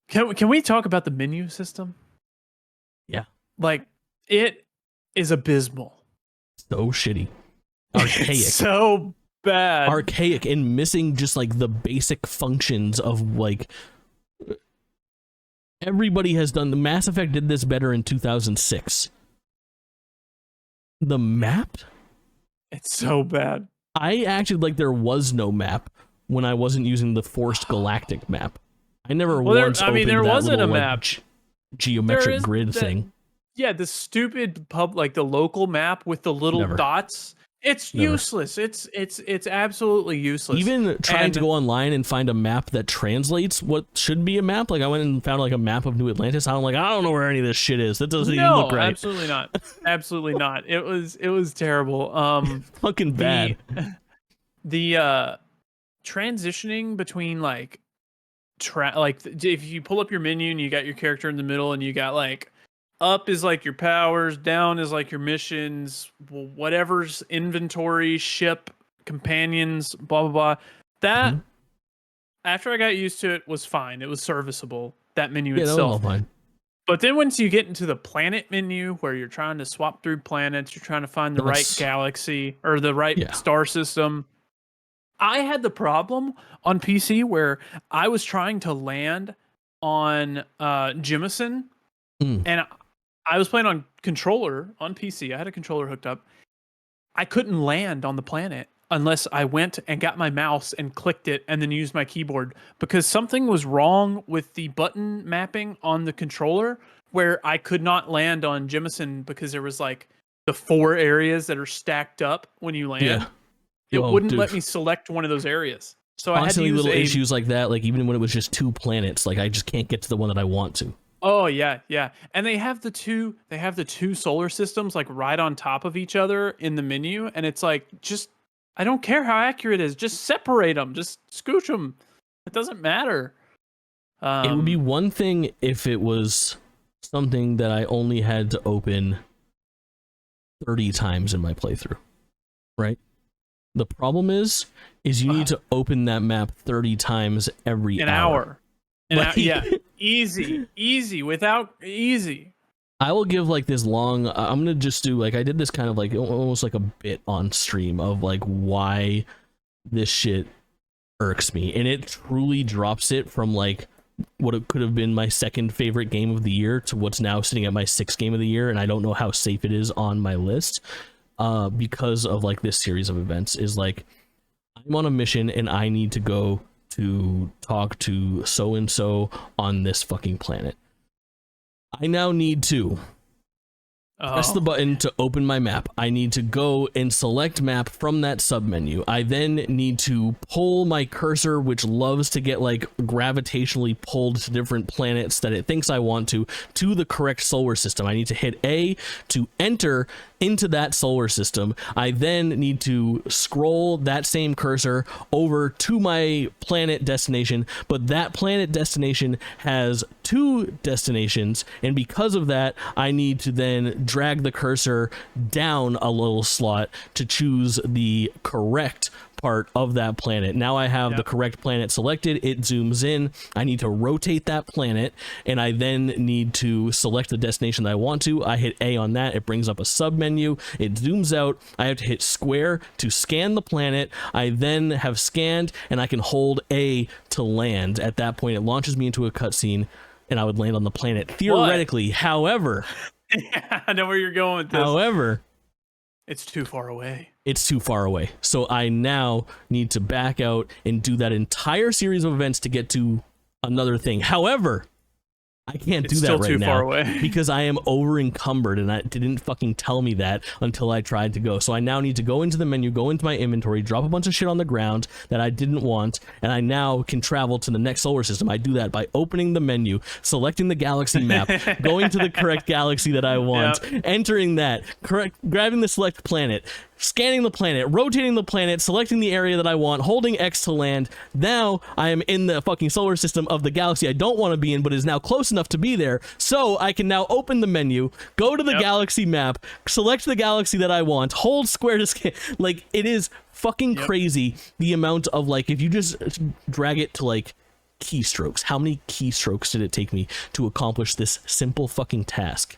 Can we talk about the menu system? Yeah. Like, it is abysmal. So shitty. archaic. It's so bad. Archaic and missing just like the basic functions of like everybody has done. The Mass Effect did this better in 2006. The map? It's so bad. I acted like there was no map when I wasn't using the forced galactic map. I never once opened there that wasn't little, a map. Geometric grid thing. Yeah, the stupid like the local map with the little dots. It's useless. It's absolutely useless. Even trying to go online and find a map that translates what should be a map. Like I went and found like a map of New Atlantis. I don't know where any of this shit is. That doesn't even look right. Absolutely not. Absolutely not. It was terrible. Fucking bad. The transitioning between like if you pull up your menu and you got your character in the middle and you got like up is like your powers, down is like your missions, whatever's inventory, ship, companions, blah blah blah. That after I got used to it was fine. It was serviceable. That menu itself. That was all fine. But then once you get into the planet menu where you're trying to swap through planets, you're trying to find the right galaxy or the right star system. I had the problem on PC where I was trying to land on Jemison and I was playing on controller on PC. I had a controller hooked up. I couldn't land on the planet unless I went and got my mouse and clicked it and then used my keyboard because something was wrong with the button mapping on the controller where I could not land on Jemison because there was like the 4 areas that are stacked up when you land. Yeah. It wouldn't let me select one of those areas. So I had to use little issues like that, like even when it was just 2 planets, like I just can't get to the one that I want to. Oh yeah. And they have the two solar systems like right on top of each other in the menu and it's like just I don't care how accurate it is, just separate them, just scooch them. It doesn't matter. It would be one thing if it was something that I only had to open 30 times in my playthrough. Right? The problem is you need to open that map 30 times every hour. Yeah, easy. I will give like this long. I'm gonna just do like I did this kind of like almost like a bit on stream of like why this shit irks me, and it truly drops it from like what it could have been my 2nd favorite game of the year to what's now sitting at my 6th game of the year, and I don't know how safe it is on my list because of like this series of events. Is like I'm on a mission and I need to go to talk to so-and-so on this fucking planet. I now need to press the button to open my map. I need to go and select map from that submenu. I then need to pull my cursor, which loves to get like gravitationally pulled to different planets that it thinks I want to the correct solar system. I need to hit A to enter into that solar system. I then need to scroll that same cursor over to my planet destination, but that planet destination has 2 destinations, and because of that, I need to then drag the cursor down a little slot to choose the correct part of that planet. Now I have the correct planet selected. It zooms in. I need to rotate that planet, and I then need to select the destination that I want to. I hit A on that. It brings up a sub menu. It zooms out. I have to hit square to scan the planet. I then have scanned, and I can hold A to land. At that point, it launches me into a cutscene, and I would land on the planet theoretically. However, I know where you're going with this. However, it's too far away. It's too far away. So I now need to back out and do that entire series of events to get to another thing. However, I can't do that right now far away. because I am over encumbered, and it didn't fucking tell me that until I tried to go. So I now need to go into the menu, go into my inventory, drop a bunch of shit on the ground that I didn't want, and I now can travel to the next solar system. I do that by opening the menu, selecting the galaxy map, going to the correct galaxy that I want, entering that, grabbing the select planet, scanning the planet, rotating the planet, selecting the area that I want, holding X to land. Now I am in the fucking solar system of the galaxy I don't want to be in, but is now close enough to be there. So I can now open the menu, go to the galaxy map, select the galaxy that I want, hold square to scan. Like, it is fucking crazy the amount of, like, if you just drag it to, like, keystrokes. How many keystrokes did it take me to accomplish this simple fucking task?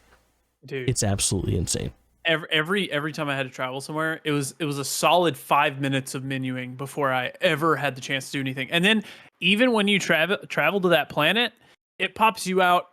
Dude. It's absolutely insane. every time I had to travel somewhere, it was a solid 5 minutes of menuing before I ever had the chance to do anything. And then even when you travel to that planet, it pops you out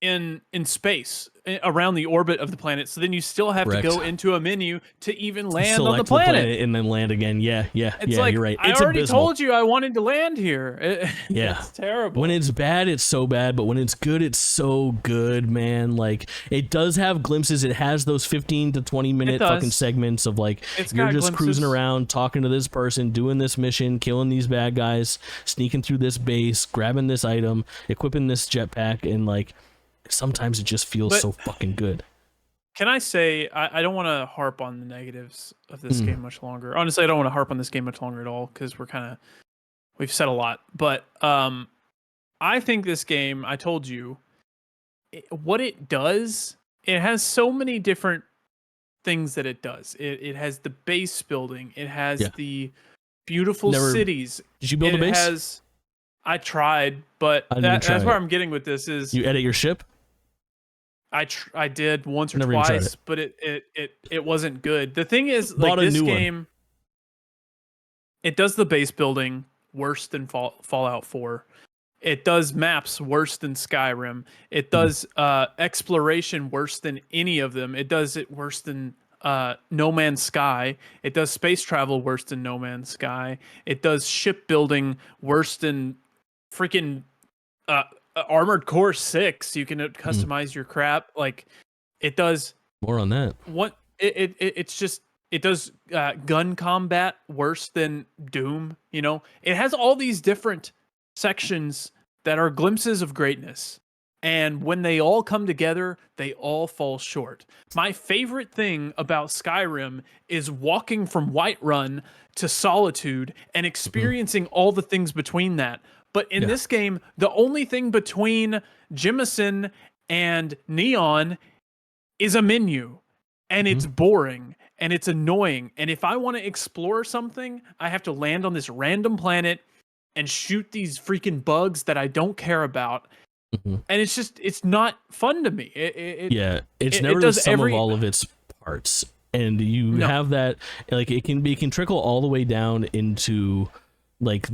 in space around the orbit of the planet. So then you still have to go into a menu to even land on the planet. And then land again. Yeah, it's like, you're right. I It's already abysmal. told you I wanted to land here. Yeah, it's terrible. When it's bad, it's so bad, but when it's good, it's so good, man. Like, it does have glimpses. It has those 15 to 20-minute fucking segments of like, you're just cruising around, talking to this person, doing this mission, killing these bad guys, sneaking through this base, grabbing this item, equipping this jetpack, and like, sometimes it just feels so fucking good. Can I say, I don't want to harp on the negatives of this game much longer. Honestly, I don't want to harp on this game much longer at all, because we've said a lot. But I think this game, I told you, what it does, it has so many different things that it does. It has the base building. It has the beautiful cities. Did you build a base? I tried, but that's where I'm getting with this is... You edit your ship? I did once or twice, but it wasn't good. The thing is, like, this game, it does the base building worse than Fallout 4. It does maps worse than Skyrim. It does exploration worse than any of them. It does it worse than No Man's Sky. It does space travel worse than No Man's Sky. It does shipbuilding worse than freaking Armored Core 6. You can customize your crap. Like, it does more on that. What it's just, it does gun combat worse than Doom. You know, it has all these different sections that are glimpses of greatness, and when they all come together, they all fall short. My favorite thing about Skyrim is walking from Whiterun to Solitude and experiencing all the things between that. But in this game, the only thing between Jimison and Neon is a menu, and it's boring, and it's annoying. And if I want to explore something, I have to land on this random planet and shoot these freaking bugs that I don't care about. And it's just, it's not fun to me. It's never the sum of all of its parts. And you have that, like, it can trickle all the way down into like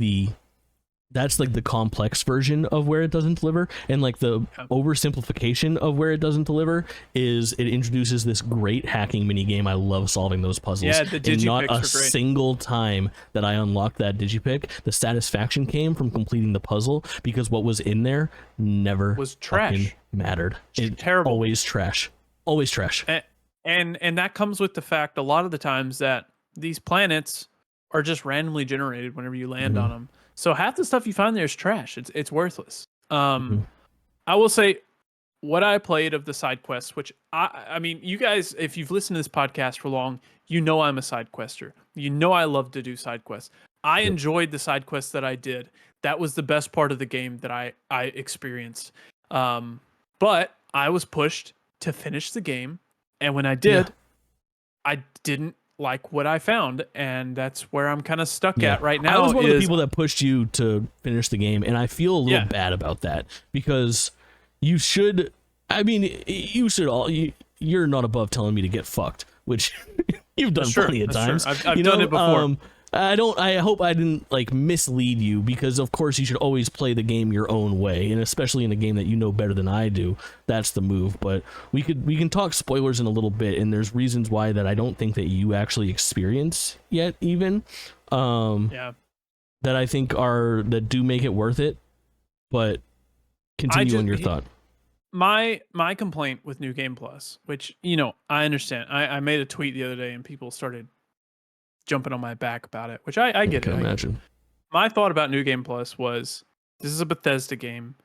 that's like the complex version of where it doesn't deliver, and like the oversimplification of where it doesn't deliver is it introduces this great hacking mini game. I love solving those puzzles. Yeah, the digipicks and not a great. single time that I unlocked that digipick, the satisfaction came from completing the puzzle, because what was in there never was trash. Mattered. Terrible. Always trash. Always trash. And that comes with the fact a lot of the times that these planets are just randomly generated whenever you land on them. So half the stuff you find there is trash. It's worthless. I will say, what I played of the side quests, which I mean, you guys, if you've listened to this podcast for long, you know I'm a side quester. You know I love to do side quests. I enjoyed the side quests that I did. That was the best part of the game that I experienced. But I was pushed to finish the game, and when I did, I didn't like what I found, and that's where I'm kind of stuck at right now. I was one of the people that pushed you to finish the game, and I feel a little bad about that, because you should, I mean, you're not above telling me to get fucked, which you've done plenty of times. I've done it before. I hope I didn't like mislead you, because of course you should always play the game your own way, and especially in a game that you know better than I do, that's the move. But we can talk spoilers in a little bit, and there's reasons why that I don't think that you actually experience yet, even that I think that do make it worth it. But continue on your thought. My complaint with New Game Plus, which, you know, I understand. I made a tweet the other day and people started jumping on my back about it, which I get it. Imagine. My thought about New Game Plus was, this is a Bethesda game.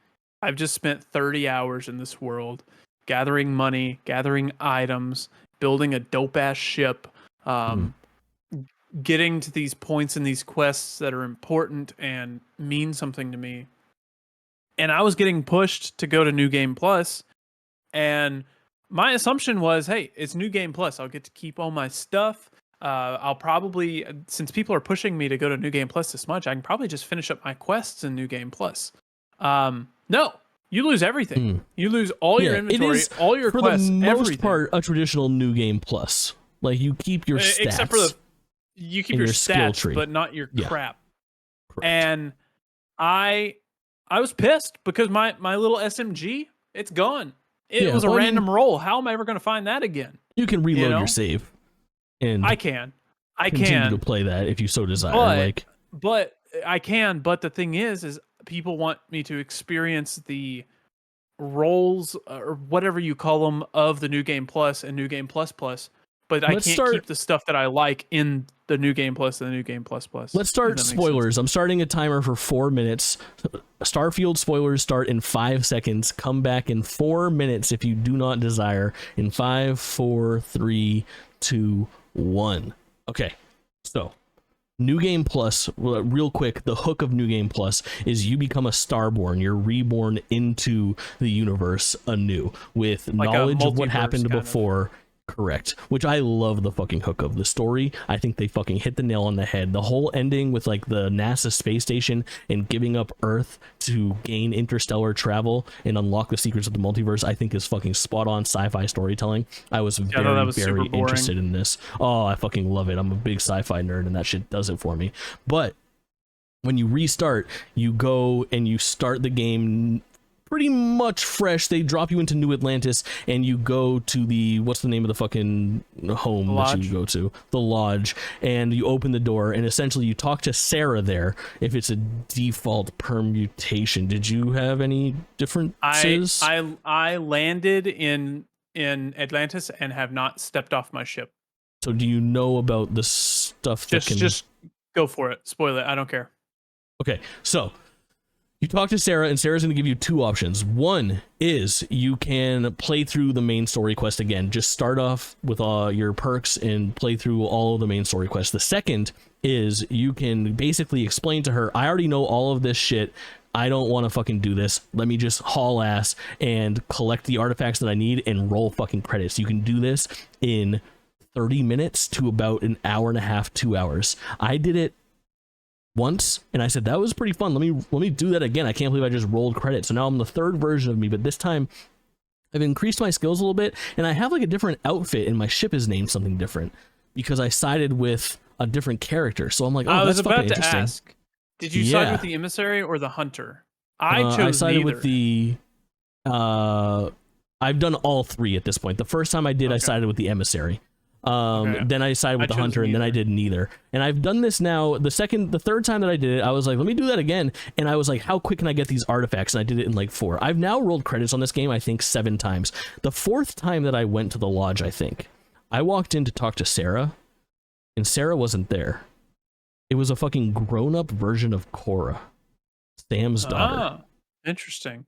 I've just spent 30 hours in this world gathering money, gathering items, building a dope ass ship, getting to these points in these quests that are important and mean something to me. And I was getting pushed to go to New Game Plus, and my assumption was, hey, it's New Game Plus. I'll get to keep all my stuff. I'll probably, since people are pushing me to go to New Game Plus this much, I can probably just finish up my quests in New Game Plus. No, You lose everything. You lose all your inventory, all your quests, everything. For the most part, a traditional New Game Plus. Like, you keep your stats. Except for you keep your stats, but not your crap. Correct. And I was pissed because my little SMG, it's gone. It was a random roll. How am I ever going to find that again? You can reload your save. And I can. Continue to play that if you so desire. But I can. But the thing is people want me to experience the rolls or whatever you call them of the New Game Plus and New Game Plus Plus. But I can't keep the stuff that I like in the New Game Plus and the New Game Plus Plus. Let's start spoilers. I'm starting a timer for 4 minutes. Starfield spoilers start in 5 seconds. Come back in 4 minutes if you do not desire. In 5, 4, 3, 2, 1. Okay, so New Game Plus, real quick, the hook of New Game Plus is you become a Starborn. You're reborn into the universe anew with knowledge of what happened before. Correct. Which I love the fucking hook of the story. I think they fucking hit the nail on the head. The whole ending with like the NASA space station and giving up Earth to gain interstellar travel and unlock the secrets of the multiverse, I think is fucking spot on sci-fi storytelling. I was very interested in this. Oh, I fucking love it. I'm a big sci-fi nerd and that shit does it for me. But when you restart, you go and you start the game pretty much fresh. They drop you into New Atlantis and you go to the, what's the name of the fucking home that you go to? The lodge. And you open the door and essentially you talk to Sarah there if it's a default permutation. Did you have any differences? I landed in Atlantis and have not stepped off my ship. So do you know about the stuff that just go for it. Spoil it. I don't care. Okay, so you talk to Sarah, and Sarah's going to give you two options. One is you can play through the main story quest again. Just start off with your perks and play through all of the main story quests. The second is you can basically explain to her, I already know all of this shit. I don't want to fucking do this. Let me just haul ass and collect the artifacts that I need and roll fucking credits. You can do this in 30 minutes to about an hour and a half, 2 hours. I did it once and I said that was pretty fun. Let me do that again. I can't believe I just rolled credits. So now I'm the third version of me, but this time I've increased my skills a little bit and I have like a different outfit and my ship is named something different because I sided with a different character. So I'm like, oh, that's fucking interesting. I was about to ask, did you side with the emissary or the hunter? I sided with the I've done all three at this point. The first time I did, I sided with the emissary. Then I decided with the hunter and then I did neither. And I've done this now. The third time that I did it, I was like, let me do that again. And I was like, how quick can I get these artifacts? And I did it in like 4. I've now rolled credits on this game, I think 7 times. The 4th time that I went to the lodge, I think, I walked in to talk to Sarah and Sarah wasn't there. It was a fucking grown-up version of Cora, Sam's daughter. Interesting.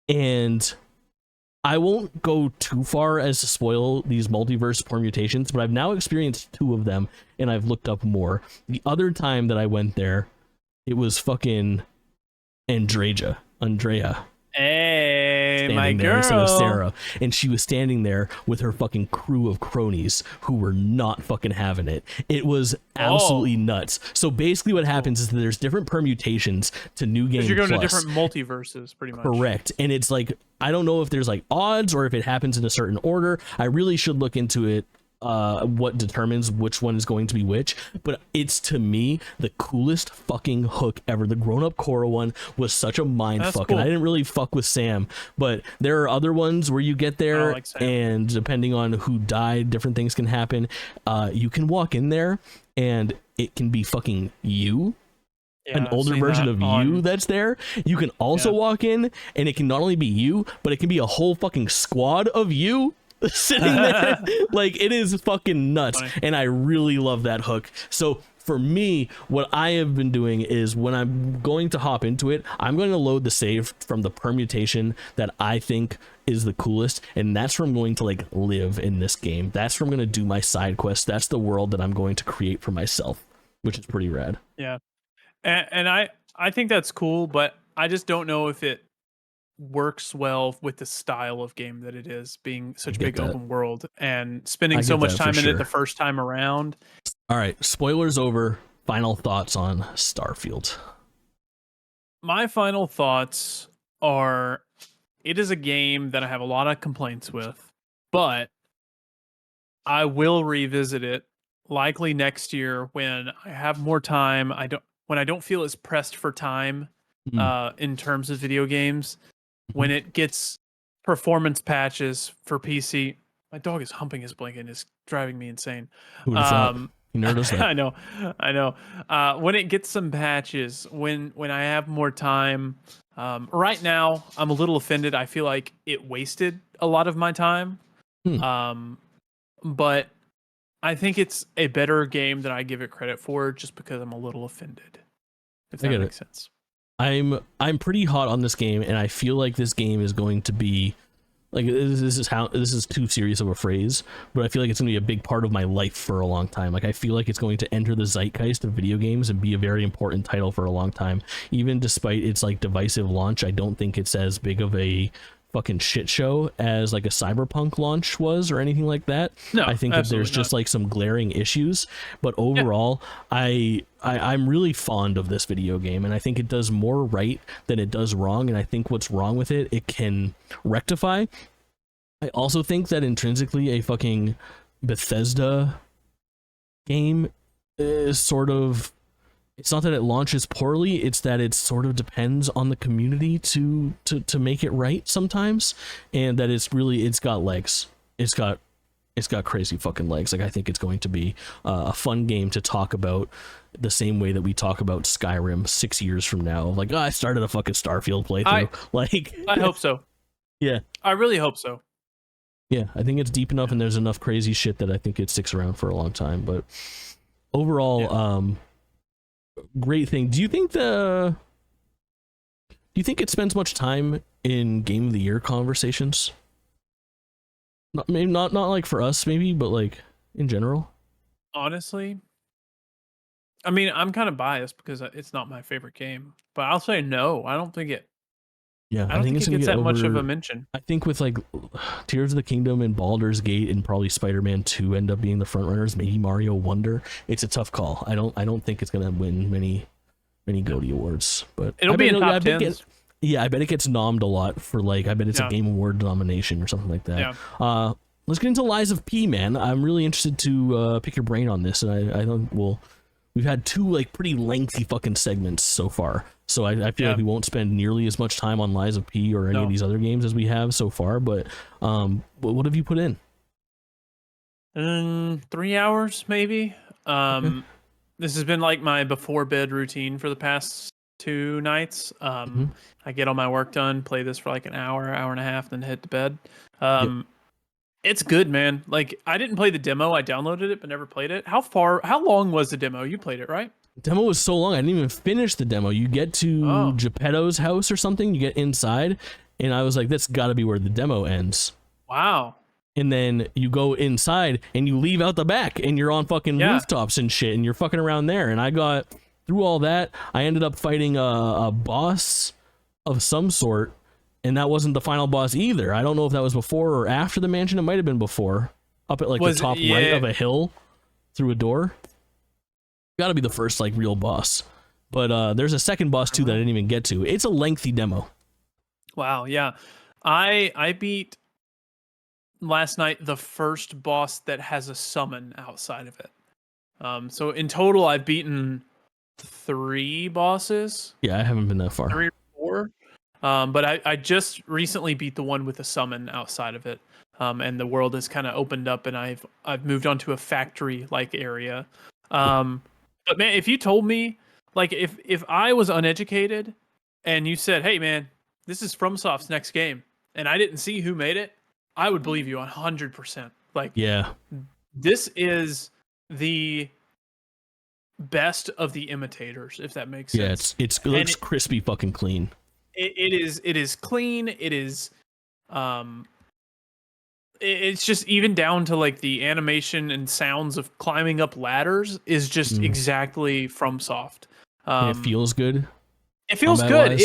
And I won't go too far as to spoil these multiverse permutations, but I've now experienced 2 of them, and I've looked up more. The other time that I went there, it was fucking Andrea. Hey, my girl. Instead of Sarah. And she was standing there with her fucking crew of cronies who were not fucking having it. It was absolutely nuts. So basically what happens is that there's different permutations to New Game Plus. You're going to different multiverses, pretty much. Correct. And it's like, I don't know if there's like odds or if it happens in a certain order. I really should look into it, what determines which one is going to be which, but it's to me the coolest fucking hook ever. The grown-up Cora one was such a mind fuck, and I didn't really fuck with Sam, but there are other ones where you get there and depending on who died, different things can happen. You can walk in there and it can be fucking you. Yeah, an older version of you that's there. You can also walk in and it can not only be you, but it can be a whole fucking squad of you sitting there. Like, it is fucking nuts. Funny. And I really love that hook. So for me, what I have been doing is when I'm going to hop into it, I'm going to load the save from the permutation that I think is the coolest, and that's where I'm going to like live in this game. That's where I'm going to do my side quests. That's the world that I'm going to create for myself, which is pretty rad. Yeah. And I think that's cool, but I just don't know if it works well with the style of game that it is, being such a big open world and spending so much time in it the first time around. All right, spoilers over. Final thoughts on Starfield. My final thoughts are, it is a game that I have a lot of complaints with, but I will revisit it likely next year when I have more time. When I don't feel as pressed for time in terms of video games, when it gets performance patches for PC. My dog is humping his blanket and is driving me insane. Who would have thought? You never does that. I know. When it gets some patches, when I have more time. Right now, I'm a little offended. I feel like it wasted a lot of my time. But I think it's a better game than I give it credit for, just because I'm a little offended. If that makes sense. I'm pretty hot on this game, and I feel like this game is going to be like, this is too serious of a phrase, but I feel like it's going to be a big part of my life for a long time. Like, I feel like it's going to enter the zeitgeist of video games and be a very important title for a long time. Even despite its like divisive launch, I don't think it's as big of a fucking shit show as like a Cyberpunk launch was or anything like that. No, I think that there's just like some glaring issues, but overall, I'm really fond of this video game, and I think it does more right than it does wrong, and I think what's wrong with it can rectify. I also think that intrinsically a fucking Bethesda game is sort of, it's not that it launches poorly, it's that it sort of depends on the community to make it right sometimes, and that it's got legs. It's got crazy fucking legs. Like, I think it's going to be a fun game to talk about the same way that we talk about Skyrim 6 years from now. Like, I started a fucking Starfield playthrough. I hope so. Yeah. I really hope so. Yeah, I think it's deep enough and there's enough crazy shit that I think it sticks around for a long time. But overall, great thing. Do you think it spends much time in Game of the Year conversations? Not like for us maybe, but like in general. Honestly, I mean, I'm kind of biased because it's not my favorite game, but I'll say no. I don't think it. Yeah, I don't think it gets that much of a mention. I think with like Tears of the Kingdom and Baldur's Gate and probably Spider-Man 2 end up being the front runners. Maybe Mario Wonder. It's a tough call. I don't think it's gonna win many GOTY awards, but it'll be in top 10s. Yeah, I bet it gets nommed a lot for like, I bet it's a Game Award nomination or something like that. Yeah. Let's get into Lies of P, man. I'm really interested to pick your brain on this, and I don't. Well, we've had two like pretty lengthy fucking segments so far, so I feel like we won't spend nearly as much time on Lies of P or any of these other games as we have so far. But what have you put in? 3 hours maybe. This has been like my before bed routine for the past 2 nights. I get all my work done, play this for like an hour and a half, then head to bed. It's good, man. Like, I didn't play the demo. I downloaded it, but never played it. How long was the demo? You played it, right? The demo was so long, I didn't even finish the demo. You get to Geppetto's house or something, you get inside, and I was like, that's gotta be where the demo ends. Wow. And then you go inside, and you leave out the back, and you're on fucking rooftops and shit, and you're fucking around there. And I got through all that. I ended up fighting a boss of some sort, and that wasn't the final boss either. I don't know if that was before or after the mansion. It might have been before. Up at like the top right of a hill through a door. Gotta be the first like real boss. But there's a second boss too that I didn't even get to. It's a lengthy demo. Wow, yeah. I beat last night the first boss that has a summon outside of it. So in total I've beaten 3 bosses. Yeah, I haven't been that far. 3 or 4. But I just recently beat the one with a summon outside of it. And the world has kind of opened up, and I've moved on to a factory like area. But man, if you told me, like, if I was uneducated and you said, hey man, this is FromSoft's next game, and I didn't see who made it, I would believe you 100%. Like, yeah, this is the best of the imitators, if that makes sense. Yeah, it looks crispy fucking clean. It is clean. It is, it's just even down to like the animation and sounds of climbing up ladders is just exactly FromSoft. It feels good. It feels good.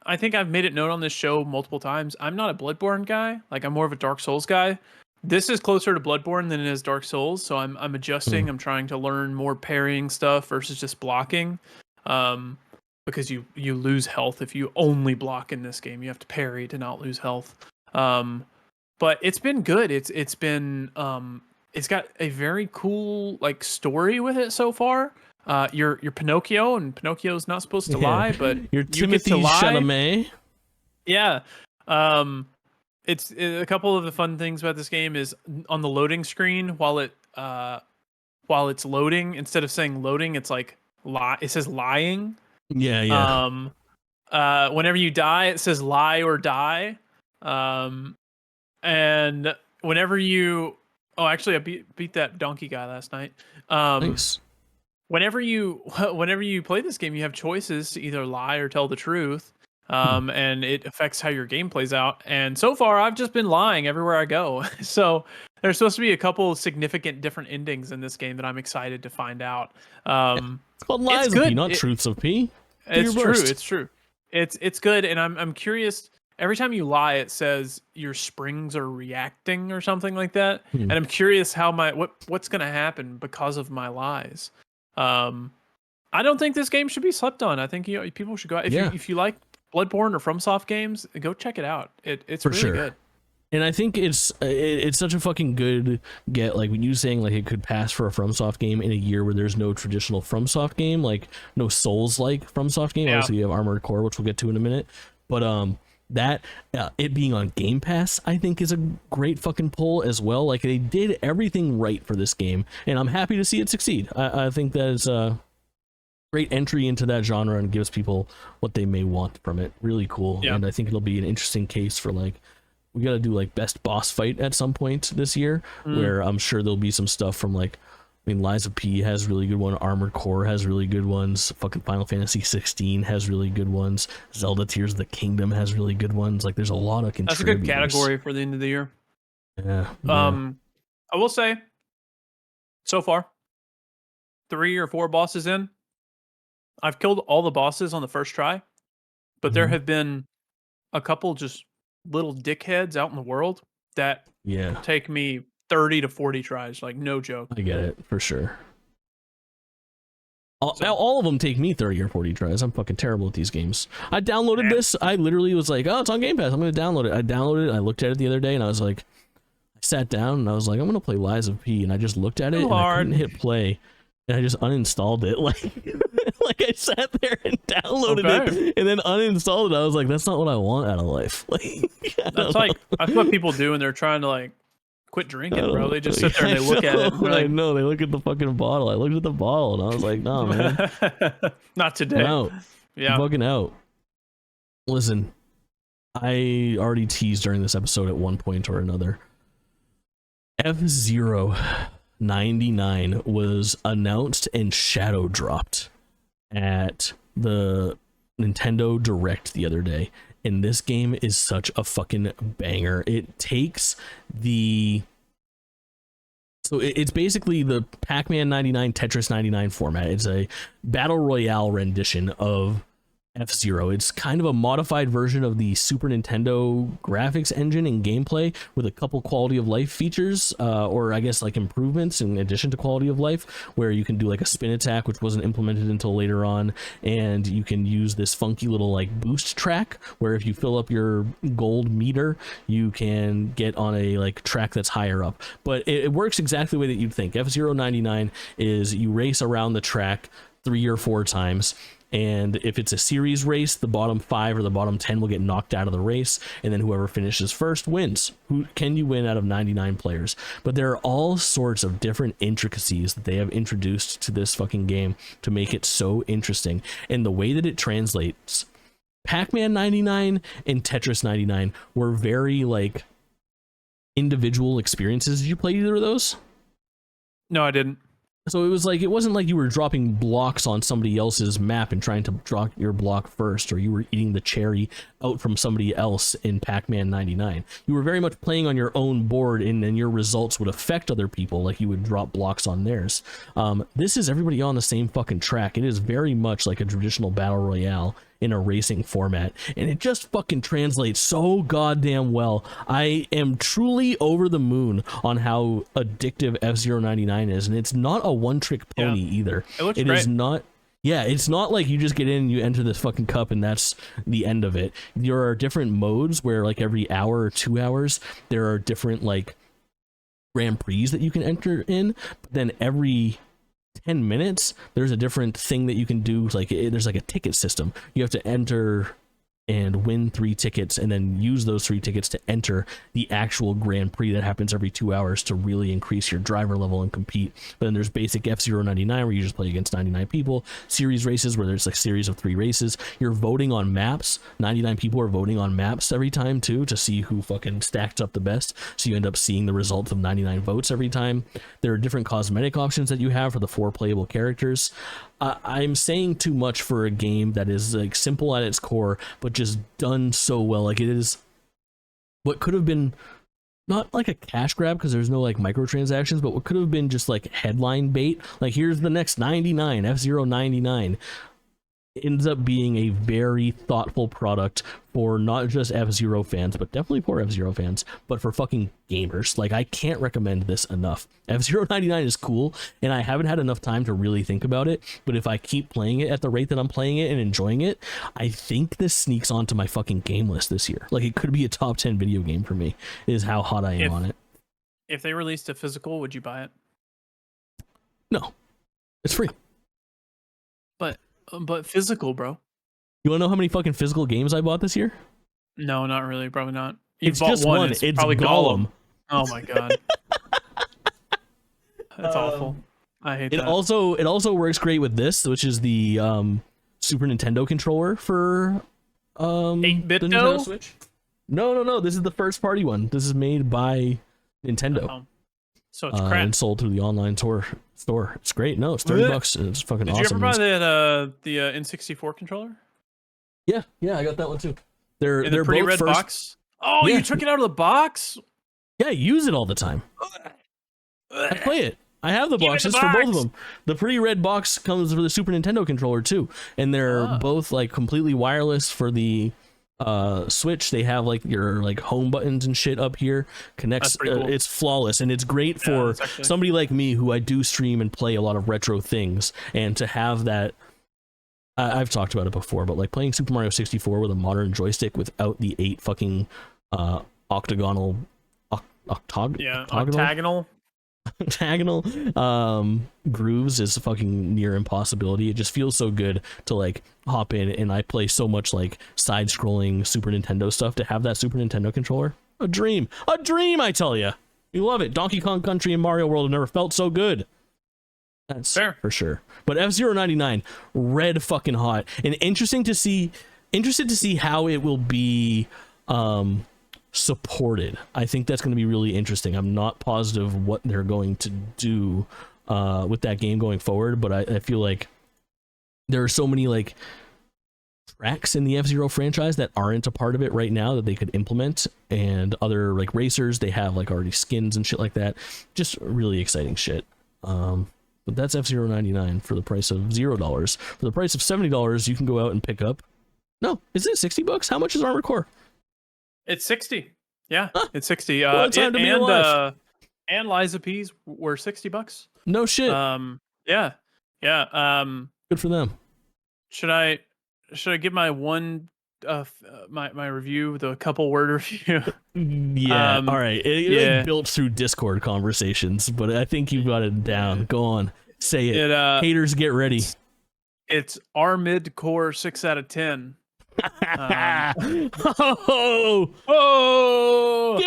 I think I've made it known on this show multiple times. I'm not a Bloodborne guy. Like, I'm more of a Dark Souls guy. This is closer to Bloodborne than it is Dark Souls, so I'm adjusting. I'm trying to learn more parrying stuff versus just blocking. because you lose health if you only block in this game. You have to parry to not lose health. But it's been good. It's been it's got a very cool like story with it so far. You're Pinocchio, and Pinocchio's not supposed to lie, but you're Timothy Chalamet. Yeah. It's a couple of the fun things about this game is on the loading screen while it's loading, instead of saying loading, it's like it says lying. Yeah. Whenever you die, it says lie or die. And whenever you actually I beat that donkey guy last night. Nice. Whenever you play this game, you have choices to either lie or tell the truth. And it affects how your game plays out. And so far, I've just been lying everywhere I go. So there's supposed to be a couple significant different endings in this game that I'm excited to find out. It's called Lies of P, not Truths of P. It's true. It's good, and I'm curious. Every time you lie, it says your springs are reacting or something like that. And I'm curious how what's going to happen because of my lies. I don't think this game should be slept on. I think people should go out. If you like Bloodborne or FromSoft games, go check it out. It's really good. And I think it's such a fucking good get. Like when you saying like it could pass for a FromSoft game in a year where there's no traditional FromSoft game, like no Souls like FromSoft game. Yeah. Obviously you have Armored Core, which we'll get to in a minute. But it being on Game Pass, I think is a great fucking pull as well. Like they did everything right for this game, and I'm happy to see it succeed. I think that is great entry into that genre and gives people what they may want from it. Really cool. Yeah. And I think it'll be an interesting case for like, we got to do like best boss fight at some point this year, where I'm sure there'll be some stuff from like, Lies of P has really good one. Armored Core has really good ones. Fucking Final Fantasy 16 has really good ones. Zelda Tears of the Kingdom has really good ones. Like there's a lot of contributors. That's a good category for the end of the year. Yeah. I will say, so far, 3 or 4 bosses in, I've killed all the bosses on the first try, but there have been a couple just little dickheads out in the world that take me 30 to 40 tries, like no joke. I get it, for sure. Now all of them take me 30 or 40 tries. I'm fucking terrible at these games. I downloaded this. I literally was like, oh, it's on Game Pass. I'm going to download it. I downloaded it. I looked at it the other day and I was like, I sat down and I was like, I'm going to play Lies of P. And I just looked at it and I couldn't hit play. And I just uninstalled it. Like I sat there and downloaded it and then uninstalled it. I was like, that's not what I want out of life. That's what people do when they're trying to like quit drinking, bro. They just sit there and they look at it. I know. They look at the fucking bottle. I looked at the bottle and I was like, no, man. Not today. I'm out. Yeah. I'm fucking out. Listen, I already teased during this episode at one point or another. F-Zero 99 was announced and shadow dropped at the Nintendo Direct the other day, and this game is such a fucking banger. It takes it's basically the Pac-Man 99 Tetris 99 format. It's a battle royale rendition of F-Zero. It's kind of a modified version of the Super Nintendo graphics engine and gameplay with a couple quality of life features, or I guess like improvements in addition to quality of life, where you can do like a spin attack, which wasn't implemented until later on, and you can use this funky little like boost track where if you fill up your gold meter, you can get on a like track that's higher up. But it works exactly the way that you'd think. F-Zero 99 is you race around the track 3 or 4 times. And if it's a series race, the bottom 5 or the bottom 10 will get knocked out of the race, and then whoever finishes first wins. Who can you win out of 99 players? But there are all sorts of different intricacies that they have introduced to this fucking game to make it so interesting. And the way that it translates, Pac-Man 99 and Tetris 99 were very like individual experiences. Did you play either of those? No, I didn't. So it wasn't like you were dropping blocks on somebody else's map and trying to draw your block first, or you were eating the cherry out from somebody else in Pac-Man 99. You were very much playing on your own board, and then your results would affect other people, like you would drop blocks on theirs. This is everybody on the same fucking track. It is very much like a traditional battle royale in a racing format, and it just fucking translates so goddamn well. I am truly over the moon on how addictive F-Zero 99 is, and it's not a one-trick pony either. It looks great. Is not. Yeah, it's not like you just get in and you enter this fucking cup and that's the end of it. There are different modes where like every hour or 2 hours there are different like Grand Prix that you can enter in, but then every 10 minutes there's a different thing that you can do. Like there's like a ticket system. You have to enter and win 3 tickets and then use those 3 tickets to enter the actual Grand Prix that happens every 2 hours to really increase your driver level and compete. But then there's basic F-Zero 99 where you just play against 99 people, series races where there's like series of 3 races. You're voting on maps. 99 people are voting on maps every time too to see who fucking stacks up the best. So you end up seeing the results of 99 votes every time. There are different cosmetic options that you have for the 4 playable characters. I'm saying too much for a game that is like simple at its core, but just done so well. Like it is what could have been not like a cash grab because there's no like microtransactions, but what could have been just like headline bait. Like here's the next 99 F-Zero 99. Ends up being a very thoughtful product for not just F-Zero fans, but definitely for F-Zero fans, but for fucking gamers. Like, I can't recommend this enough. F-Zero 99 is cool, and I haven't had enough time to really think about it, but if I keep playing it at the rate that I'm playing it and enjoying it, I think this sneaks onto my fucking game list this year. Like, it could be a top 10 video game for me, is how hot I am on it. If they released a physical, would you buy it? No. It's free. But physical, bro. You wanna know how many fucking physical games I bought this year? No, not really. Probably not. It's just one. It's probably Gollum. Oh my god. That's awful. I hate that. It also works great with this, which is the Super Nintendo controller for 8-bit the Nintendo Switch. No. This is the first party one. This is made by Nintendo. So it's crap. And sold through the online store. It's great. No, it's $30. It's fucking awesome. Did you ever buy the N64 controller? Yeah, I got that one too. They're pretty both red first... box. Oh, yeah. You took it out of the box? Yeah, I use it all the time. I play it. I have the boxes for both of them. The pretty red box comes for the Super Nintendo controller too, and they're both like completely wireless for the Switch. They have like your like home buttons and shit up here. Connects. Cool. It's flawless, and it's great for somebody like me who I do stream and play a lot of retro things, and to have that. I've talked about it before, but like playing Super Mario 64 with a modern joystick without the 8 fucking octagonal grooves is a fucking near impossibility. It just feels so good to like hop in, and I play so much like side-scrolling Super Nintendo stuff. To have that Super Nintendo controller, a dream, I tell you. You love it. Donkey Kong Country and Mario World have never felt so good. That's fair for sure. But F-Zero 99, red fucking hot, and interested to see how it will be supported. I think that's going to be really interesting. I'm not positive what they're going to do with that game going forward, but I feel like there are so many like tracks in the F-Zero franchise that aren't a part of it right now that they could implement, and other like racers, they have like already skins and shit like that. Just really exciting shit. But that's F-Zero 99 for the price of $0. For the price of $70, you can go out and pick up. No, is it $60? How much is Armored Core? It's 60. Yeah, it's 60. And Liza P's were $60. No shit. Yeah. Good for them. Should I give my my review, the couple word review? Yeah. All right. It like built through Discord conversations, but I think you've got it down. Go on. Say it. Haters, get ready. It's our mid-core 6 out of 10. Get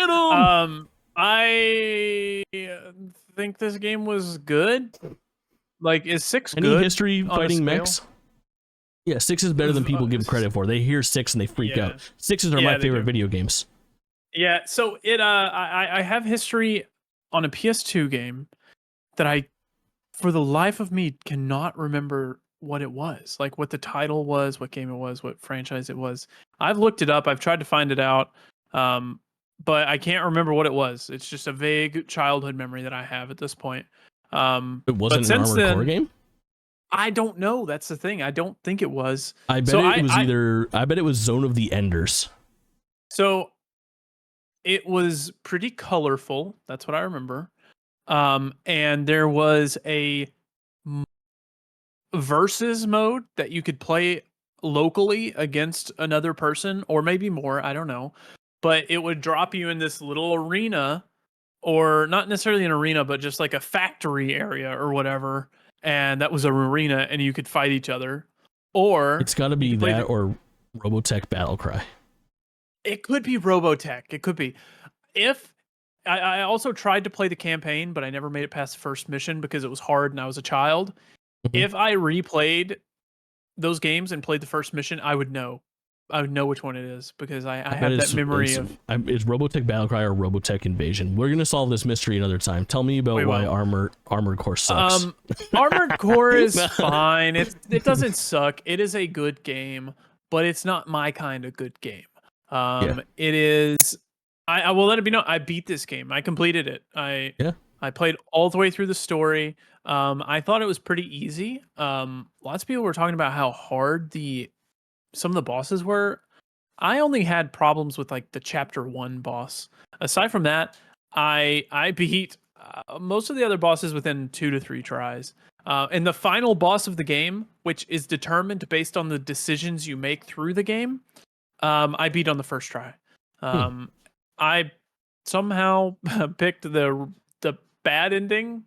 him! I think this game was good. Like, is 6 Any good? History fighting mechs? Yeah, 6 is better than people give credit for. They hear 6 and they freak out. 6s are my favorite video games. Yeah, so I have history on a PS2 game that I, for the life of me, cannot remember what it was. Like what the title was, what game it was, what franchise it was. I've looked it up. I've tried to find it out. But I can't remember what it was. It's just a vague childhood memory that I have at this point. It wasn't an Armored Core game? I don't know. That's the thing. I don't think it was. I bet I bet it was Zone of the Enders. So it was pretty colorful. That's what I remember. And there was versus mode that you could play locally against another person, or maybe more, I don't know. But it would drop you in this little arena, or not necessarily an arena, but just like a factory area or whatever. And that was an arena, and you could fight each other. Or it's got to be that or Robotech Battlecry. It could be Robotech. It could be. If I also tried to play the campaign, but I never made it past the first mission because it was hard and I was a child. Mm-hmm. If I replayed those games and played the first mission, I would know. I would know which one it is because I have that memory of. It's Robotech Battlecry or Robotech Invasion. We're gonna solve this mystery another time. Tell me about why Armored Core sucks. Armored Core is fine. It doesn't suck. It is a good game, but it's not my kind of good game. It is. I will let it be known. I beat this game. I completed it. I played all the way through the story. I thought it was pretty easy. Lots of people were talking about how hard some of the bosses were. I only had problems with like the chapter 1 boss. Aside from that, I beat most of the other bosses within 2 to 3 tries. And the final boss of the game, which is determined based on the decisions you make through the game, I beat on the first try. I somehow picked the bad ending.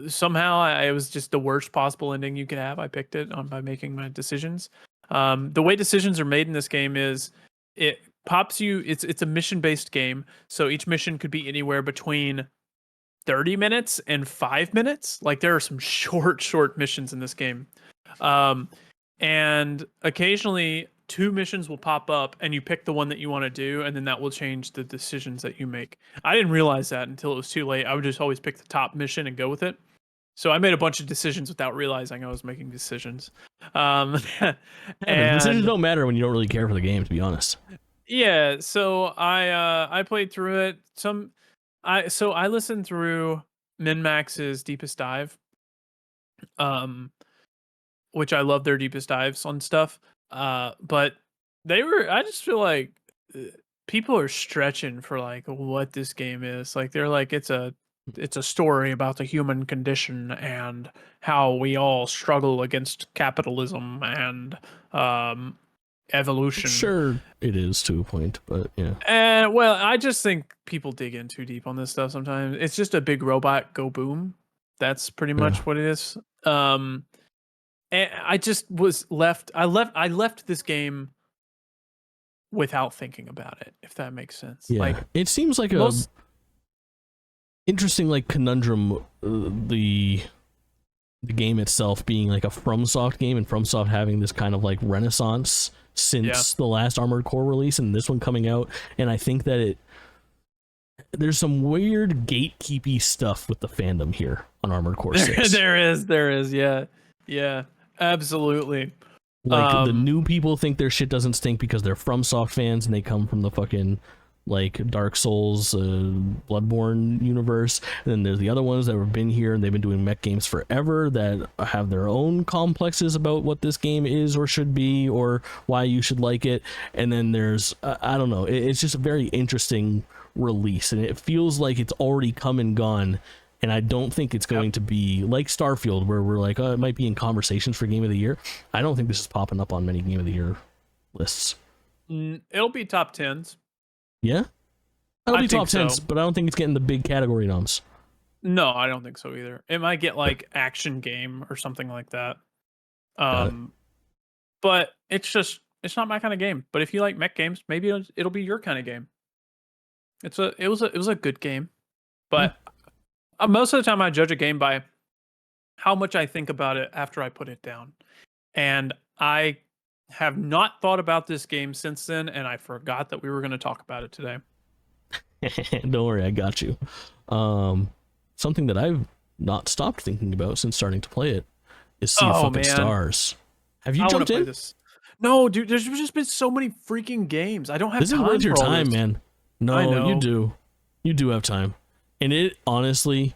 Somehow it was just the worst possible ending you could have. I picked it by making my decisions. The way decisions are made in this game is it pops you. It's a mission based game, so each mission could be anywhere between 30 minutes and 5 minutes. Like there are some short missions in this game, and occasionally 2 missions will pop up and you pick the one that you want to do, and then that will change the decisions that you make. I didn't realize that until it was too late. I would just always pick the top mission and go with it. So I made a bunch of decisions without realizing I was making decisions. And decisions don't matter when you don't really care for the game, to be honest. Yeah, so I played through it. I listened through MinMax's Deepest Dive, which I love their deepest dives on stuff. But I just feel like people are stretching for like what this game is. Like they're like, it's a story about the human condition and how we all struggle against capitalism and evolution. Sure, it is to a point, but yeah. And well, I just think people dig in too deep on this stuff sometimes. It's just a big robot go boom. That's pretty much what it is. And I just was left. I left this game without thinking about it, if that makes sense. Yeah. Like it seems like a interesting like conundrum. The game itself being like a FromSoft game, and FromSoft having this kind of like renaissance since the last Armored Core release, and this one coming out. And I think that there's some weird gatekeepy stuff with the fandom here on Armored Core 6. There is, yeah. Absolutely. Like the new people think their shit doesn't stink because they're FromSoft fans and they come from the fucking like Dark Souls, Bloodborne universe. And then there's the other ones that have been here and they've been doing mech games forever that have their own complexes about what this game is or should be or why you should like it. And then there's I don't know. It's just a very interesting release, and it feels like it's already come and gone. And I don't think it's going to be like Starfield, where we're like, oh, it might be in conversations for Game of the Year. I don't think this is popping up on many Game of the Year lists. It'll be top 10s. Yeah? It'll be top 10s, but I don't think it's getting the big category noms. No, I don't think so either. It might get like action game or something like that. But it's not my kind of game. But if you like mech games, maybe it'll be your kind of game. It was a good game, but most of the time I judge a game by how much I think about it after I put it down. And I have not thought about this game since then, and I forgot that we were going to talk about it today. Don't worry, I got you. Something that I've not stopped thinking about since starting to play it is Sea of Fucking Stars. Have you jumped in? This. No, dude, there's just been so many freaking games. I don't have time. This is worth your time, man. No, you do. You do have time. And it, honestly,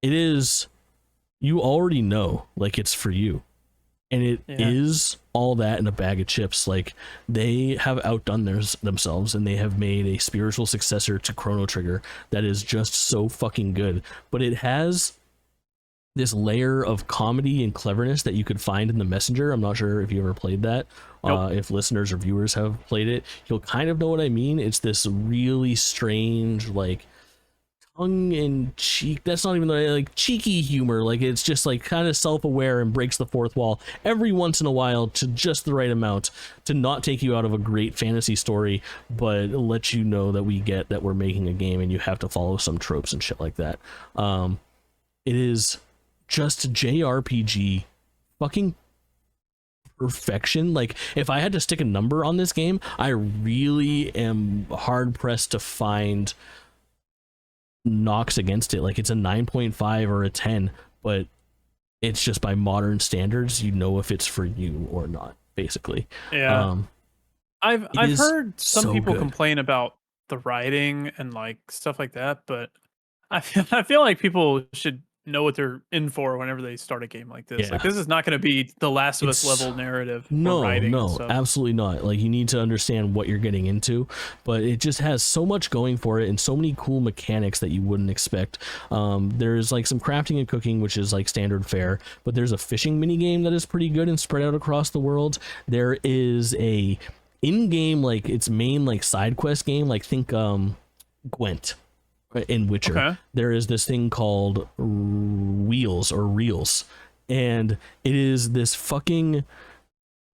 it is, you already know, like, it's for you. And it is all that in a bag of chips. Like, they have outdone themselves, and they have made a spiritual successor to Chrono Trigger that is just so fucking good. But it has this layer of comedy and cleverness that you could find in the Messenger. I'm not sure if you ever played that. Nope. If listeners or viewers have played it, you'll kind of know what I mean. It's this really strange, like, tongue in cheek, that's not even like cheeky humor, like it's just like kind of self-aware and breaks the fourth wall every once in a while to just the right amount to not take you out of a great fantasy story, but let you know that we get that we're making a game and you have to follow some tropes and shit like that. It is just JRPG fucking perfection. Like, if I had to stick a number on this game, I really am hard pressed to find knocks against it. Like, it's a 9.5 or a 10, but it's just by modern standards, you know if it's for you or not, basically. I've heard some people good. complain about the writing and like stuff like that, but I feel like people should know what they're in for whenever they start a game like this. Yeah. Like, this is not going to be the Last of Us level narrative. No, absolutely not. Like, you need to understand what you're getting into, but it just has so much going for it and so many cool mechanics that you wouldn't expect. There's like some crafting and cooking, which is like standard fare, but there's a fishing mini game that is pretty good and spread out across the world. There is a in-game, like, its main like side quest game, like think Gwent in Witcher. Okay. There is this thing called Wheels or Reels, and it is this fucking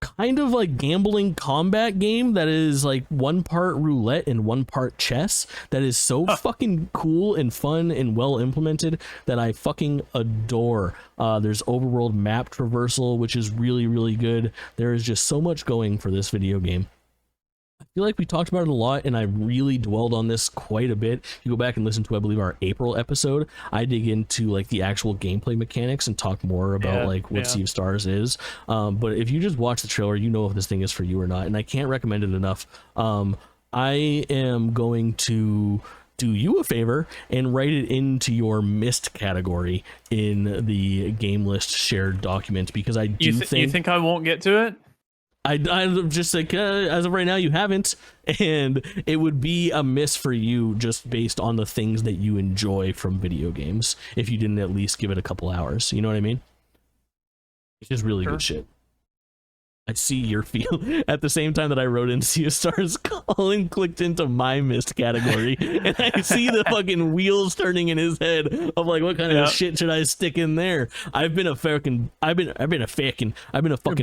kind of like gambling combat game that is like one part roulette and one part chess that is so fucking cool and fun and well implemented that I fucking adore. There's overworld map traversal, which is really, really good. There is just so much going for this video game. I feel like we talked about it a lot, and I really dwelled on this quite a bit. You go back and listen to, I believe, our April episode. I dig into like the actual gameplay mechanics and talk more about like what Sea of Stars is. But if you just watch the trailer, you know if this thing is for you or not, and I can't recommend it enough. I am going to do you a favor and write it into your missed category in the GameList shared document, because I do think... You think I won't get to it? I'm just like, as of right now, you haven't, and it would be a miss for you just based on the things that you enjoy from video games if you didn't at least give it a couple hours. You know what I mean? It's just really good shit. I see your feel. At the same time that I wrote in Sea of Stars, Kaulin clicked into my missed category, and I see the fucking wheels turning in his head of like, what kind of shit should I stick in there? I've been a fucking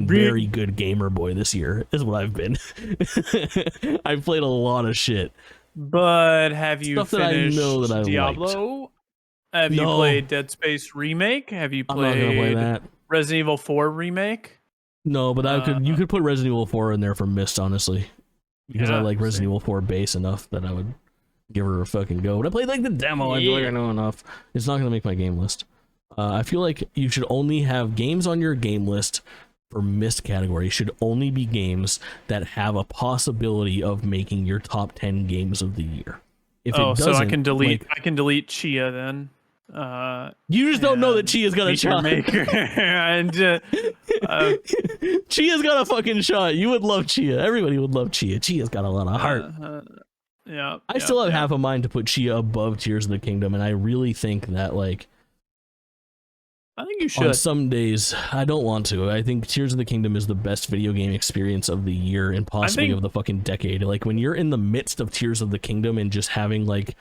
very good gamer boy this year, is what I've been. I've played a lot of shit. But have you Stuff finished that I know that I Diablo? Liked. Have you played Dead Space Remake? Have you played I'm not gonna play that. Resident Evil 4 Remake? No, but you could put Resident Evil 4 in there for Mist, honestly, because I like Resident Evil 4 base enough that I would give her a fucking go. But I played like the demo. I feel like I know enough. It's not gonna make my game list. I feel like you should only have games on your game list for Mist category should only be games that have a possibility of making your top 10 games of the year. If it doesn't, so I can delete Chia then. You just don't know that Chia's got a shot. And Chia's got a fucking shot. You would love Chia. Everybody would love Chia. Chia's got a lot of heart. I still have half a mind to put Chia above Tears of the Kingdom, and I really think that, like, I think you should. On some days, I don't want to. I think Tears of the Kingdom is the best video game experience of the year and possibly of the fucking decade. Like, when you're in the midst of Tears of the Kingdom and just having, like,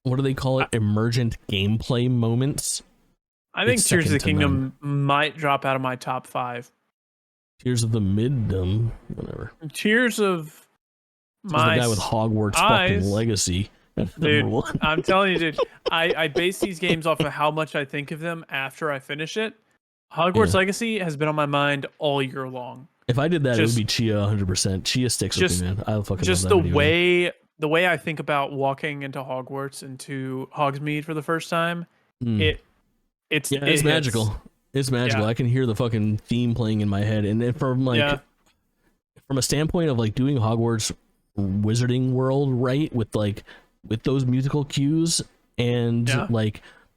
what do they call it? Emergent gameplay moments. I think Tears of the Kingdom might drop out of my top 5. Tears of the Middom, whatever. Tears of my the guy with Hogwarts fucking Legacy. Dude, I'm telling you, dude. I base these games off of how much I think of them after I finish it. Hogwarts Legacy has been on my mind all year long. If I did that, it would be Chia 100%. Chia sticks with me, man. I fucking just love that the way I think about walking into Hogwarts, into Hogsmeade for the first time, it's magical. It's magical. I can hear the fucking theme playing in my head, and then from a standpoint of like doing Hogwarts Wizarding World right with those musical cues and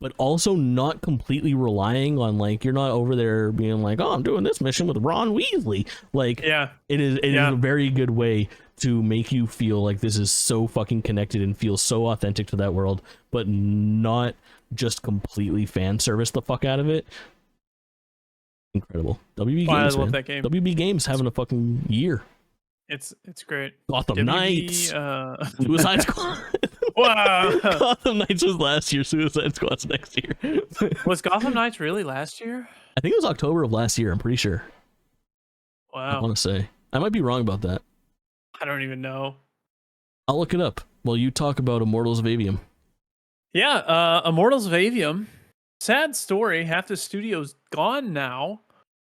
but also not completely relying on like you're not over there being like, oh, I'm doing this mission with Ron Weasley. Like it is a very good way to make you feel like this is so fucking connected and feels so authentic to that world, but not just completely fan service the fuck out of it. Incredible. WB Games, I love man. that game. WB Games having a fucking year. It's great. Gotham Knights. Suicide Squad. Wow. Gotham Knights was last year. Suicide Squad's next year. Was Gotham Knights really last year? I think it was October of last year. I'm pretty sure. Wow. I want to say. I might be wrong about that. I don't even know. I'll look it up while you talk about Immortals of Avium. Yeah, Immortals of Avium. Sad story. Half the studio's gone now.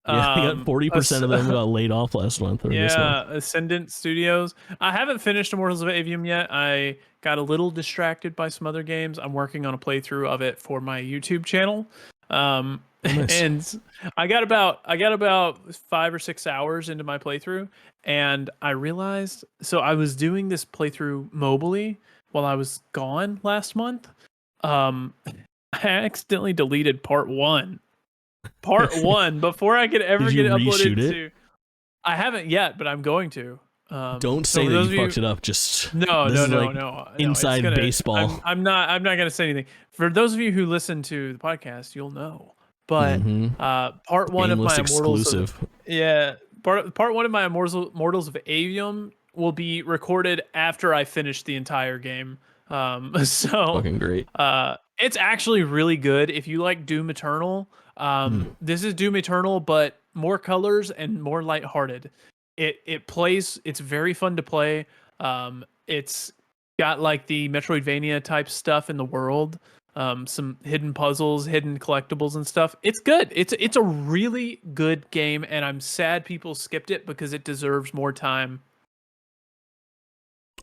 Yeah, I got 40% of them got laid off last month. Or this month. Ascendant Studios. I haven't finished Immortals of Avium yet. I got a little distracted by some other games. I'm working on a playthrough of it for my YouTube channel. Nice. And I got about 5 or 6 hours into my playthrough, and I realized, so I was doing this playthrough mobily while I was gone last month. I accidentally deleted part 1 before I could ever get uploaded to. I haven't yet, but I'm going to. Don't say that you fucked it up. Just no. Inside baseball. I'm not gonna say anything. For those of you who listen to the podcast, you'll know. But part 1 of my Immortals, part 1 of my Immortals of Avium will be recorded after I finish the entire game. So fucking great. It's actually really good if you like Doom Eternal. This is Doom Eternal, but more colors and more lighthearted. It plays. It's very fun to play. It's got like the Metroidvania type stuff in the world. Some hidden puzzles, hidden collectibles and stuff. It's good. It's a really good game, and I'm sad people skipped it because it deserves more time.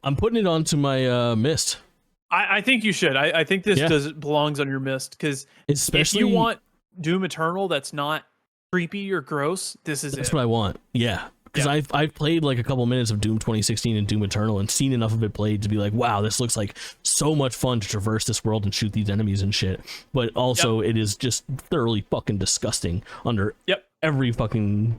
I'm putting it onto my Mist. I think you should. I think this belongs on your Mist, because if you want Doom Eternal that's not creepy or gross, that's what I want. Yeah. Because I've played like a couple minutes of Doom 2016 and Doom Eternal and seen enough of it played to be like, wow, this looks like so much fun to traverse this world and shoot these enemies and shit. But also it is just thoroughly fucking disgusting under every fucking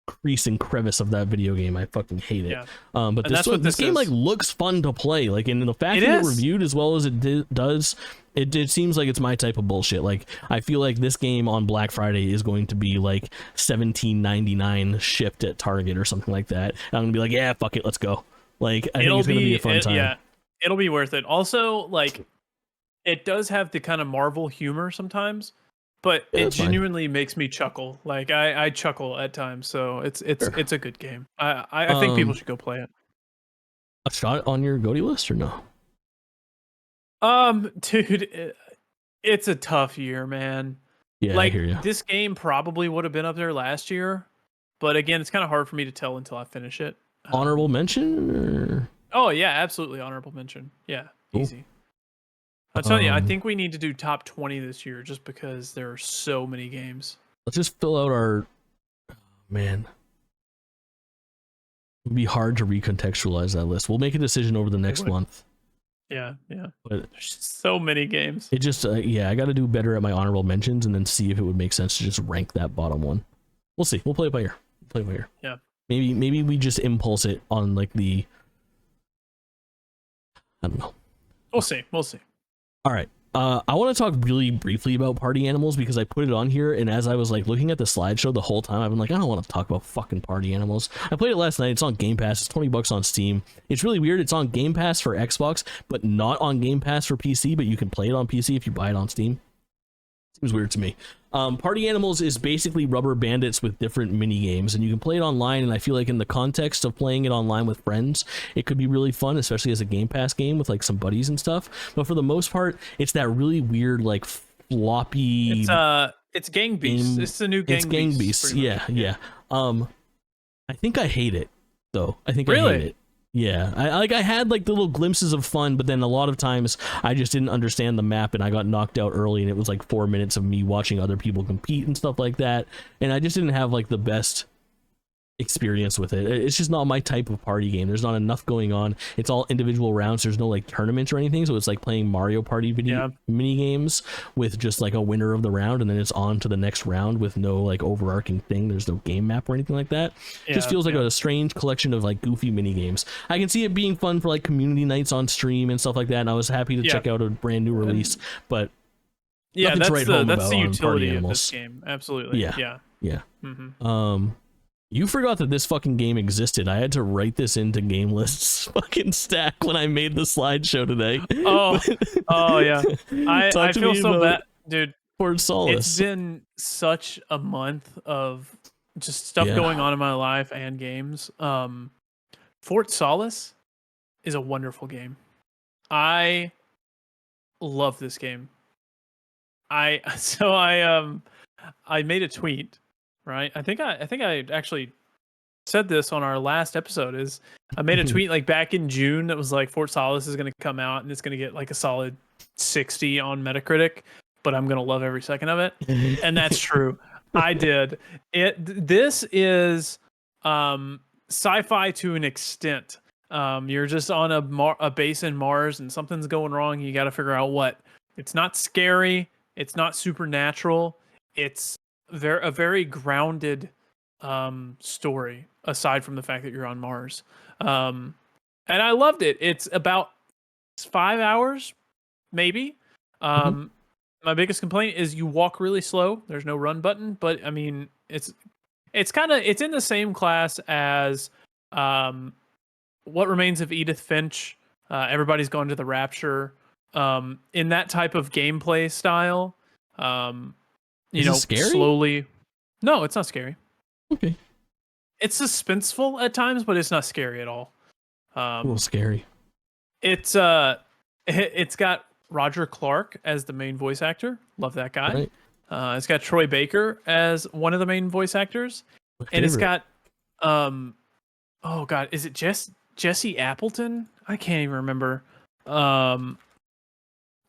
crease and crevice of that video game. I fucking hate it. But this game like looks fun to play. Like, and the fact that it reviewed as well as it does, it seems like it's my type of bullshit. Like, I feel like this game on Black Friday is going to be like $17.99 shipped at Target or something like that. And I'm gonna be like, yeah, fuck it, let's go. Like, I think it's gonna be a fun time. Yeah, it'll be worth it. Also, like, it does have the kind of Marvel humor sometimes, but it genuinely makes me chuckle. Like, I chuckle at times, so it's a good game. I think people should go play it. A shot on your GOTY list or no? Dude, it's a tough year, man. Yeah, like, I hear you. This game probably would have been up there last year, but again, it's kind of hard for me to tell until I finish it. Honorable mention? Or? Oh yeah, absolutely honorable mention. Yeah, easy. I'm telling you, I think we need to do top 20 this year just because there are so many games. Let's just fill out our... man. It would be hard to recontextualize that list. We'll make a decision over the next month. Yeah. But there's so many games. It just, I got to do better at my honorable mentions and then see if it would make sense to just rank that bottom one. We'll see. We'll play it by ear. Yeah. Maybe we just impulse it on like the... I don't know. We'll see. All right. I want to talk really briefly about Party Animals because I put it on here, and as I was like looking at the slideshow the whole time, I've been like, I don't want to talk about fucking Party Animals. I played it last night. It's on Game Pass. It's $20 on Steam. It's really weird. It's on Game Pass for Xbox, but not on Game Pass for PC, but you can play it on PC if you buy it on Steam. Seems weird to me. Party Animals is basically Rubber Bandits with different mini games, and you can play it online, and I feel like in the context of playing it online with friends, it could be really fun, especially as a Game Pass game with like some buddies and stuff. But for the most part, it's that really weird, like floppy... It's Gang Beasts. It's the new Gang Beasts. It's Gang Beasts, yeah. I think I hate it, though. I hate it. Yeah, I had like the little glimpses of fun, but then a lot of times I just didn't understand the map and I got knocked out early, and it was like 4 minutes of me watching other people compete and stuff like that, and I just didn't have like the best experience with it. It's just not my type of party game. There's not enough going on. It's all individual rounds. There's no like tournaments or anything, so it's like playing Mario Party mini games with just like a winner of the round, and then it's on to the next round with no like overarching thing. There's no game map or anything like that. It just feels like a strange collection of like goofy mini games. I can see it being fun for like community nights on stream and stuff like that, and I was happy to check out a brand new release, but Yeah, Nothing to write home that's about the on Party utility of Animals. this game. Absolutely. Yeah. Mm-hmm. You forgot that this fucking game existed. I had to write this into GameList's fucking stack when I made the slideshow today. Oh yeah. I feel so bad, dude. Fort Solis. It's been such a month of just stuff going on in my life and games. Fort Solis is a wonderful game. I love this game. I made a tweet, right? I think I actually said this on our last episode. Is I made a tweet like back in June that was like Fort Solis is going to come out and it's going to get like a solid 60 on Metacritic, but I'm going to love every second of it. And that's true. I did. This is sci-fi to an extent. You're just on a base in Mars and something's going wrong. You got to figure out what. It's not scary. It's not supernatural. It's a very grounded story, aside from the fact that you're on Mars. And I loved it. It's about 5 hours, maybe. My biggest complaint is you walk really slow. There's no run button, but I mean, it's in the same class as What Remains of Edith Finch. Everybody's Gone to the Rapture. In that type of gameplay style. Is it scary? Slowly. No, it's not scary. Okay. It's suspenseful at times, but it's not scary at all. A little scary. It's got Roger Clark as the main voice actor. Love that guy. Right. It's got Troy Baker as one of the main voice actors, and it's got oh god, is it Jesse Appleton? I can't even remember.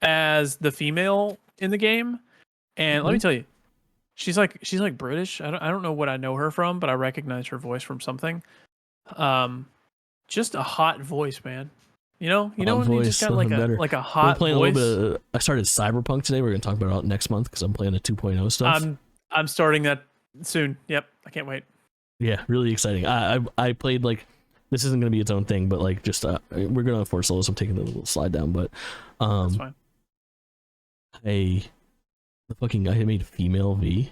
As the female in the game, and let me tell you, she's like British. I don't know what I know her from, but I recognize her voice from something. Just a hot voice, man. You know when you just got like a hot playing voice. A little bit I started Cyberpunk today. We're gonna talk about it next month because I'm playing the 2.0 stuff. I'm starting that soon. Yep, I can't wait. Yeah, really exciting. I played like this isn't gonna be its own thing, but like just we're gonna Fort Solis. I'm taking a little slide down, but that's fine. I made female V.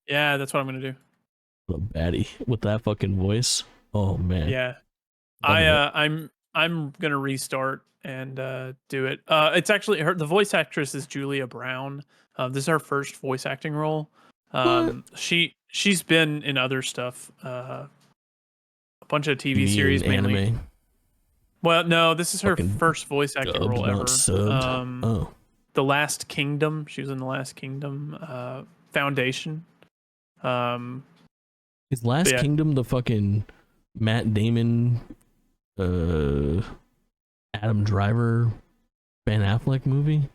Yeah, that's what I'm gonna do. The baddie with that fucking voice. Oh man. Yeah, I'm gonna restart and do it. It's actually the voice actress is Julia Brown. This is her first voice acting role. She's been in other stuff. A bunch of TV series, mainly. Anime. Well, no, this is her first voice acting role ever. The Last Kingdom. She was in The Last Kingdom. Foundation. Is Last Kingdom the fucking Matt Damon, Adam Driver, Ben Affleck movie?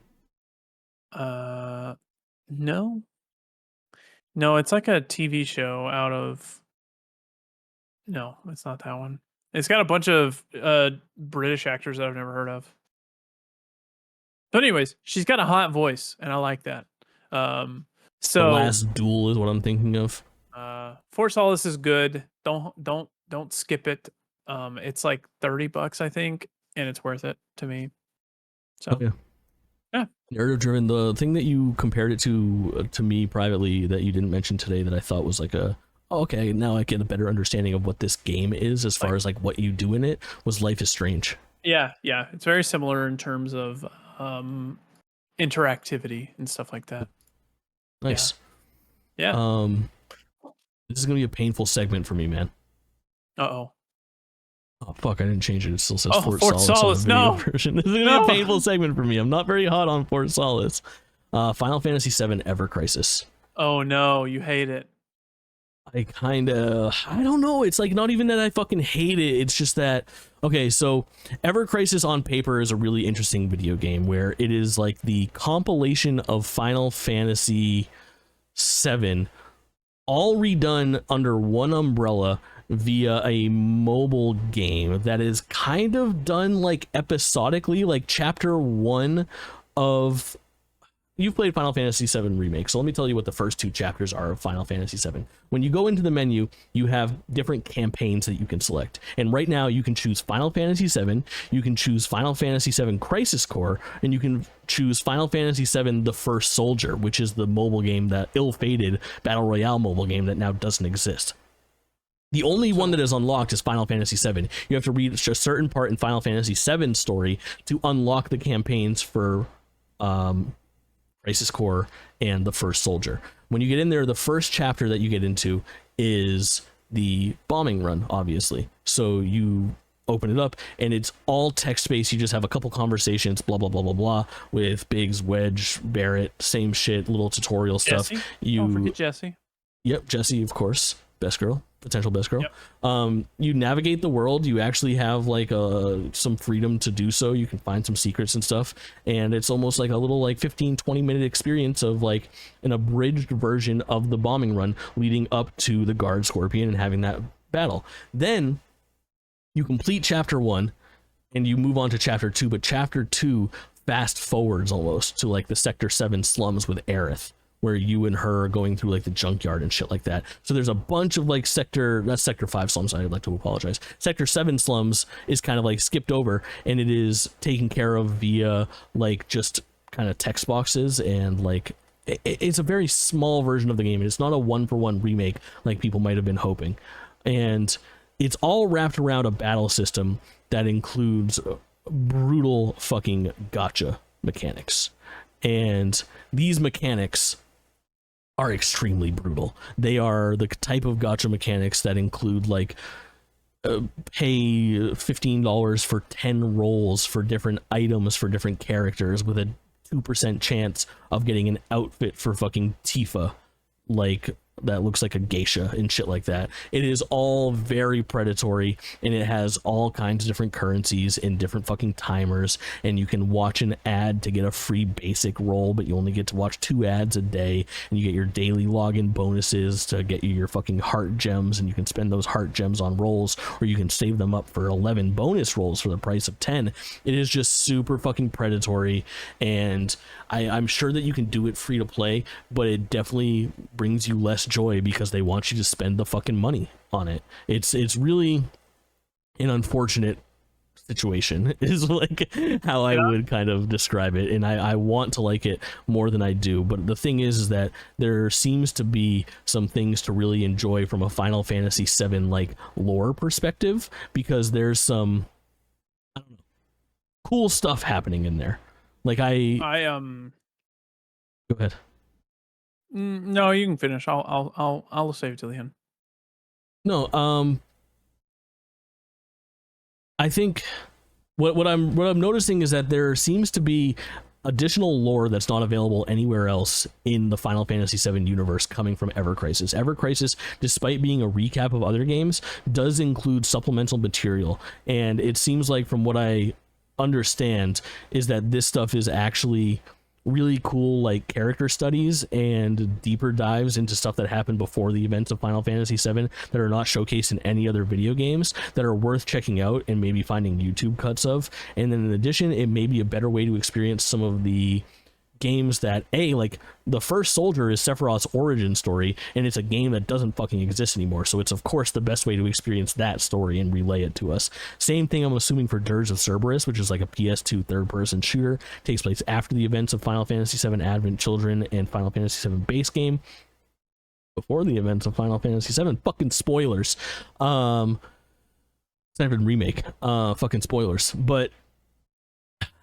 No, it's like a TV show out of. No, it's not that one. It's got a bunch of British actors that I've never heard of. But anyways, she's got a hot voice, and I like that. So The Last Duel is what I'm thinking of. Fort Solis is good. Don't skip it. It's like $30, I think, and it's worth it to me. So yeah. Narrative driven. The thing that you compared it to me privately that you didn't mention today that I thought was like okay, now I get a better understanding of what this game is as far as like what you do in it was Life is Strange. Yeah, it's very similar in terms of interactivity and stuff like that. Nice. Yeah. This is gonna be a painful segment for me, man. Oh fuck! I didn't change it. It still says Fort Solis. No. Version. This is gonna be a painful segment for me. I'm not very hot on Fort Solis. Final Fantasy VII Ever Crisis. Oh no, you hate it. I don't know. It's like not even that I fucking hate it. It's just that, okay, so Ever Crisis on paper is a really interesting video game where it is like the compilation of Final Fantasy VII all redone under one umbrella via a mobile game that is kind of done like episodically, like chapter 1 of you've played Final Fantasy VII Remake, so let me tell you what the first 2 chapters are of Final Fantasy VII. When you go into the menu, you have different campaigns that you can select. And right now, you can choose Final Fantasy VII, you can choose Final Fantasy VII Crisis Core, and you can choose Final Fantasy VII The First Soldier, which is the mobile game, that ill-fated Battle Royale mobile game that now doesn't exist. The only one that is unlocked is Final Fantasy VII. You have to reach a certain part in Final Fantasy VII's story to unlock the campaigns for Crisis Core and The First Soldier. When you get in there, the first chapter that you get into is the bombing run, obviously. So you open it up and it's all text-based. You just have a couple conversations, blah, blah, blah, blah, blah, with Biggs, Wedge, Barrett, same shit, little tutorial stuff. Jessie? Don't forget Jessie. Yep, Jessie, of course. Best girl. Potential best girl. Yep. You navigate the world. You actually have like some freedom to do so. You can find some secrets and stuff, and it's almost like a little like 15-20 minute experience of like an abridged version of the bombing run leading up to the Guard Scorpion and having that battle. Then you complete chapter 1 and you move on to chapter 2, but chapter 2 fast forwards almost to like the Sector 7 slums with Aerith, where you and her are going through like the junkyard and shit like that. So there's a bunch of like that's Sector 5 slums, I'd like to apologize. Sector 7 slums is kind of like skipped over, and it is taken care of via like just kind of text boxes, and like it's a very small version of the game. It's not a 1-for-1 remake like people might have been hoping. And it's all wrapped around a battle system that includes brutal fucking gacha mechanics. And these mechanics are extremely brutal. They are the type of gacha mechanics that include like pay $15 for 10 rolls for different items for different characters with a 2% chance of getting an outfit for fucking Tifa, like that looks like a geisha and shit like that. It is all very predatory, and it has all kinds of different currencies and different fucking timers, and you can watch an ad to get a free basic roll, but you only get to watch 2 ads a day, and you get your daily login bonuses to get you your fucking heart gems, and you can spend those heart gems on rolls, or you can save them up for 11 bonus rolls for the price of 10. It is just super fucking predatory, and I'm sure that you can do it free to play, but it definitely brings you less joy because they want you to spend the fucking money on it. It's really an unfortunate situation is like how I would kind of describe it, and I want to like it more than I do, but the thing is that there seems to be some things to really enjoy from a Final Fantasy VII like lore perspective, because there's some, I don't know, cool stuff happening in there. Like I go ahead. No, you can finish. I'll save it till the end. No, I think what I'm noticing is that there seems to be additional lore that's not available anywhere else in the Final Fantasy VII universe coming from Ever Crisis. Ever Crisis, despite being a recap of other games, does include supplemental material, and it seems like, from what I understand, is that this stuff is actually really cool, like character studies and deeper dives into stuff that happened before the events of Final Fantasy VII that are not showcased in any other video games, that are worth checking out and maybe finding YouTube cuts of. And then in addition, it may be a better way to experience some of the games that, like The First Soldier is Sephiroth's origin story, and it's a game that doesn't fucking exist anymore, so it's of course the best way to experience that story and relay it to us. Same thing I'm assuming for Dirge of Cerberus, which is like a PS2 third-person shooter, takes place after the events of Final Fantasy VII Advent Children and Final Fantasy VII base game, before the events of Final Fantasy VII. Fucking spoilers. It's not even remake. Fucking spoilers. But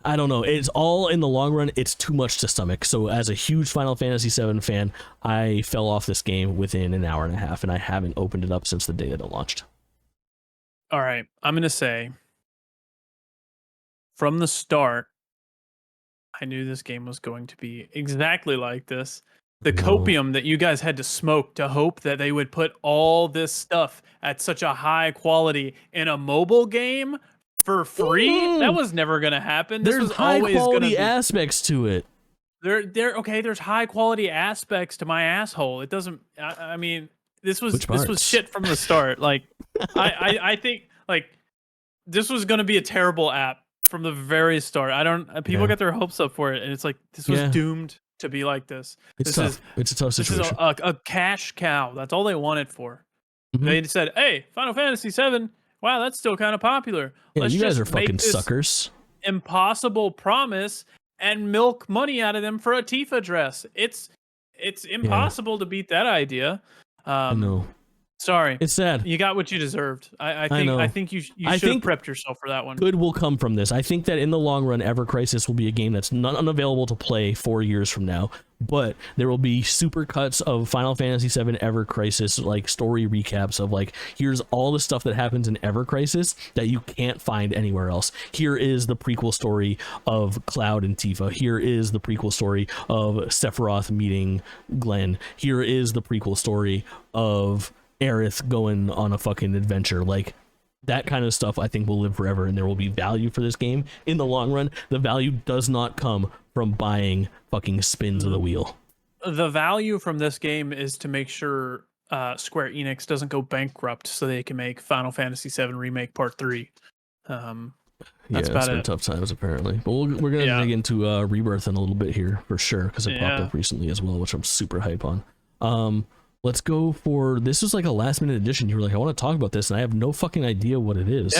I don't know. It's all, in the long run, it's too much to stomach. So as a huge Final Fantasy VII fan, I fell off this game within an hour and a half, and I haven't opened it up since the day that it launched. All right. I'm going to say, from the start, I knew this game was going to be exactly like this. The copium that you guys had to smoke to hope that they would put all this stuff at such a high quality in a mobile game for free, that was never gonna happen. This There's was high always quality gonna be, aspects to it. Okay, there's high quality aspects to my asshole. It doesn't. I mean, this was shit from the start. Like, I think like this was gonna be a terrible app from the very start. People got their hopes up for it, and it's like this was doomed to be like this. It's tough. It's a tough situation. This is a cash cow. That's all they want it for. Mm-hmm. They said, "Hey, Final Fantasy VII. Wow, that's still kind of popular. Yeah, you guys are fucking suckers. Impossible promise and milk money out of them for a Tifa dress. It's impossible to beat that idea." I know. Sorry, it's sad. You got what you deserved. I think you should have prepped yourself for that one. Good will come from this. I think that in the long run, Ever Crisis will be a game that's not unavailable to play 4 years from now. But there will be super cuts of Final Fantasy VII Ever Crisis, like story recaps of like, here's all the stuff that happens in Ever Crisis that you can't find anywhere else. Here is the prequel story of Cloud and Tifa. Here is the prequel story of Sephiroth meeting Glenn. Here is the prequel story of Aerith going on a fucking adventure. Like, that kind of stuff I think will live forever, and there will be value for this game in the long run. The value does not come from buying fucking spins of the wheel. The value from this game is to make sure Square Enix doesn't go bankrupt so they can make Final Fantasy VII Remake Part 3. That's about it. Tough times apparently, but we're gonna dig into Rebirth in a little bit here for sure, because it popped up recently as well, which I'm super hype on. Let's go for this. Is like a last minute addition. You were like, I want to talk about this, and I have no fucking idea what it is.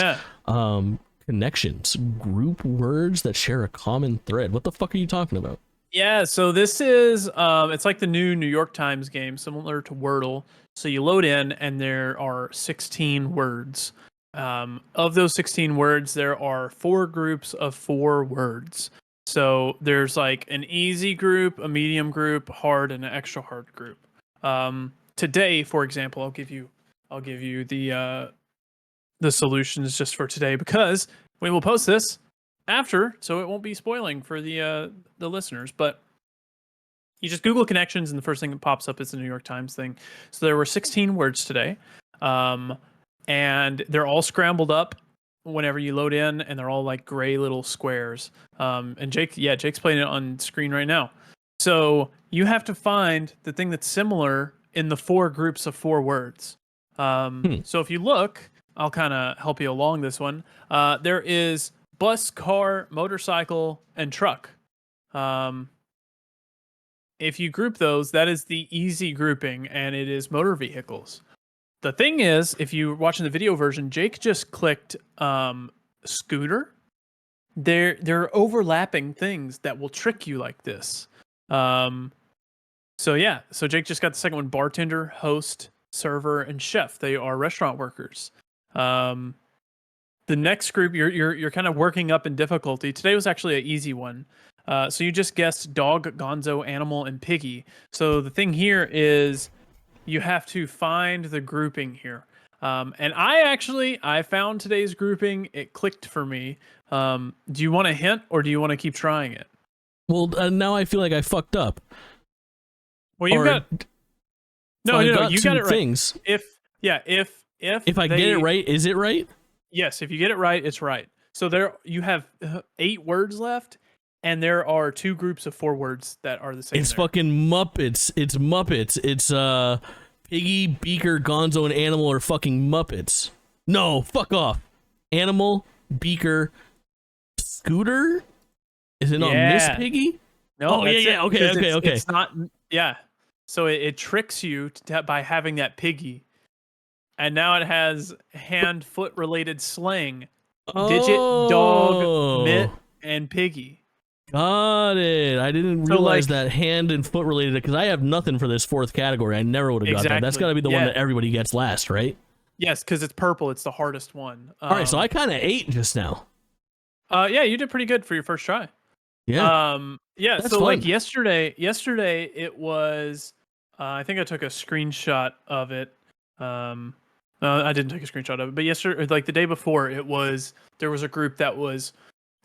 Connections, group words that share a common thread. What the fuck are you talking about? Yeah, so this is it's like the new New York Times game, similar to Wordle. So you load in, and there are 16 words. Of those 16 words, there are 4 groups of 4 words. So there's like an easy group, a medium group, hard, and an extra hard group. Today, for example, I'll give you the solutions just for today, because we will post this after, so it won't be spoiling for the listeners. But you just Google connections, and the first thing that pops up is the New York Times thing. So there were 16 words today, and they're all scrambled up whenever you load in, and they're all like gray little squares. And Jake's playing it on screen right now. So you have to find the thing that's similar in the 4 groups of 4 words. So if you look, I'll kind of help you along this one. There is bus, car, motorcycle, and truck. If you group those, that is the easy grouping, and it is motor vehicles. The thing is, if you're watching the video version, Jake just clicked scooter. There are overlapping things that will trick you like this. So Jake just got the second one: bartender, host, server, and chef. They are restaurant workers. The next group, you're kind of working up in difficulty. Today was actually an easy one. So you just guessed dog, gonzo, animal, and piggy. So the thing here is you have to find the grouping here. And I found today's grouping. It clicked for me. Do you want a hint, or do you want to keep trying it? Well, now I feel like I fucked up. Well, you got you got it right. Things. If I get it right, is it right? Yes, if you get it right, it's right. So there you have 8 words left, and there are 2 groups of 4 words that are the same. It's fucking Muppets. It's Muppets. It's Piggy, Beaker, Gonzo, and Animal are fucking Muppets. No, fuck off. Animal, Beaker, Scooter. Is it not Miss Piggy? No. Oh yeah. Okay. It's not. Yeah. So it tricks you by having that piggy, and now it has hand-foot related slang: digit, dog, mitt, and piggy. Got it. I didn't realize that hand and foot related, because I have nothing for this 4th category. I never would have got that. That's got to be the one that everybody gets last, right? Yes, because it's purple. It's the hardest one. All right, so I kind of ate just now. Yeah, you did pretty good for your first try. Yeah. That's so fun. Like yesterday it was. I think I took a screenshot of it. I didn't take a screenshot of it, but yesterday, like the day before, there was a group that was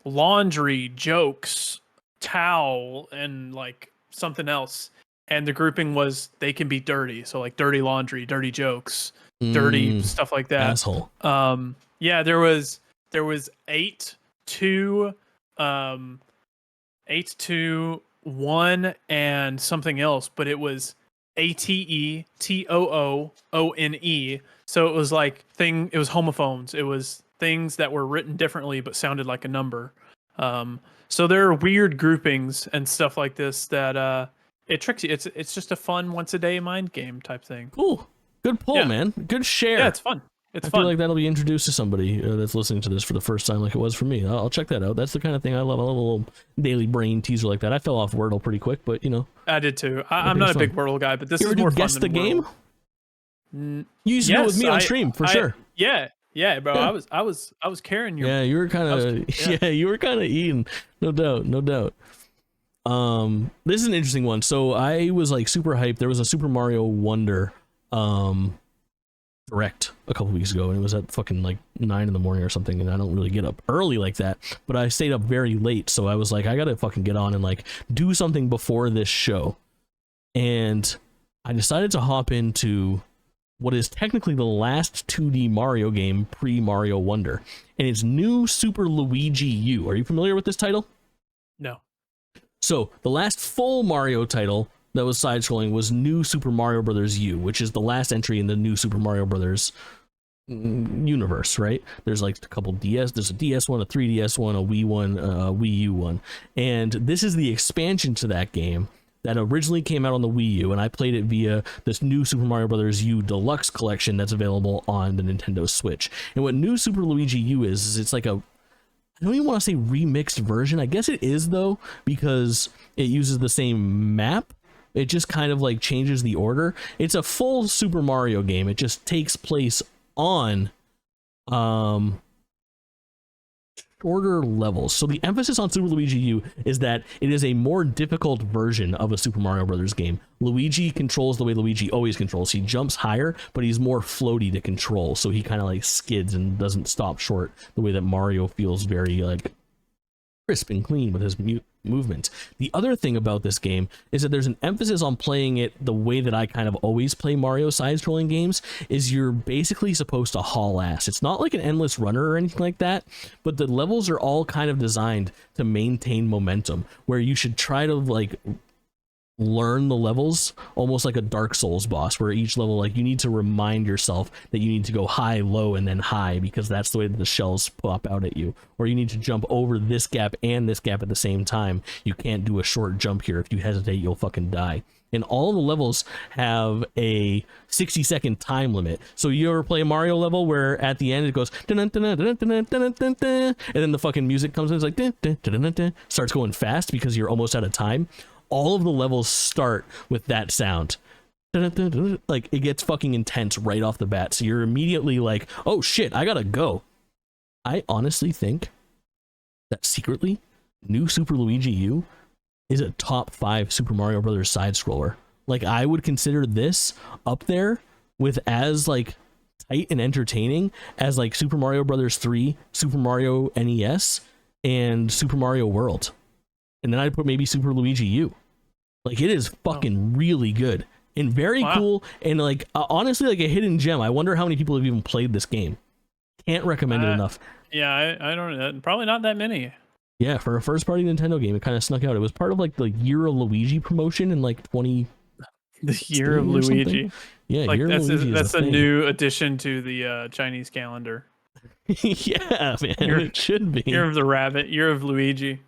laundry, jokes, towel, and like something else. And the grouping was they can be dirty. So like dirty laundry, dirty jokes, dirty stuff like that. Asshole. Yeah, there was 8 2 1 and something else, but it was ATETOOONE. So it was like it was homophones. It was things that were written differently but sounded like a number. So there are weird groupings and stuff like this that it tricks you. It's just a fun once a day mind game type thing. Cool. Good pull, man. Good share. Yeah, it's fun. I feel like that'll be introduced to somebody that's listening to this for the first time, like it was for me. I'll check that out. That's the kind of thing I love. I love a little daily brain teaser like that. I fell off Wordle pretty quick, but I did too. I'm not a big Wordle guy, but this is more fun guess than the game. You used to do it with me on stream for sure. Yeah, bro. Yeah. I was carrying your. Yeah, you were kind of. You were kind of eating. No doubt. This is an interesting one. So I was like super hyped. There was a Super Mario Wonder direct a couple weeks ago, and it was at fucking like 9 in the morning or something, and I don't really get up early like that, but I stayed up very late, so I was like, I gotta fucking get on and like do something before this show. And I decided to hop into what is technically the last 2D Mario game pre-Mario Wonder, and it's New Super Luigi U. Are you familiar with this title? No. So the last full Mario title that was side-scrolling was New Super Mario Bros. U, which is the last entry in the New Super Mario Bros. Universe, right? There's like a couple DS, there's a DS one, a 3DS one, a Wii one, a Wii U one, and this is the expansion to that game that originally came out on the Wii U, and I played it via this New Super Mario Bros. U Deluxe collection that's available on the Nintendo Switch. And what New Super Luigi U is it's like a, I don't even want to say remixed version. I guess it is though, because it uses the same map. It just kind of like changes the order. It's a full Super Mario game. It just takes place on shorter levels. So the emphasis on Super Luigi U is that it is a more difficult version of a Super Mario Brothers game. Luigi controls the way Luigi always controls. He jumps higher, but he's more floaty to control. So he kind of like skids and doesn't stop short the way that Mario feels very like crisp and clean with his movement. The other thing about this game is that there's an emphasis on playing it the way that I kind of always play Mario side-scrolling games, is you're basically supposed to haul ass. It's not like an endless runner or anything like that, but the levels are all kind of designed to maintain momentum, where you should try to like learn the levels almost like a Dark Souls boss, where each level, like, you need to remind yourself that you need to go high, low, and then high, because that's the way that the shells pop out at you. Or you need to jump over this gap and this gap at the same time. You can't do a short jump here. If you hesitate, you'll fucking die. And all of the levels have a 60-second time limit. So you ever play a Mario level where at the end it goes and then the fucking music comes in, it's like starts going fast because you're almost out of time. All of the levels start with that sound. Like, it gets fucking intense right off the bat. So you're immediately like, oh shit, I gotta go. I honestly think that secretly, New Super Luigi U is a top 5 Super Mario Brothers side-scroller. Like, I would consider this up there with as, like, tight and entertaining as, like, Super Mario Brothers 3, Super Mario NES, and Super Mario World. And then I'd put maybe Super Luigi U. Like, it is fucking really good and very cool, and like honestly, like a hidden gem. I wonder how many people have even played this game. Can't recommend it enough. Yeah, I don't know. Probably not that many. Yeah, for a first party Nintendo game, it kind of snuck out. It was part of like the Year of Luigi promotion in like 20. The Year of Luigi. Yeah, like Year of Luigi. That's a new addition to the Chinese calendar. Yeah, man, it should be. Year of the Rabbit, Year of Luigi.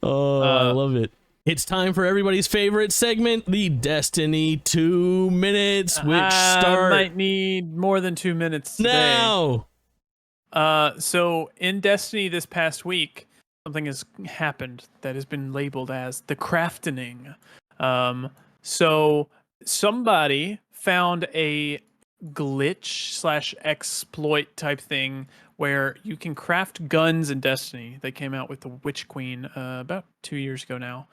Oh, I love it. It's time for everybody's favorite segment, the Destiny 2 minutes, which start... might need more than 2 minutes today. Now! So, in Destiny this past week, something has happened that has been labeled as the craftening. So, somebody found a glitch / exploit type thing where you can craft guns in Destiny. They came out with the Witch Queen about 2 years ago now.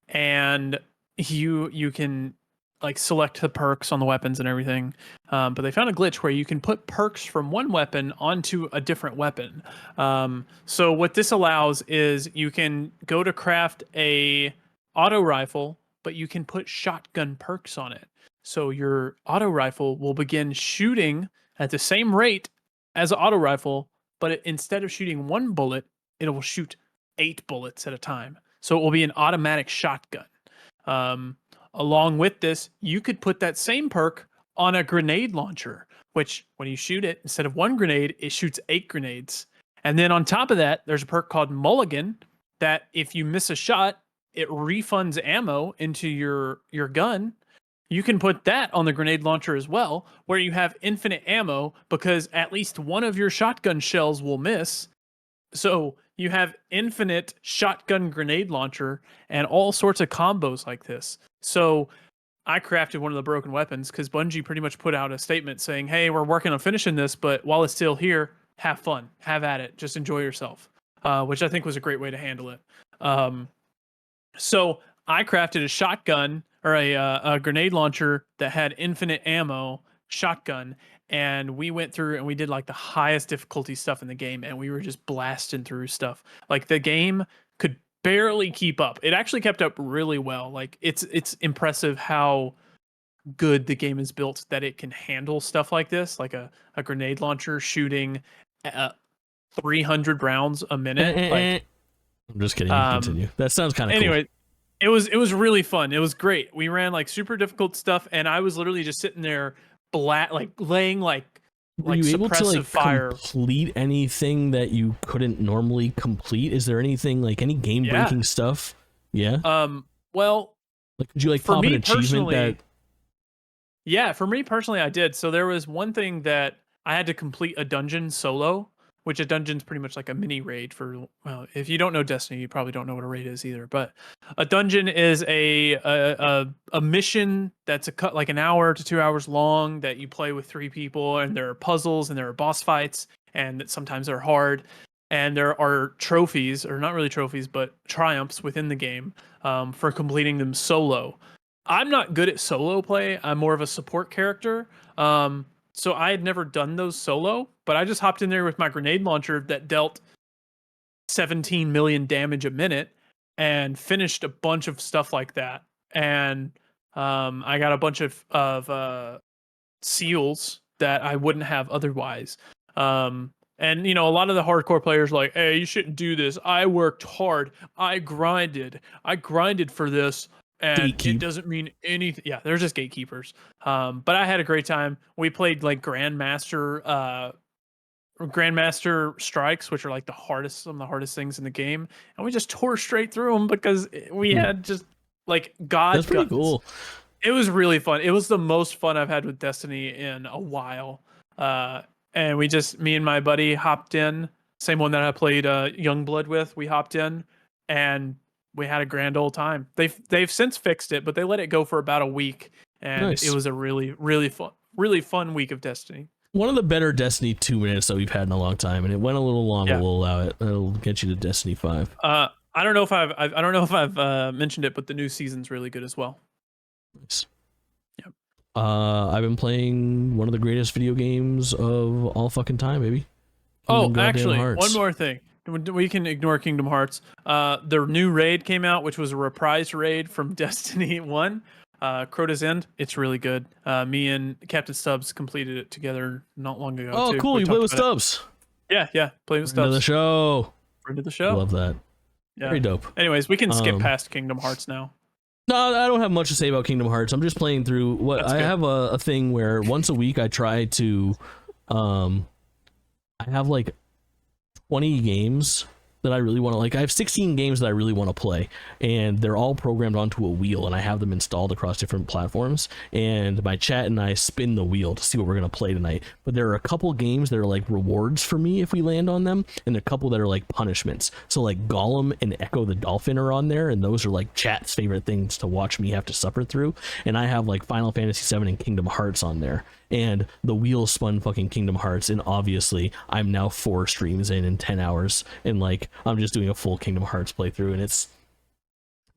And you can like select the perks on the weapons and everything. But they found a glitch where you can put perks from one weapon onto a different weapon. So what this allows is you can go to craft a auto rifle, but you can put shotgun perks on it. So your auto rifle will begin shooting at the same rate as an auto rifle, but instead of shooting 1 bullet, it will shoot 8 bullets at a time. So it will be an automatic shotgun. Along with this, you could put that same perk on a grenade launcher, which when you shoot it, instead of 1 grenade, it shoots 8 grenades. And then on top of that, there's a perk called Mulligan that if you miss a shot, it refunds ammo into your gun. You can put that on the grenade launcher as well, where you have infinite ammo because at least one of your shotgun shells will miss. So you have infinite shotgun grenade launcher and all sorts of combos like this. So I crafted one of the broken weapons because Bungie pretty much put out a statement saying, hey, we're working on finishing this, but while it's still here, have fun, have at it, just enjoy yourself, which I think was a great way to handle it. So I crafted a shotgun or a grenade launcher that had infinite ammo shotgun, and we went through and we did like the highest difficulty stuff in the game, and we were just blasting through stuff. Like the game could barely keep up. It actually kept up really well. Like it's impressive how good the game is built that it can handle stuff like this, like a grenade launcher shooting 300 rounds a minute. Like, I'm just kidding. Continue. That sounds kind of anyway. Cool. It was really fun. It was great. We ran like super difficult stuff, and I was literally just sitting there, laying like Were you able to like fire. Complete anything that you couldn't normally complete? Is there anything like any game breaking stuff? Yeah. Well, like could you like pop an achievement that? Yeah, for me personally, I did. So there was one thing that I had to complete a dungeon solo, which a dungeon's pretty much like a mini raid for, well, if you don't know Destiny, you probably don't know what a raid is either. But a dungeon is a mission that's like an hour to 2 hours long that you play with 3 people, and there are puzzles and there are boss fights, and that sometimes they're hard. And there are trophies, or not really trophies, but triumphs within the game for completing them solo. I'm not good at solo play. I'm more of a support character. So I had never done those solo, but I just hopped in there with my grenade launcher that dealt 17 million damage a minute and finished a bunch of stuff like that. And I got a bunch of seals that I wouldn't have otherwise. And you know, a lot of the hardcore players are like, hey, you shouldn't do this. I worked hard. I grinded for this. And it doesn't mean anything. Yeah, they're just gatekeepers. But I had a great time. We played like Grandmaster strikes, which are like some of the hardest things in the game, and we just tore straight through them because we had just like God. That's pretty cool. It was really fun. It was the most fun I've had with Destiny in a while. And me and my buddy hopped in, same one that I played Youngblood with. We hopped in and we had a grand old time. They've since fixed it, but they let it go for about a week, and It was a really fun week of Destiny. One of the better Destiny 2 minutes that we've had in a long time, and it went a little long. Yeah. We'll allow it. It'll get you to Destiny 5. I don't know if I've mentioned it, but the new season's really good as well. Nice. Yep. I've been playing one of the greatest video games of all fucking time, baby. Actually, one more thing. We can ignore Kingdom Hearts. The new raid came out, which was a reprised raid from Destiny 1, Crota's End. It's really good. Me and Captain Stubbs completed it together not long ago. Oh, too. Cool. You play with Stubbs. Yeah, playing with Stubbs. Friend of the show. Friend of the show. Love that. Yeah. Very dope. Anyways, we can skip past Kingdom Hearts now. No, I don't have much to say about Kingdom Hearts. I'm just playing through what I have a thing where once a week I try to I have like 20 games that I really want to, like, I have 16 games that I really want to play, and they're all programmed onto a wheel, and I have them installed across different platforms, and my chat and I spin the wheel to see what we're going to play tonight. But there are a couple games that are like rewards for me if we land on them, and a couple that are like punishments. So like Gollum and Echo the Dolphin are on there, and those are like chat's favorite things to watch me have to suffer through. And I have like Final Fantasy VII and Kingdom Hearts on there, and the wheel spun fucking Kingdom Hearts, and obviously I'm now 4 streams in 10 hours, and like I'm just doing a full Kingdom Hearts playthrough, and it's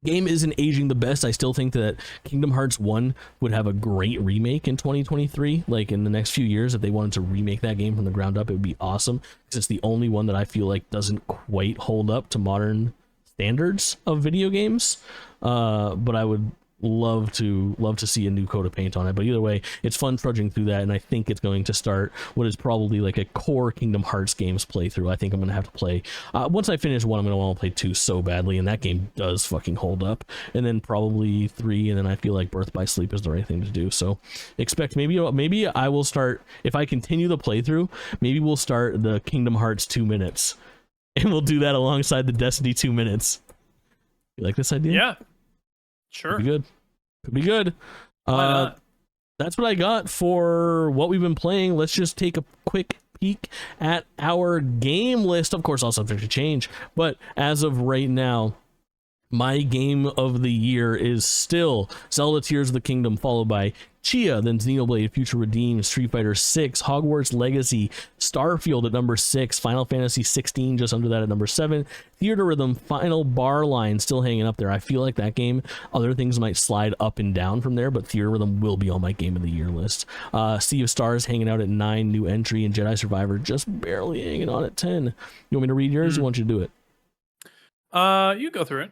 game isn't aging the best. I still think that Kingdom Hearts 1 would have a great remake in 2023, like in the next few years. If they wanted to remake that game from the ground up, it would be awesome, because it's the only one that I feel like doesn't quite hold up to modern standards of video games. But I would love to see a new coat of paint on it. But either way, it's fun trudging through that, and I think it's going to start what is probably like a core Kingdom Hearts games playthrough. I think I'm going to have to play once I finish 1, I'm going to want to play 2 so badly, and that game does fucking hold up. And then probably 3, and then I feel like Birth by Sleep is the right thing to do. So expect maybe I will start, if I continue the playthrough, maybe we'll start the Kingdom Hearts 2 minutes, and we'll do that alongside the Destiny 2 minutes. You like this idea? Yeah. Sure. Could be good. Could be good. That's what I got for what we've been playing. Let's just take a quick peek at our game list. Of course, all subject to change, but as of right now, my game of the year is still Zelda Tears of the Kingdom, followed by Chia, then Xenoblade Future Redeemed, Street Fighter 6, Hogwarts Legacy, Starfield at number 6, Final Fantasy 16 just under that at number 7, Theater Rhythm, Final Bar Line still hanging up there. I feel like that game, other things might slide up and down from there, but Theater Rhythm will be on my game of the year list. Sea of Stars hanging out at 9, new entry, and Jedi Survivor just barely hanging on at 10. You want me to read yours? Or want you to do it? You go through it.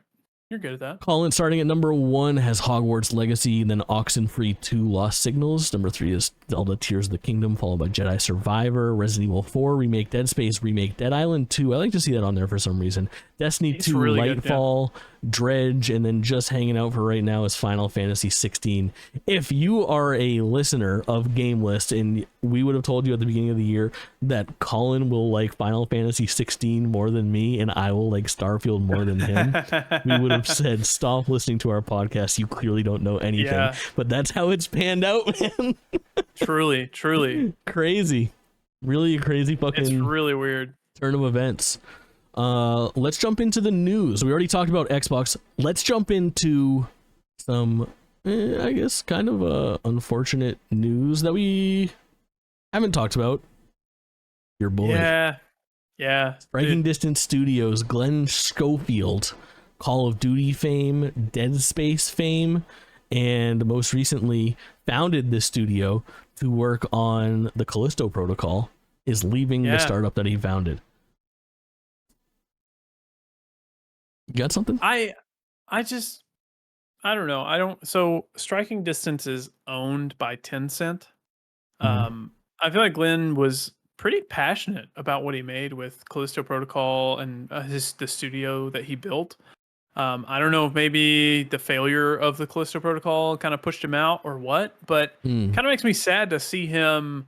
You're good at that. Kaulin, starting at number 1, has Hogwarts Legacy, then Oxenfree 2 Lost Signals. Number 3 is Zelda Tears of the Kingdom, followed by Jedi Survivor, Resident Evil 4, Remake Dead Space, Remake Dead Island 2. I like to see that on there for some reason. Destiny 2, really Lightfall, good, yeah. Dredge, and then just hanging out for right now is Final Fantasy 16. If you are a listener of GameList, and we would have told you at the beginning of the year that Kaulin will like Final Fantasy 16 more than me, and I will like Starfield more than him, we would have said, stop listening to our podcast. You clearly don't know anything. Yeah. But that's how it's panned out, man. Truly. Crazy. Really a crazy fucking... It's really weird. Turn of events. Let's jump into the news. We already talked about Xbox. Let's jump into some, I guess, kind of unfortunate news that we haven't talked about. Your boy. Yeah. Striking Distance Studios, Glenn Schofield, Call of Duty fame, Dead Space fame, and most recently founded this studio to work on the Callisto Protocol, is leaving the startup that he founded. You got something? I don't know. So Striking Distance is owned by Tencent. I feel like Glenn was pretty passionate about what he made with Callisto Protocol and the studio that he built. I don't know if maybe the failure of the Callisto Protocol kind of pushed him out or what, but kind of makes me sad to see him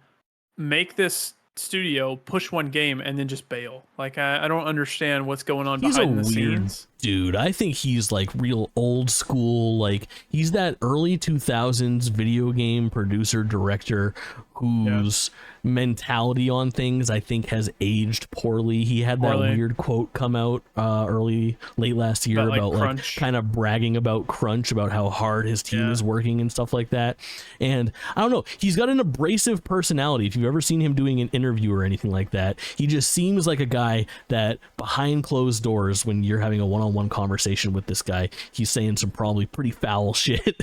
make this studio, push one game, and then just bail. Like, I don't understand what's going on behind the scenes. Dude, I think he's like real old school. Like, he's that early 2000s video game producer director whose mentality on things I think has aged poorly. He had that weird quote come out late last year about like kind of bragging about crunch, about how hard his team is working and stuff like that. And I don't know, he's got an abrasive personality. If you've ever seen him doing an interview or anything like that, he just seems like a guy that behind closed doors, when you're having a one-on-one conversation with this guy, he's saying some probably pretty foul shit.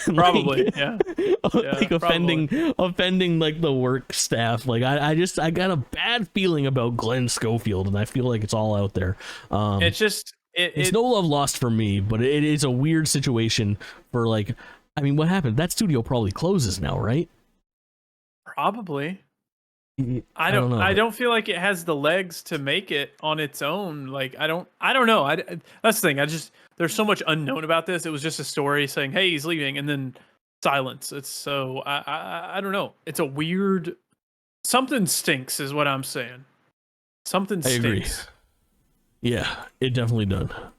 And probably, like offending like the work staff. Like I got a bad feeling about Glenn Schofield, and I feel like it's all out there. It's no love lost for me, but it is a weird situation for, like, I mean, what happened? That studio probably closes now, right? Probably. I don't feel like it has the legs to make it on its own. Like, I don't know. That's the thing. There's so much unknown about this. It was just a story saying, hey, he's leaving, and then silence. It's so, I don't know. It's a weird, something stinks is what I'm saying. Something stinks. I agree. Yeah, it definitely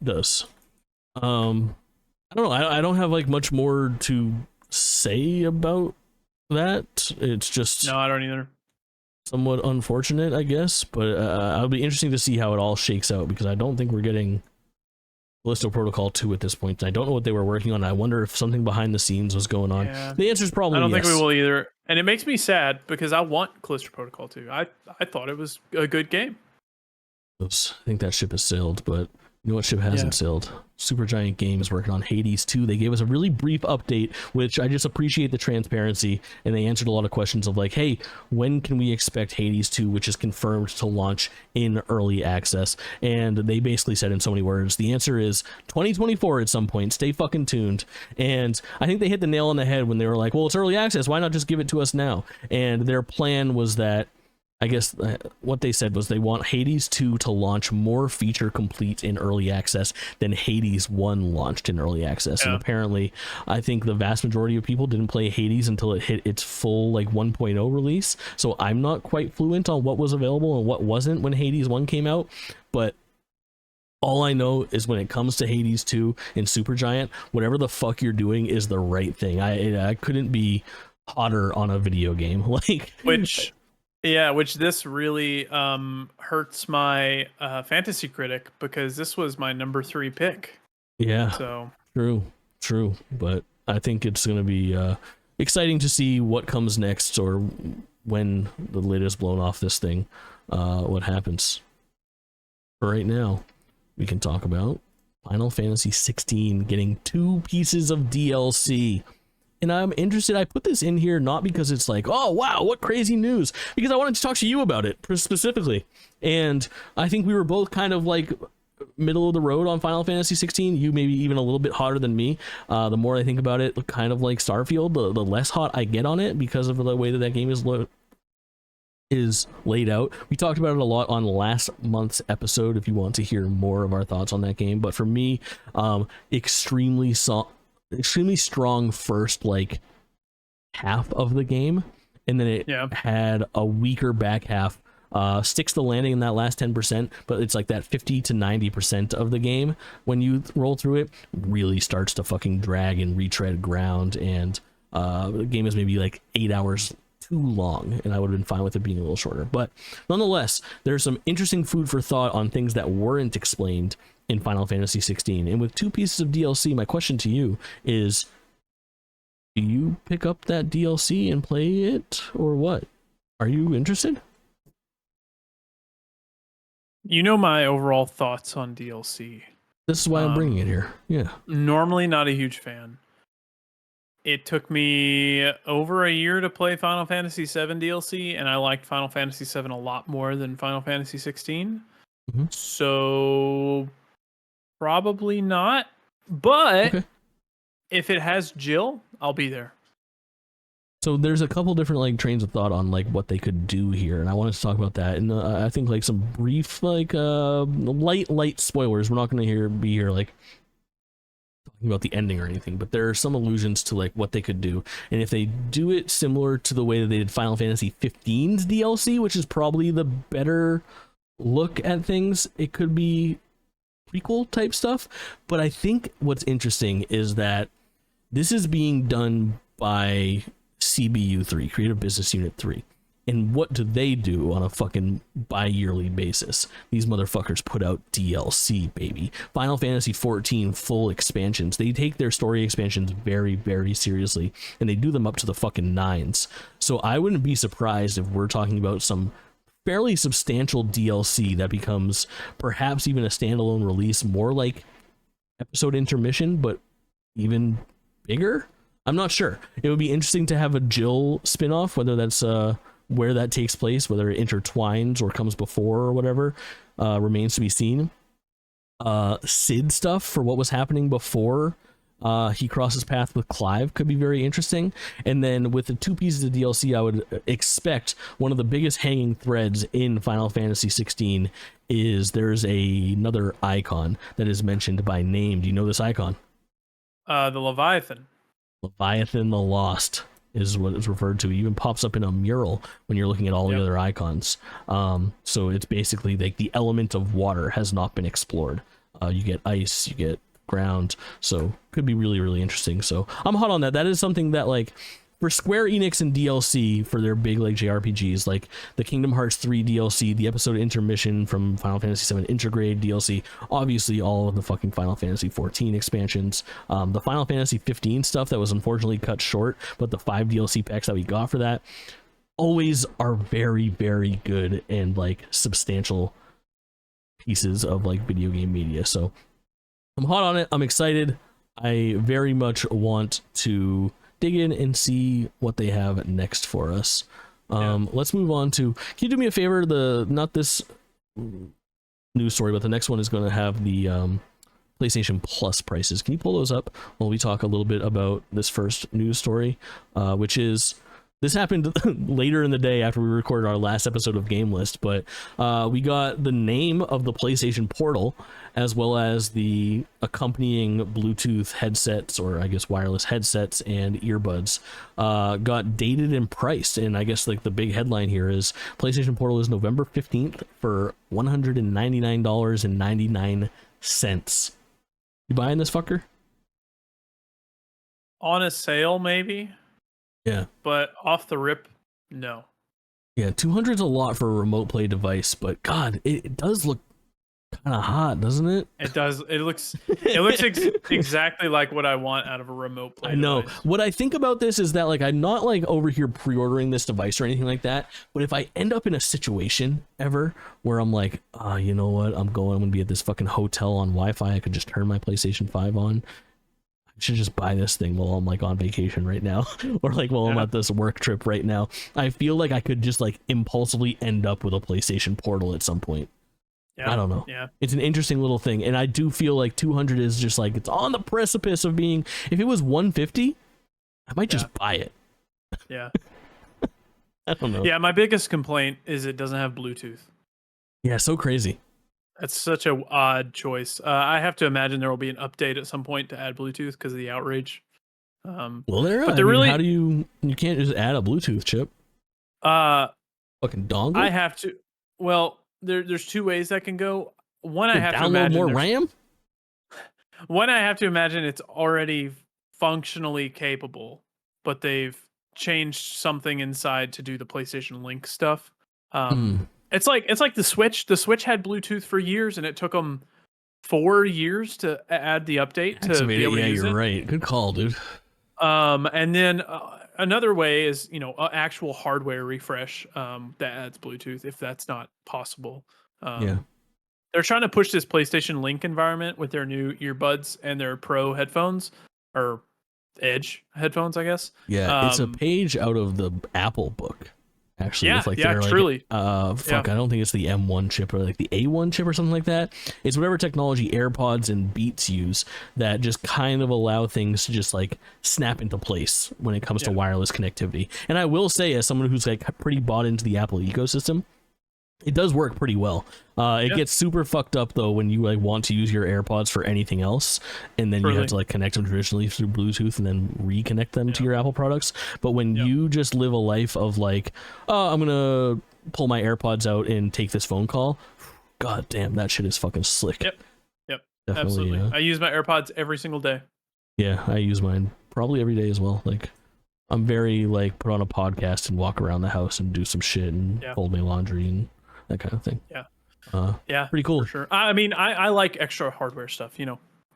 does. I don't know. I don't have like much more to say about that. It's just, no, I don't either. Somewhat unfortunate, I guess, but it'll be interesting to see how it all shakes out, because I don't think we're getting Callisto Protocol 2 at this point. I don't know what they were working on. I wonder if something behind the scenes was going on. Yeah. The answer is probably yes. I don't think we will either. And it makes me sad because I want Callisto Protocol 2. I thought it was a good game. I think that ship has sailed, but You know what ship hasn't sailed? Supergiant Games working on Hades 2. They gave us a really brief update, which I just appreciate the transparency, and they answered a lot of questions of like, hey, when can we expect Hades 2, which is confirmed to launch in early access? And they basically said in so many words, the answer is 2024 at some point. Stay fucking tuned. And I think they hit the nail on the head when they were like, well, it's early access. Why not just give it to us now? And their plan was that, I guess what they said was they want Hades 2 to launch more feature complete in early access than Hades 1 launched in early access. And apparently, I think the vast majority of people didn't play Hades until it hit its full like 1.0 release. So I'm not quite fluent on what was available and what wasn't when Hades 1 came out. But all I know is when it comes to Hades 2 and Supergiant, whatever the fuck you're doing is the right thing. I couldn't be hotter on a video game. Like which this really hurts my fantasy critic, because this was my number 3 pick. Yeah. So true. But I think it's going to be exciting to see what comes next, or when the lid is blown off this thing, what happens. For right now, we can talk about Final Fantasy XVI getting 2 pieces of DLC. And I'm interested, I put this in here not because it's like, oh wow, what crazy news, because I wanted to talk to you about it specifically. And I think we were both kind of like middle of the road on Final Fantasy 16. You maybe even a little bit hotter than me. The more I think about it, kind of like Starfield, the less hot I get on it because of the way that game is laid out. We talked about it a lot on last month's episode if you want to hear more of our thoughts on that game. But for me, extremely strong first like half of the game, and then it had a weaker back half. Sticks the landing in that last 10%, but it's like that 50 to 90% of the game when you roll through it really starts to fucking drag and retread ground, and the game is maybe like 8 hours too long, and I would have been fine with it being a little shorter. But nonetheless, there's some interesting food for thought on things that weren't explained in Final Fantasy 16. And with 2 pieces of DLC, my question to you is, do you pick up that DLC and play it, or what? Are you interested? You know my overall thoughts on DLC. This is why I'm bringing it here. Yeah. Normally not a huge fan. It took me over a year to play Final Fantasy VII DLC, and I liked Final Fantasy VII a lot more than Final Fantasy 16. Mm-hmm. So probably not. But if it has Jill, I'll be there. So there's a couple different like trains of thought on like what they could do here, and I wanted to talk about that. And I think like some brief like light spoilers. We're not going to be here like talking about the ending or anything, but there are some allusions to like what they could do. And if they do it similar to the way that they did Final Fantasy 15's DLC, which is probably the better look at things, it could be prequel type stuff. But I think what's interesting is that this is being done by CBU 3, Creative Business Unit 3. And what do they do on a fucking bi-yearly basis? These motherfuckers put out DLC, baby. Final Fantasy 14 full expansions. They take their story expansions very, very seriously, and they do them up to the fucking 9s. So I wouldn't be surprised if we're talking about some fairly substantial DLC that becomes perhaps even a standalone release, more like episode intermission, but even bigger. I'm not sure. It would be interesting to have a Jill spinoff, whether that's where that takes place, whether it intertwines or comes before or whatever, remains to be seen. Sid stuff for what was happening before he crosses path with Clive could be very interesting. And then with the 2 pieces of DLC, I would expect one of the biggest hanging threads in Final Fantasy 16 is there's another icon that is mentioned by name. Do you know this icon? The Leviathan. Leviathan the Lost is what it's referred to. It even pops up in a mural when you're looking at all the other icons. So it's basically like the element of water has not been explored. You get ice, you get ground, so could be really, really interesting. So I'm hot on that. That is something that like for Square Enix and DLC for their big like JRPGs, like the Kingdom Hearts 3 DLC, the episode intermission from Final Fantasy VII Intergrade DLC, obviously all of the fucking Final Fantasy 14 expansions, the Final Fantasy 15 stuff that was unfortunately cut short, but the 5 DLC packs that we got for that always are very, very good and like substantial pieces of like video game media. So I'm hot on it. I'm excited. I very much want to dig in and see what they have next for us. Let's move on to, can you do me a favor? Not this news story, but the next one is going to have the PlayStation Plus prices. Can you pull those up while we talk a little bit about this first news story, which is, this happened later in the day after we recorded our last episode of GameList, but we got the name of the PlayStation Portal as well as the accompanying Bluetooth headsets, or I guess wireless headsets and earbuds, got dated and priced. And I guess like the big headline here is PlayStation Portal is November 15th for $199.99. You buying this fucker? On a sale, maybe. Yeah. But off the rip, no. Yeah, 200's a lot for a remote play device, but God, it does look kind of hot, doesn't it? It does. It looks exactly like what I want out of a remote play I know. device. What I think about this is that like I'm not like over here pre-ordering this device or anything like that, but if I end up in a situation ever where I'm like, you know what, I'm gonna be at this fucking hotel on Wi-Fi, I could just turn my PlayStation 5 on. I should just buy this thing while I'm like on vacation right now, or like while I'm at this work trip right now. I feel like I could just like impulsively end up with a PlayStation Portal at some point. I don't know. Yeah. It's an interesting little thing, and I do feel like 200 is just like, it's on the precipice of being, if it was 150, I might just buy it. Yeah. I don't know. Yeah, my biggest complaint is it doesn't have Bluetooth. Yeah, so crazy. That's such a odd choice. I have to imagine there will be an update at some point to add Bluetooth because of the outrage. Well, there. But really, how do you can't just add a Bluetooth chip? Fucking dongle. I have to. Well, there's two ways that can go. One, I have to download imagine more RAM. One, I have to imagine it's already functionally capable, but they've changed something inside to do the PlayStation Link stuff. It's like the Switch. The Switch had Bluetooth for years, and it took them 4 years to add the update to be able to use it. Yeah, you're right. Good call, dude. And then another way is, actual hardware refresh that adds Bluetooth, if that's not possible. They're trying to push this PlayStation Link environment with their new earbuds and their Pro headphones, or Edge headphones, I guess. Yeah, it's a page out of the Apple book. Actually, yeah, with like truly. I don't think it's the M1 chip or like the A1 chip or something like that. It's whatever technology AirPods and Beats use that just kind of allow things to just like snap into place when it comes to wireless connectivity. And I will say, as someone who's like pretty bought into the Apple ecosystem, it does work pretty well. It gets super fucked up though when you like want to use your AirPods for anything else, and then you have to like connect them traditionally through Bluetooth and then reconnect them to your Apple products. But when you just live a life of like, oh, I'm gonna pull my AirPods out and take this phone call, god damn, that shit is fucking slick. Yep. Definitely, absolutely. I use my AirPods every single day. Yeah, I use mine probably every day as well. Like, I'm very like put on a podcast and walk around the house and do some shit and fold my laundry and that kind of thing. Pretty cool. For sure. I mean, I like extra hardware stuff.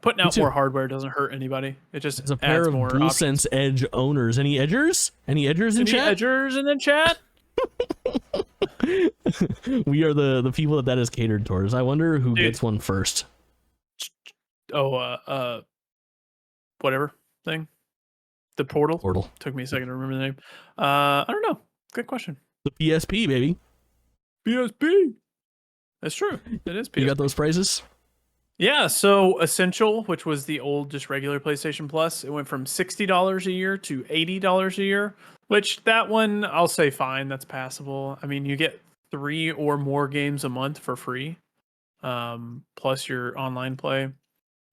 Putting out more hardware doesn't hurt anybody. It just adds a pair of more DualSense Edge owners. Any Edgers? Any Edgers in chat? Edgers in the chat? We are the people that is catered towards. I wonder who gets one first. Whatever thing. The Portal. Portal. Took me a second to remember the name. I don't know. Good question. The PSP, baby. PSP. That's true. It is PSP. You got those prices? Yeah, so Essential, which was the old just regular PlayStation Plus, it went from $60 a year to $80 a year, which that one I'll say fine, that's passable. I mean, you get 3 or more games a month for free, plus your online play.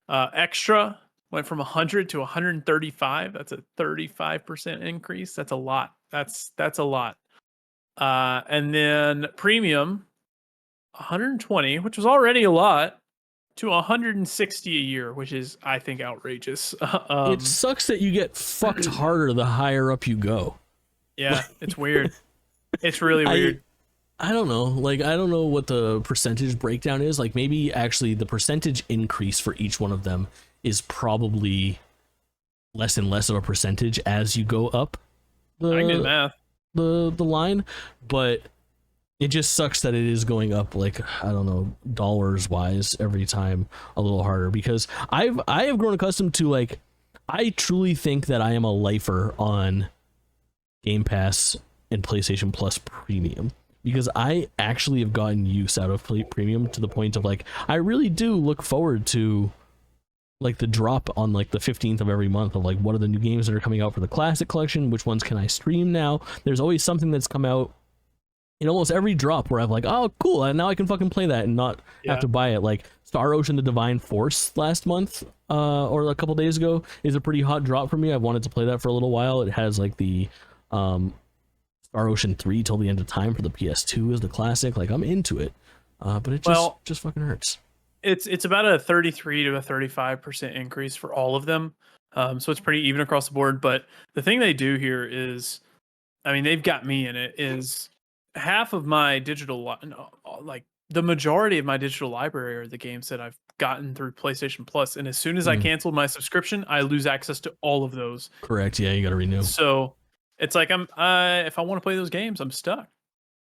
Extra went from 100 to 135. That's a 35% increase. That's a lot. That's a lot. And then Premium, 120, which was already a lot, to 160 a year, which is, I think, outrageous. It sucks that you get fucked harder the higher up you go. Yeah, it's weird. It's really weird. I don't know. Like, I don't know what the percentage breakdown is. Like, maybe actually the percentage increase for each one of them is probably less and less of a percentage as you go up I can do math. The line, but It just sucks that it is going up, like, I don't know, dollars wise every time a little harder, because I have grown accustomed to, like, I truly think that I am a lifer on Game Pass and PlayStation Plus Premium, because I actually have gotten use out of Premium to the point of, like, I really do look forward to, like, the drop on, like, the 15th of every month of, like, what are the new games that are coming out for the Classic Collection, which ones can I stream now. There's always something that's come out in almost every drop where I'm like, oh, cool, and now I can fucking play that and not have to buy it. Like, Star Ocean: The Divine Force last month, or a couple days ago, is a pretty hot drop for me. I've wanted to play that for a little while. It has, like, the Star Ocean 3 till the end of time for the PS2 is the classic. Like, I'm into it, but it just fucking hurts. It's about a 33 to a 35% increase for all of them, so it's pretty even across the board. But the thing they do here is, I mean, they've got me in it, is half of my digital, like the majority of my digital library are the games that I've gotten through PlayStation Plus, and as soon as I canceled my subscription, I lose access to all of those. Correct. Yeah, you got to renew. So it's like if I want to play those games, I'm stuck.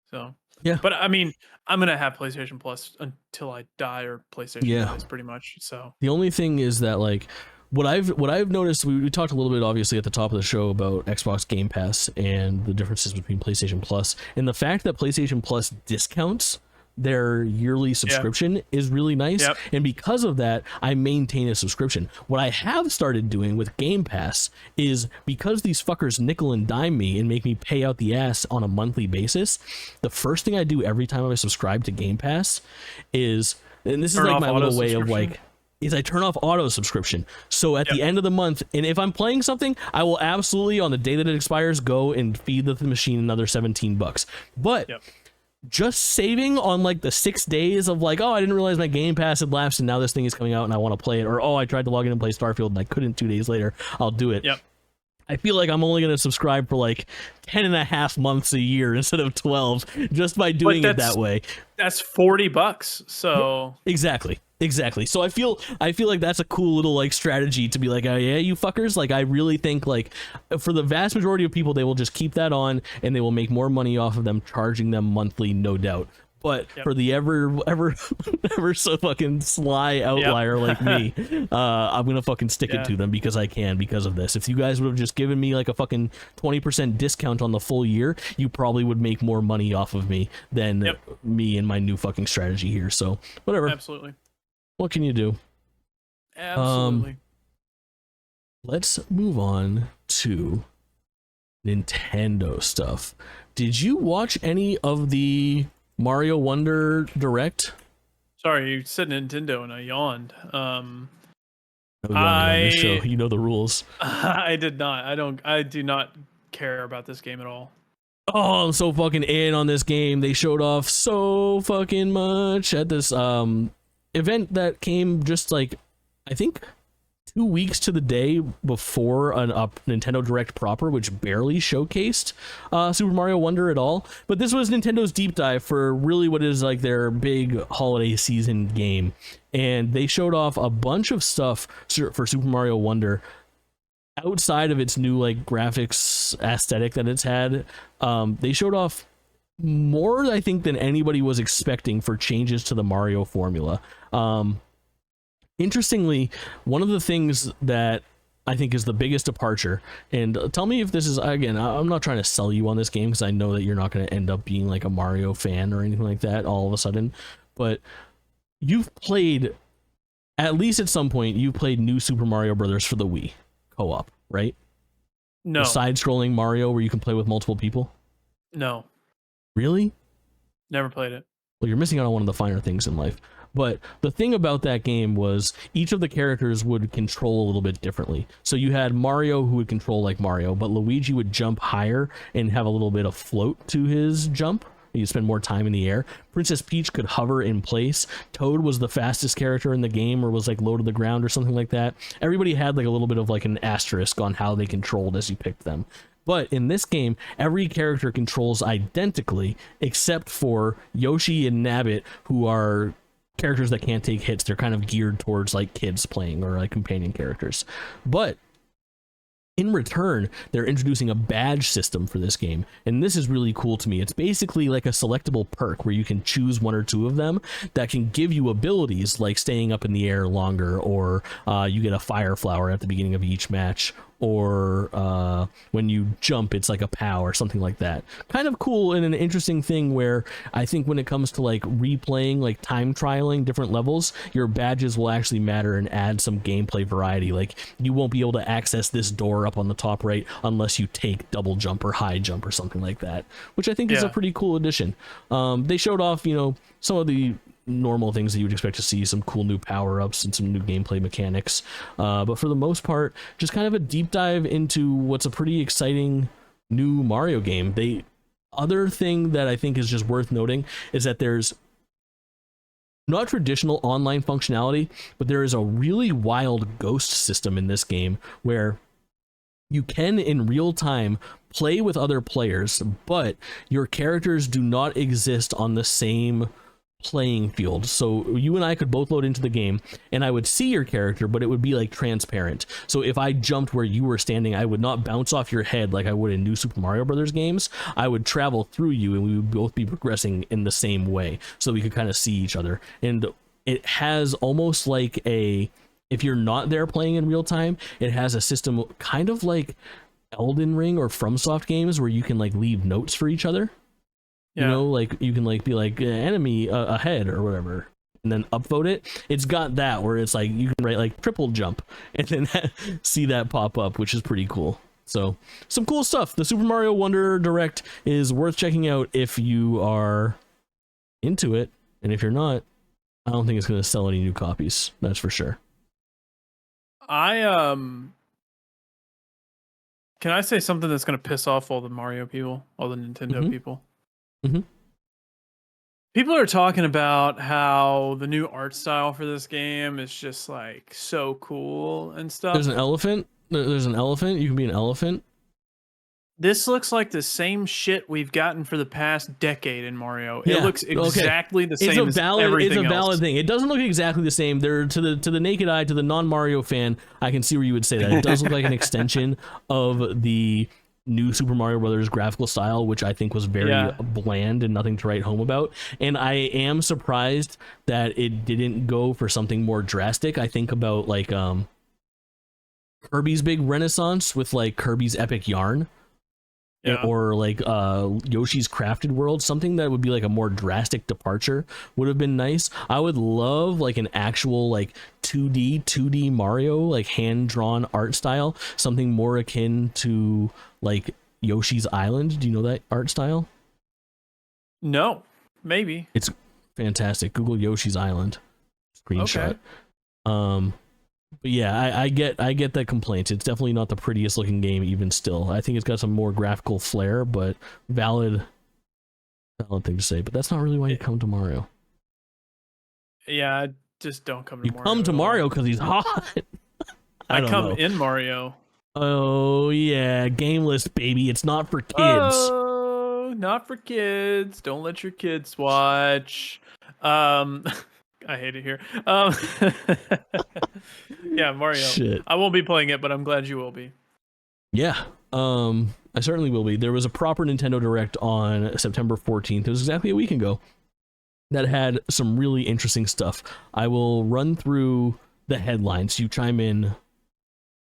So yeah, but I mean, I'm gonna have PlayStation Plus until I die, or PlayStation dies, pretty much. So the only thing is that, like, what I've noticed, we talked a little bit obviously at the top of the show about Xbox Game Pass and the differences between PlayStation Plus, and the fact that PlayStation Plus discounts their yearly subscription is really nice. And because of that, I maintain a subscription. What I have started doing with Game Pass is, because these fuckers nickel and dime me and make me pay out the ass on a monthly basis, the first thing I do every time I subscribe to Game Pass is, and this is like my little way of, like, is I turn off auto subscription. So at the end of the month, and if I'm playing something, I will absolutely, on the day that it expires, go and feed the machine another $17. But just saving on, like, the 6 days of, like, oh, I didn't realize my Game Pass had lapsed and now this thing is coming out and I want to play it, or oh, I tried to log in and play Starfield and I couldn't 2 days later, I'll do it. I feel like I'm only going to subscribe for, like, 10.5 months a year instead of 12, just by doing it that way. That's $40. So Exactly. So I feel like that's a cool little, like, strategy to be like, oh yeah, you fuckers. Like, I really think, like, for the vast majority of people, they will just keep that on and they will make more money off of them charging them monthly, no doubt. But for the ever so fucking sly outlier like me, I'm gonna fucking stick it to them because I can, because of this. If you guys would have just given me, like, a fucking 20% discount on the full year, you probably would make more money off of me than me and my new fucking strategy here. So whatever. Absolutely. What can you do? Absolutely. Let's move on to Nintendo stuff. Did you watch any of the Mario Wonder Direct? Sorry, you said Nintendo and I yawned. On this show. You know the rules. I did not. I do not care about this game at all. Oh, I'm so fucking in on this game. They showed off so fucking much at this event that came just, like, I think 2 weeks to the day before a Nintendo Direct proper, which barely showcased Super Mario Wonder at all. But this was Nintendo's deep dive for really what is, like, their big holiday season game. And they showed off a bunch of stuff for Super Mario Wonder outside of its new, like, graphics aesthetic that it's had. They showed off more, I think, than anybody was expecting for changes to the Mario formula. Interestingly, one of the things that I think is the biggest departure, and tell me if this is, again, I'm not trying to sell you on this game because I know that you're not going to end up being, like, a Mario fan or anything like that all of a sudden, but you've played, at least at some point, you've played New Super Mario Brothers for the Wii co-op, right? No. The side-scrolling Mario where you can play with multiple people? No. Really? Never played it. Well, you're missing out on one of the finer things in life. But the thing about that game was each of the characters would control a little bit differently. So you had Mario who would control like Mario, but Luigi would jump higher and have a little bit of float to his jump. You spend more time in the air. Princess Peach could hover in place. Toad was the fastest character in the game, or was like low to the ground or something like that. Everybody had like a little bit of like an asterisk on how they controlled as you picked them. But in this game, every character controls identically, except for Yoshi and Nabbit, who are characters that can't take hits. They're kind of geared towards like kids playing or like companion characters. But in return, they're introducing a badge system for this game, and this is really cool to me. It's basically like a selectable perk where you can choose 1 or 2 of them that can give you abilities like staying up in the air longer, or you get a fire flower at the beginning of each match, or when you jump it's like a POW or something like that. Kind of cool, and an interesting thing where I think when it comes to like replaying, like time trialing different levels, your badges will actually matter and add some gameplay variety. Like you won't be able to access this door up on the top right unless you take double jump or high jump or something like that, which I think is a pretty cool addition. They showed off, you know, some of the normal things that you would expect to see, some cool new power-ups and some new gameplay mechanics, but for the most part just kind of a deep dive into what's a pretty exciting new Mario game. The other thing that I think is just worth noting is that there's not traditional online functionality, but there is a really wild ghost system in this game where you can in real time play with other players, but your characters do not exist on the same playing field. So you and I could both load into the game and I would see your character, but it would be like transparent. So if I jumped where you were standing, I would not bounce off your head like I would in New Super Mario Brothers games. I would travel through you and we would both be progressing in the same way, so we could kind of see each other. And it has almost like a, if you're not there playing in real time, it has a system kind of like Elden Ring or FromSoft games where you can like leave notes for each other. You know, like you can like be like enemy ahead or whatever, and then upvote it. It's got that where it's like you can write like triple jump and then see that pop up, which is pretty cool. So some cool stuff. The Super Mario Wonder Direct is worth checking out if you are into it, and if you're not, I don't think it's going to sell any new copies. That's for sure. Can I say something that's going to piss off all the Mario people, all the Nintendo people? Mm-hmm. People are talking about how the new art style for this game is just like so cool and stuff. There's an elephant. There's an elephant. You can be an elephant. This looks like the same shit we've gotten for the past decade in Mario. It looks exactly the same as everything else. It's a valid thing. It doesn't look exactly the same. There, to the naked eye, to the non-Mario fan, I can see where you would say that. It does look like an extension of the new Super Mario Brothers graphical style, which I think was very bland and nothing to write home about. And I am surprised that it didn't go for something more drastic. I think about like Kirby's Big Renaissance with like Kirby's Epic Yarn. Or like Yoshi's Crafted World, something that would be like a more drastic departure would have been nice. I would love like an actual like 2D Mario, like hand-drawn art style, something more akin to like Yoshi's Island. Do you know that art style? No, maybe. It's fantastic. Google Yoshi's Island screenshot. Okay. But yeah, I get that complaint. It's definitely not the prettiest looking game even still. I think it's got some more graphical flair, but valid thing to say. But that's not really why you come to Mario. Yeah, just don't come to Mario. You come to Mario because he's hot. I come in Mario. Oh yeah, GameList, baby. It's not for kids. Oh, not for kids. Don't let your kids watch. I hate it here. Yeah, Mario. Shit. I won't be playing it, but I'm glad you will be. Yeah, I certainly will be. There was a proper Nintendo Direct on September 14th. It was exactly a week ago that had some really interesting stuff. I will run through the headlines. You chime in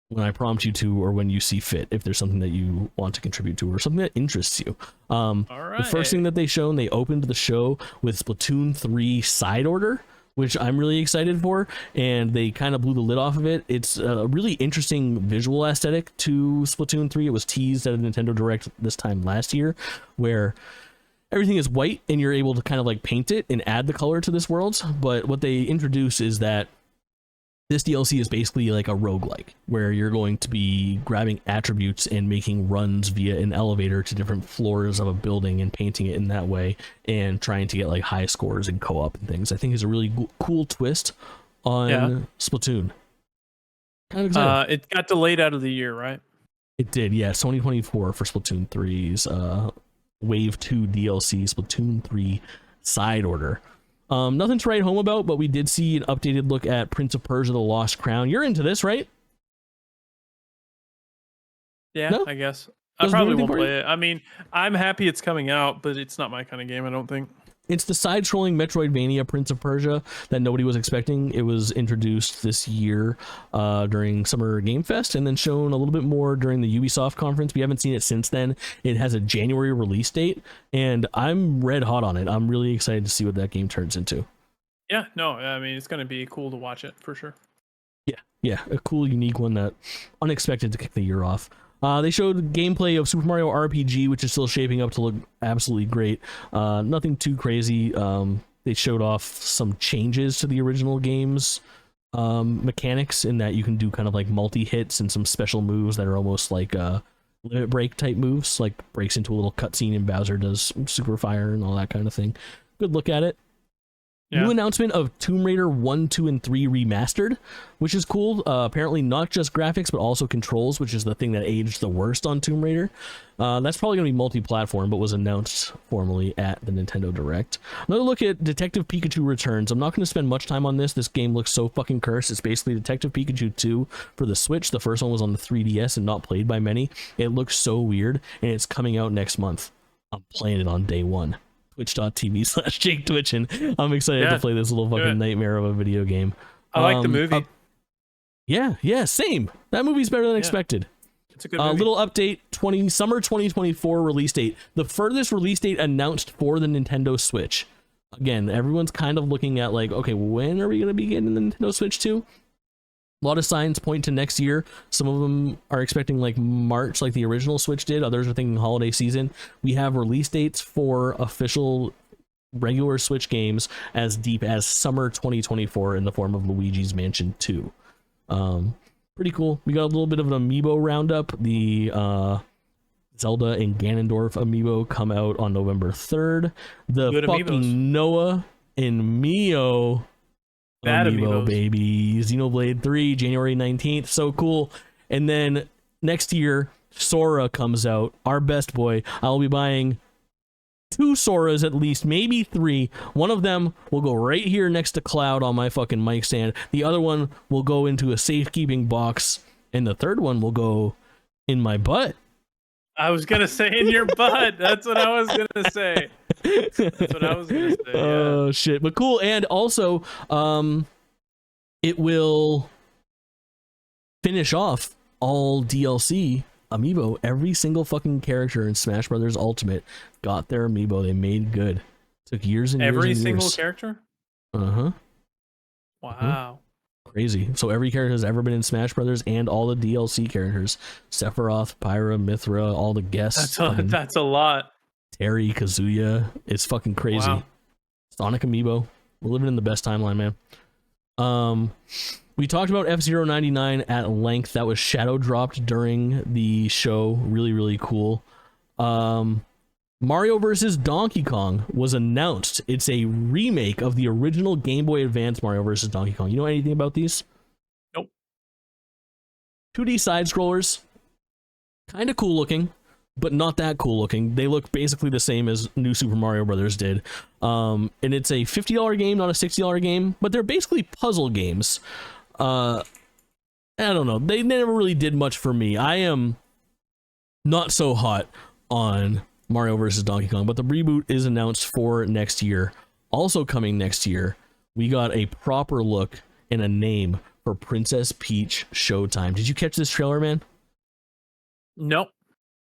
when I prompt you to, or when you see fit, if there's something that you want to contribute to or something that interests you. All right. The first thing that they opened the show with Splatoon 3 Side Order, which I'm really excited for, and they kind of blew the lid off of it. It's a really interesting visual aesthetic to Splatoon 3. It was teased at a Nintendo Direct this time last year, where everything is white and you're able to kind of like paint it and add the color to this world. But what they introduce is that this DLC is basically like a roguelike, where you're going to be grabbing attributes and making runs via an elevator to different floors of a building and painting it in that way and trying to get like high scores in co-op and things. I think is a really cool twist on Splatoon. Kind of excited. It got delayed out of the year, right? It did, yeah. 2024 for Splatoon 3's Wave 2 DLC, Splatoon 3 Side Order. Nothing to write home about, but we did see an updated look at Prince of Persia: The Lost Crown. You're into this, right? Yeah, No? I guess. I probably won't play it. I mean, I'm happy it's coming out, but it's not my kind of game, I don't think. It's the side-scrolling Metroidvania Prince of Persia that nobody was expecting. It was introduced this year during Summer Game Fest and then shown a little bit more during the Ubisoft conference. We haven't seen it since then. It has a January release date, and I'm red hot on it. I'm really excited to see what that game turns into. Yeah, no, I mean, it's going to be cool to watch it, for sure. Yeah, a cool, unique one that unexpected to kick the year off. They showed gameplay of Super Mario RPG, which is still shaping up to look absolutely great. Nothing too crazy. They showed off some changes to the original game's mechanics in that you can do kind of like multi-hits and some special moves that are almost like limit break type moves, like breaks into a little cutscene and Bowser does super fire and all that kind of thing. Good look at it. Yeah. New announcement of Tomb Raider 1, 2, and 3 remastered, which is cool. Apparently not just graphics, but also controls, which is the thing that aged the worst on Tomb Raider. That's probably going to be multi-platform, but was announced formally at the Nintendo Direct. Another look at Detective Pikachu Returns. I'm not going to spend much time on this. This game looks so fucking cursed. It's basically Detective Pikachu 2 for the Switch. The first one was on the 3DS and not played by many. It looks so weird, and it's coming out next month. I'm playing it on day one. Twitch.tv/Jake Twitchin. I'm excited to play this little fucking nightmare of a video game. I like the movie. Yeah, same. That movie's better than expected. It's a good movie. Little update, summer 2024 release date. The furthest release date announced for the Nintendo Switch. Again, everyone's kind of looking at like, okay, when are we going to be getting the Nintendo Switch 2? A lot of signs point to next year. Some of them are expecting like March, like the original Switch did. Others are thinking holiday season. We have release dates for official regular Switch games as deep as summer 2024 in the form of Luigi's Mansion 2. Pretty cool. We got a little bit of an amiibo roundup. The Zelda and Ganondorf amiibo come out on November 3rd. The good fucking amiibos. Noah and Mio amiibo, baby. Xenoblade 3, January 19th. So cool. And then next year, Sora comes out. Our best boy. I'll be buying 2 Soras at least, maybe 3. One of them will go right here next to Cloud on my fucking mic stand. The other one will go into a safekeeping box. And the third one will go in my butt. I was going to say in your butt. That's what I was going to say. That's what I was going to say. Oh, shit. But cool. And also, it will finish off all DLC amiibo. Every single fucking character in Smash Brothers Ultimate got their amiibo. They made good. Took years and years and years. Every single character? Uh-huh. Wow. Crazy. So every character has ever been in Smash Brothers and all the DLC characters. Sephiroth, Pyra, Mithra, all the guests. That's a lot. Terry, Kazuya. It's fucking crazy. Wow. Sonic amiibo. We're living in the best timeline, man. We talked about F-Zero 99 at length. That was shadow dropped during the show. Really, really cool. Mario vs. Donkey Kong was announced. It's a remake of the original Game Boy Advance Mario vs. Donkey Kong. You know anything about these? Nope. 2D side scrollers. Kind of cool looking, but not that cool looking. They look basically the same as New Super Mario Brothers did. And it's a $50 game, not a $60 game, but they're basically puzzle games. I don't know. They never really did much for me. I am not so hot on Mario vs. Donkey Kong, but the reboot is announced for next year. Also coming next year, we got a proper look and a name for Princess Peach Showtime. Did you catch this trailer, man? Nope.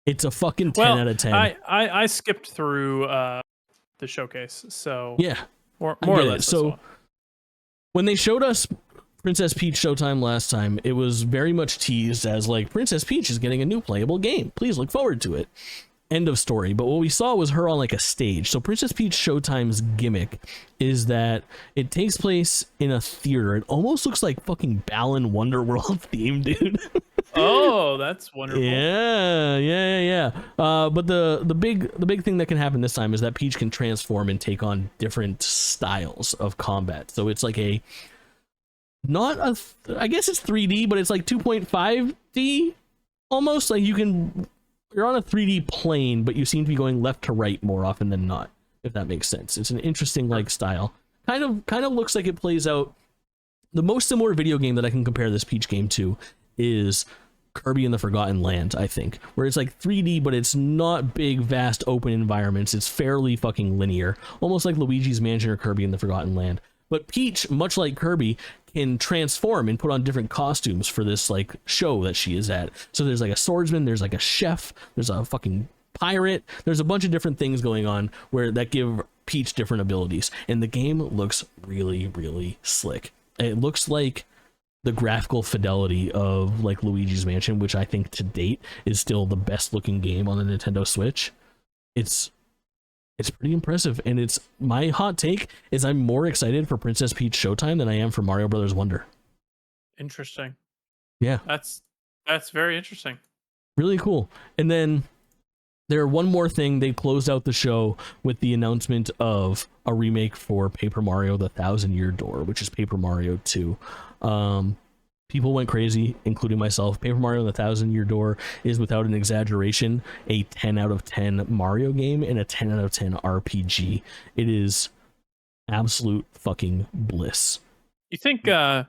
It's a fucking 10 out of 10. I skipped through the showcase, so yeah, more or less. So when they showed us Princess Peach Showtime last time, it was very much teased as like Princess Peach is getting a new playable game. Please look forward to it. End of story. But what we saw was her on like a stage. So Princess Peach Showtime's gimmick is that it takes place in a theater. It almost looks like fucking Balan Wonderworld theme, dude. Oh, that's wonderful. Yeah. But the big thing that can happen this time is that Peach can transform and take on different styles of combat. So it's like I guess it's 3D, but it's like 2.5D almost. Like you're on a 3D plane, but you seem to be going left to right more often than not, if that makes sense. It's an interesting like style. Kind of looks like it plays out. The most similar video game that I can compare this Peach game to is Kirby and the Forgotten Land, I think, where it's like 3D, but it's not big, vast, open environments. It's fairly fucking linear, almost like Luigi's Mansion or Kirby and the Forgotten Land. But Peach, much like Kirby, can transform and put on different costumes for this like show that she is at. So there's like a swordsman, there's like a chef, there's a fucking pirate, there's a bunch of different things going on where that give Peach different abilities. And the game looks really, really slick. It looks like the graphical fidelity of like Luigi's Mansion, which I think to date is still the best looking game on the Nintendo Switch. It's pretty impressive, and it's my hot take is I'm more excited for Princess Peach Showtime than I am for Mario Brothers Wonder. Interesting. Yeah. That's very interesting. Really cool. And then one more thing, they closed out the show with the announcement of a remake for Paper Mario The Thousand Year Door, which is Paper Mario 2. People went crazy, including myself. Paper Mario The Thousand Year Door is, without an exaggeration, a 10 out of 10 Mario game and a 10 out of 10 RPG. It is absolute fucking bliss. You think, I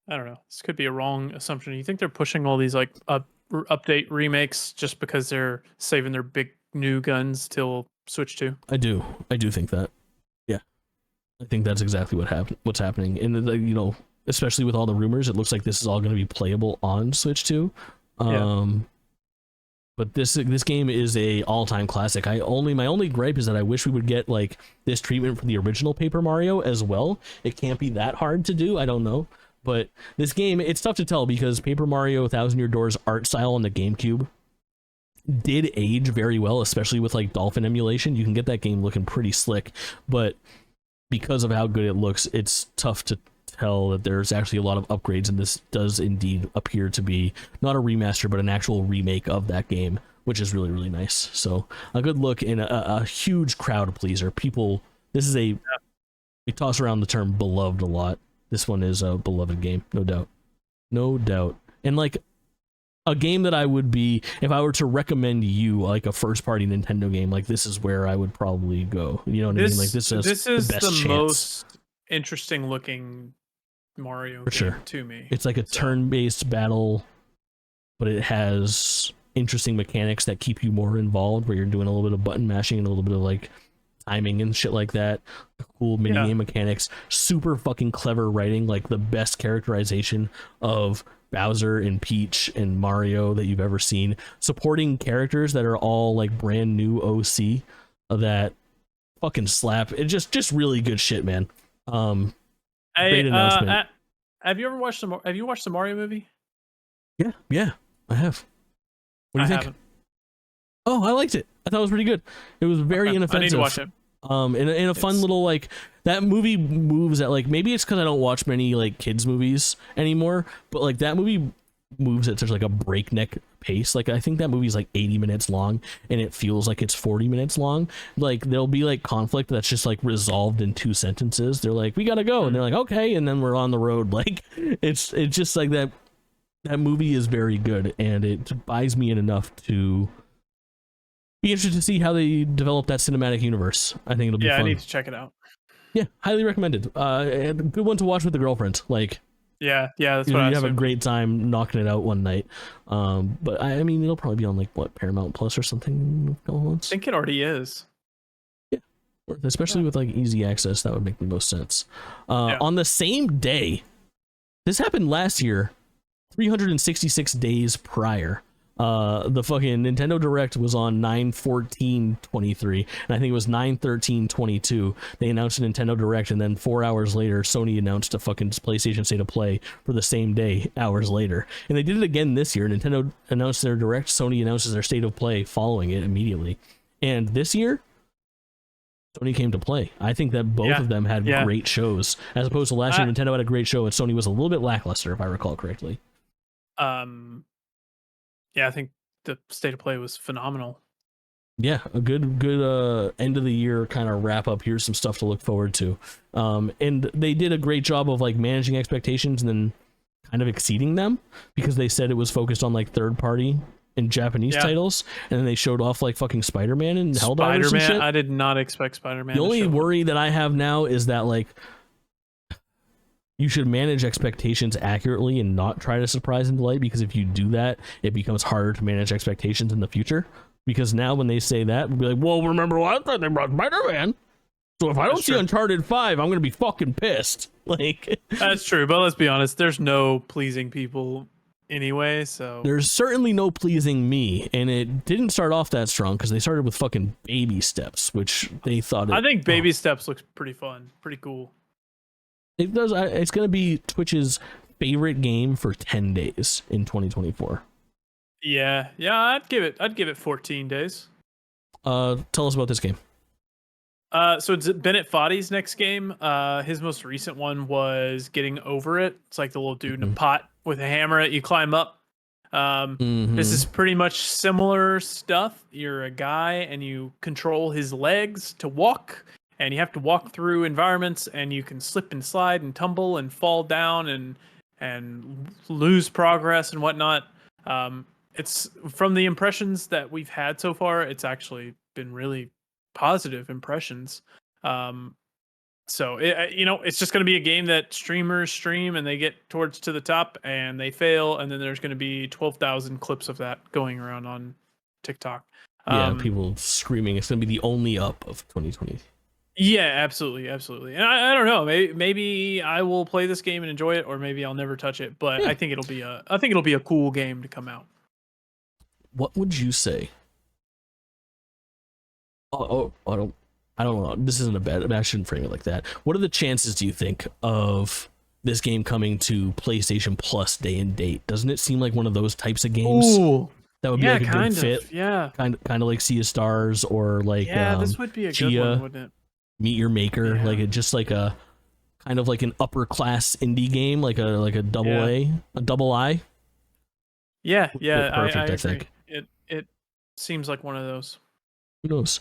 don't know, this could be a wrong assumption. You think they're pushing all these like update remakes just because they're saving their big new guns till Switch 2? I do think that. Yeah. I think that's exactly what's happening. And, you know, especially with all the rumors, it looks like this is all going to be playable on Switch 2. But this game is a all-time classic. My only gripe is that I wish we would get like this treatment for the original Paper Mario as well. It can't be that hard to do. I don't know. But this game, it's tough to tell because Paper Mario Thousand Year Door's art style on the GameCube did age very well, especially with like Dolphin emulation. You can get that game looking pretty slick, but because of how good it looks, it's tough to tell that there's actually a lot of upgrades, and this does indeed appear to be not a remaster but an actual remake of that game, which is really, really nice. So a good look and a huge crowd pleaser. We toss around the term beloved a lot. This one is a beloved game, no doubt. And like a game that I would be, if I were to recommend you like a first party Nintendo game, like this is where I would probably go. You know what I mean? Like this is the most interesting looking Mario for game sure to me. It's like a turn-based battle, but it has interesting mechanics that keep you more involved, where you're doing a little bit of button mashing and a little bit of like timing and shit like that. Cool mini game mechanics, super fucking clever writing, like the best characterization of Bowser and Peach and Mario that you've ever seen. Supporting characters that are all like brand new OC that fucking slap. It just really good shit, man. Great announcement. Have you watched the Mario movie? Yeah, I have. What do you think? Haven't. Oh, I liked it. I thought it was pretty good. It was very inoffensive. I need to watch it. In a fun little like, that movie moves at like, maybe it's because I don't watch many like kids movies anymore, but like that movie moves at such like a breakneck pace. Like I think that movie's like 80 minutes long and it feels like it's 40 minutes long. Like there'll be like conflict that's just like resolved in 2 sentences. They're like, we gotta go, and they're like, okay, and then we're on the road. Like it's just like that movie is very good, and it buys me in enough to be interested to see how they develop that cinematic universe. I think it'll be fun. I need to check it out. Yeah, highly recommended. Good one to watch with the girlfriend. Like, yeah, that's what I you have assumed. a great time knocking it out one night. But I mean, it'll probably be on like what, Paramount Plus or something in a couple months. I think it already is. Yeah, especially with like easy access, that would make the most sense. On the same day, this happened last year, 366 days prior. The fucking Nintendo Direct was on 9/14/23, and I think it was 9/13/22. They announced a Nintendo Direct, and then 4 hours later, Sony announced a fucking PlayStation State of Play for the same day, hours later. And they did it again this year. Nintendo announced their Direct, Sony announces their State of Play following it immediately. And this year, Sony came to play. I think that both of them had great shows, as opposed to last year. Nintendo had a great show, and Sony was a little bit lackluster, if I recall correctly. Yeah, I think the State of Play was phenomenal. Yeah, a good end of the year kind of wrap up. Here's some stuff to look forward to. And they did a great job of like managing expectations and then kind of exceeding them, because they said it was focused on like third party and Japanese titles, and then they showed off like fucking Spider-Man and Helldivers and shit. I did not expect Spider-Man. The only worry that I have now is that like you should manage expectations accurately and not try to surprise and delight, because if you do that, it becomes harder to manage expectations in the future. Because now when they say that, we'll be like, well, remember last time they brought Spider-Man? So if I don't see Uncharted 5, I'm going to be fucking pissed. Like, that's true, but let's be honest, there's no pleasing people anyway, so there's certainly no pleasing me, and it didn't start off that strong because they started with fucking baby steps, which they thought I think baby steps looks pretty fun, pretty cool. It does. It's going to be Twitch's favorite game for 10 days in 2024. Yeah, I'd give it 14 days. Tell us about this game. So it's Bennett Foddy's next game. His most recent one was Getting Over It. It's like the little dude in a pot with a hammer that you climb up. This is pretty much similar stuff. You're a guy and you control his legs to walk, and you have to walk through environments, and you can slip and slide and tumble and fall down and lose progress and whatnot. It's from the impressions that we've had so far, it's actually been really positive impressions. So it's just going to be a game that streamers stream and they get towards to the top and they fail, and then there's going to be 12,000 clips of that going around on TikTok. People screaming it's going to be the only up of 2020. Yeah, absolutely. And I don't know, maybe I will play this game and enjoy it, or maybe I'll never touch it. But I think it'll be a cool game to come out. What would you say? I don't know. This isn't a bad. I shouldn't frame it like that. What are the chances, do you think, of this game coming to PlayStation Plus day and date? Doesn't it seem like one of those types of games? Ooh, that would be like a good fit. Yeah, kind of like Sea of Stars, or like this would be a good one, wouldn't it? Meet Your Maker, like it just like a kind of like an upper class indie game, like a double I. Yeah, perfect. I I think it seems like one of those. Who knows?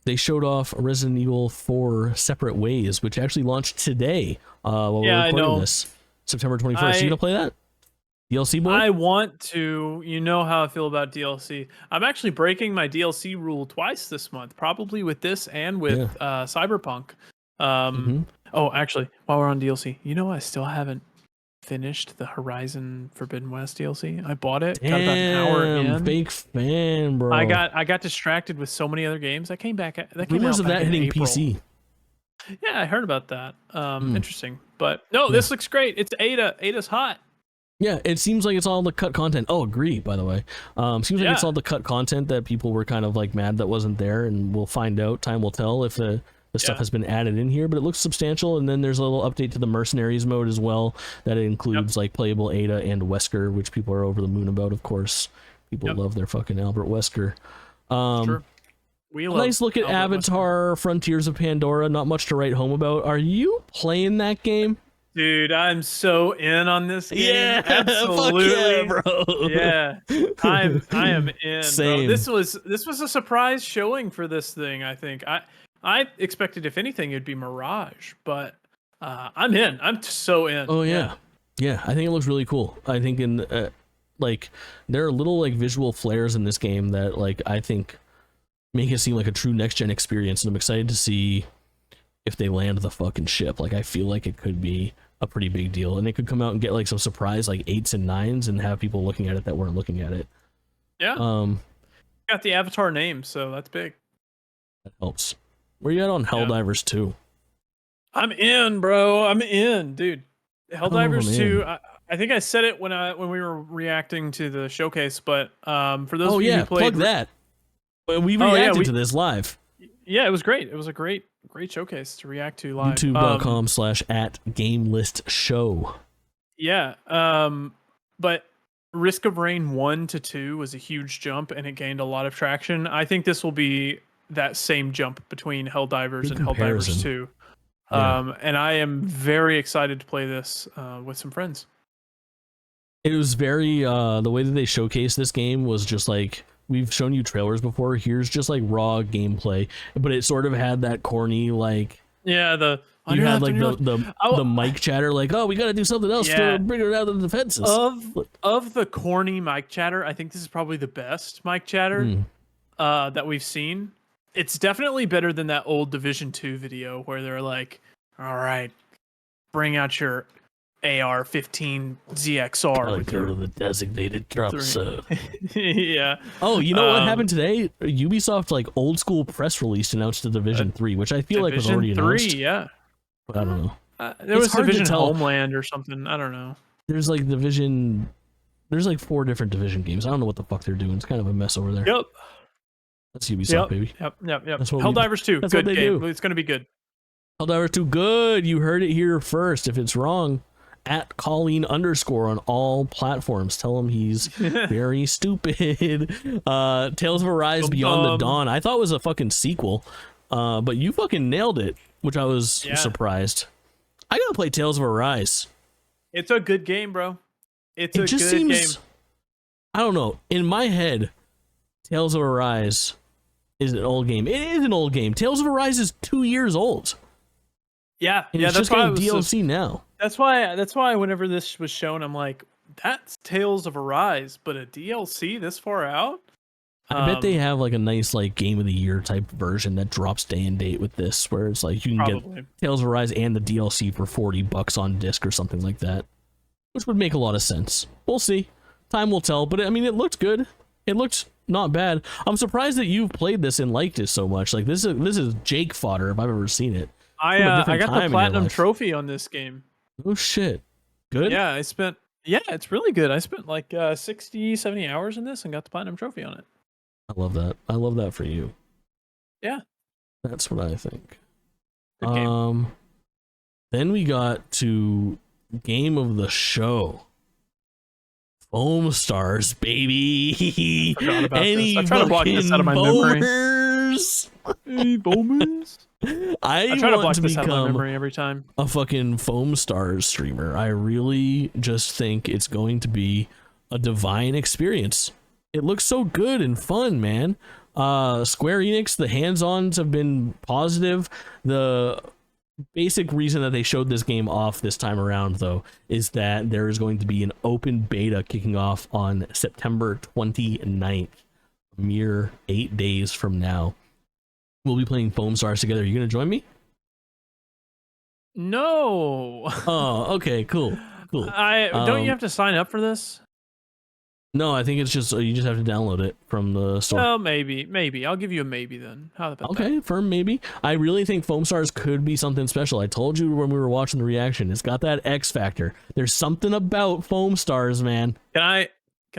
They showed off Resident Evil 4 Separate Ways, which actually launched today. While we're recording this, September 21st. You gonna play that? DLC boy? I want to. You know how I feel about DLC. I'm actually breaking my DLC rule twice this month, probably with this and with Cyberpunk. Oh, actually, while we're on DLC, I still haven't finished the Horizon Forbidden West DLC. I bought it. Damn, got about an hour in. Big fan, bro. I got distracted with so many other games. I came back. Rumors of that hitting April. PC. Yeah, I heard about that. Interesting, but no, this looks great. It's Ada. Ada's hot. Yeah, it seems like it's all the cut content. Oh, agree, by the way. Seems like it's all the cut content that people were kind of like mad that wasn't there, and we'll find out. Time will tell if the stuff has been added in here, but it looks substantial. And then there's a little update to the Mercenaries mode as well, that it includes like playable Ada and Wesker, which people are over the moon about, of course. People love their fucking Albert Wesker. Sure. Nice look at Avatar, Frontiers of Pandora. Not much to write home about. Are you playing that game? Dude, I'm so in on this game. Yeah, absolutely, fuck yeah, bro. Yeah, I am in. Same. Bro. This was a surprise showing for this thing. I think I expected, if anything, it'd be Mirage, but I'm in. I'm so in. Oh yeah. I think it looks really cool. I think like there are little like visual flares in this game that like I think make it seem like a true next gen experience, and I'm excited to see if they land the fucking ship. Like I feel like it could be a pretty big deal, and it could come out and get like some surprise like 8s and 9s and have people looking at it that weren't looking at it. Yeah. Got the Avatar name, so that's big. That helps. Where you at on Helldivers 2? I'm in, bro. I'm in, dude. Helldivers 2. I think I said it when we were reacting to the showcase, but for those of you who played, plug that. We reacted to this live. Yeah, it was great. It was a great showcase to react to live. YouTube.com/@GameListShow. Yeah. But Risk of Rain 1 to 2 was a huge jump, and it gained a lot of traction. I think this will be that same jump between Helldivers and Helldivers 2. And I am very excited to play this with some friends. It was very the way that they showcased this game was just like, we've shown you trailers before. Here's just like raw gameplay, but it sort of had that corny like you had like the mic chatter like, oh, we got to do something else to bring it out of the defenses. Of the corny mic chatter, I think this is probably the best mic chatter that we've seen. It's definitely better than that old Division 2 video where they're like, all right, bring out your AR-15 ZXR with go to the designated drop zone. Yeah. Oh, you know what happened today? Ubisoft like old school press release announced the Division 3, which I feel like was already announced. Yeah. But I don't know. There was Division Homeland or something. I don't know. There's like Division. There's like 4 different Division games. I don't know what the fuck they're doing. It's kind of a mess over there. Yep. That's Ubisoft, baby. Yep. Helldivers 2. Good game. It's gonna be good. Helldivers 2, good. You heard it here first. If it's wrong, at Kaulin _ on all platforms. Tell him he's very stupid. Tales of Arise Beyond the Dawn. I thought it was a fucking sequel, but you fucking nailed it, which I was surprised. I gotta play Tales of Arise. It's a good game, bro. It just seems, game. I don't know. In my head, Tales of Arise is an old game. It is an old game. Tales of Arise is 2 years old. Yeah, and it's that's just getting DLC now. That's why whenever this was shown, I'm like, that's Tales of Arise, but a DLC this far out? I bet they have like a nice like Game of the Year type version that drops day and date with this, where it's like you can get Tales of Arise and the DLC for $40 on disc or something like that, which would make a lot of sense. We'll see. Time will tell, but I mean, it looked good. It looked not bad. I'm surprised that you've played this and liked it so much. Like this is Jake fodder if I've ever seen it. I got the platinum trophy on this game. Oh shit. Good? Yeah, it's really good. I spent like 60, 70 hours in this and got the platinum trophy on it. I love that. I love that for you. Yeah. That's what I think. Then we got to game of the show. Foam Stars, baby. Forgot about this. I try to block this out of my memory. Hey, boomers. I try to block want to this out of my become memory every time. A fucking Foam Stars streamer. I really just think it's going to be a divine experience. It looks so good and fun, man. Square Enix, the hands-ons have been positive. The basic reason that they showed this game off this time around, though, is that there is going to be an open beta kicking off on September 29th, a mere 8 days from now. We'll be playing Foam Stars together. Are you going to join me? No. Oh, okay, cool. Don't you have to sign up for this? No, I think it's just you just have to download it from the store. Oh, maybe. I'll give you a maybe then. How about that? Okay, firm maybe. I really think Foam Stars could be something special. I told you when we were watching the reaction. It's got that X factor. There's something about Foam Stars, man. Can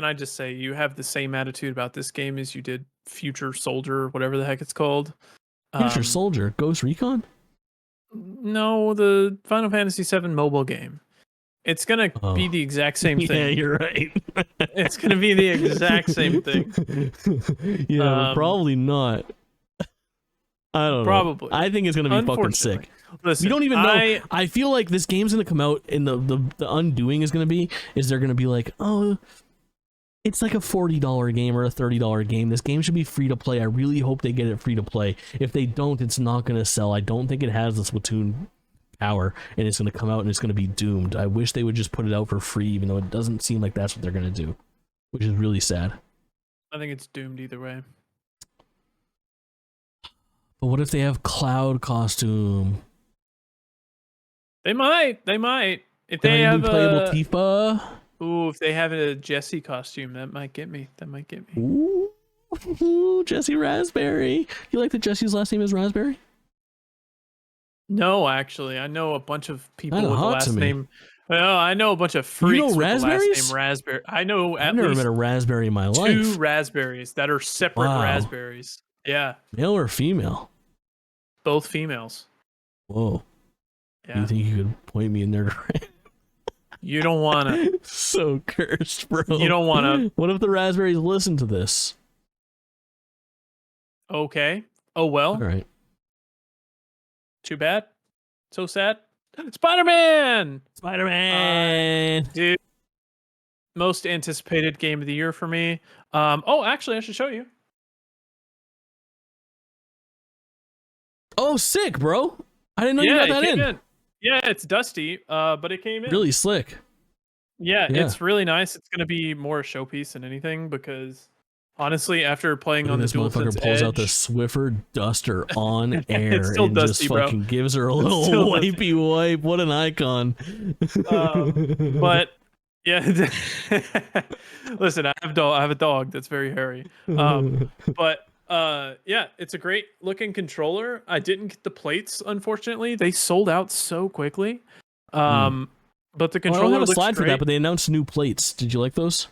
I just say you have the same attitude about this game as you did Future Soldier, whatever the heck it's called. Future Soldier, Ghost Recon? No, the Final Fantasy VII mobile game. It's gonna be the exact same thing. Yeah, you're right. It's gonna be the exact same thing. Yeah, probably not. I don't know. Probably. I think it's gonna be fucking sick. Listen, we don't even know. I feel like this game's gonna come out, and the undoing is gonna be they're gonna be like, oh, it's like a $40 game or a $30 game. This game should be free to play. I really hope they get it free to play. If they don't, it's not gonna sell. I don't think it has the Splatoon power, and it's going to come out and it's going to be doomed. I wish they would just put it out for free, even though it doesn't seem like that's what they're going to do, which is really sad. I think it's doomed either way. But what if they have Cloud costume? They might. If they have playable Tifa. Ooh, if they have a Jessie costume, that might get me. Ooh, Jessie Raspberry. You like that Jessie's last name is Raspberry? No, actually, I know a bunch of people with the last name. Well, I know a bunch of freaks with the last name Raspberry. I know I've never met a raspberry in my life. 2 raspberries that are separate raspberries. Yeah. Male or female? Both females. Whoa. Yeah. You think you could point me in their direction? You don't want to. So cursed, bro. You don't want to. What if the raspberries listen to this? Okay. Oh, well. All right. Too bad. So sad. Spider-Man! Dude. Most anticipated game of the year for me. Oh, actually, I should show you. Oh, sick, bro. I didn't know you got that in. Yeah, it's dusty, but it came in. Really slick. Yeah, it's really nice. It's going to be more a showpiece than anything because Honestly, after playing on the this motherfucker DualSense pulls Edge, out the Swiffer Duster on air it's still and dusty, just bro. fucking gives her a little wipey wipe. What an icon. But yeah, listen, I have a dog that's very hairy. But yeah, it's a great looking controller. I didn't get the plates, unfortunately. They sold out so quickly. But the controller I don't have a looks slide great. for that, but they announced new plates. Did you like those?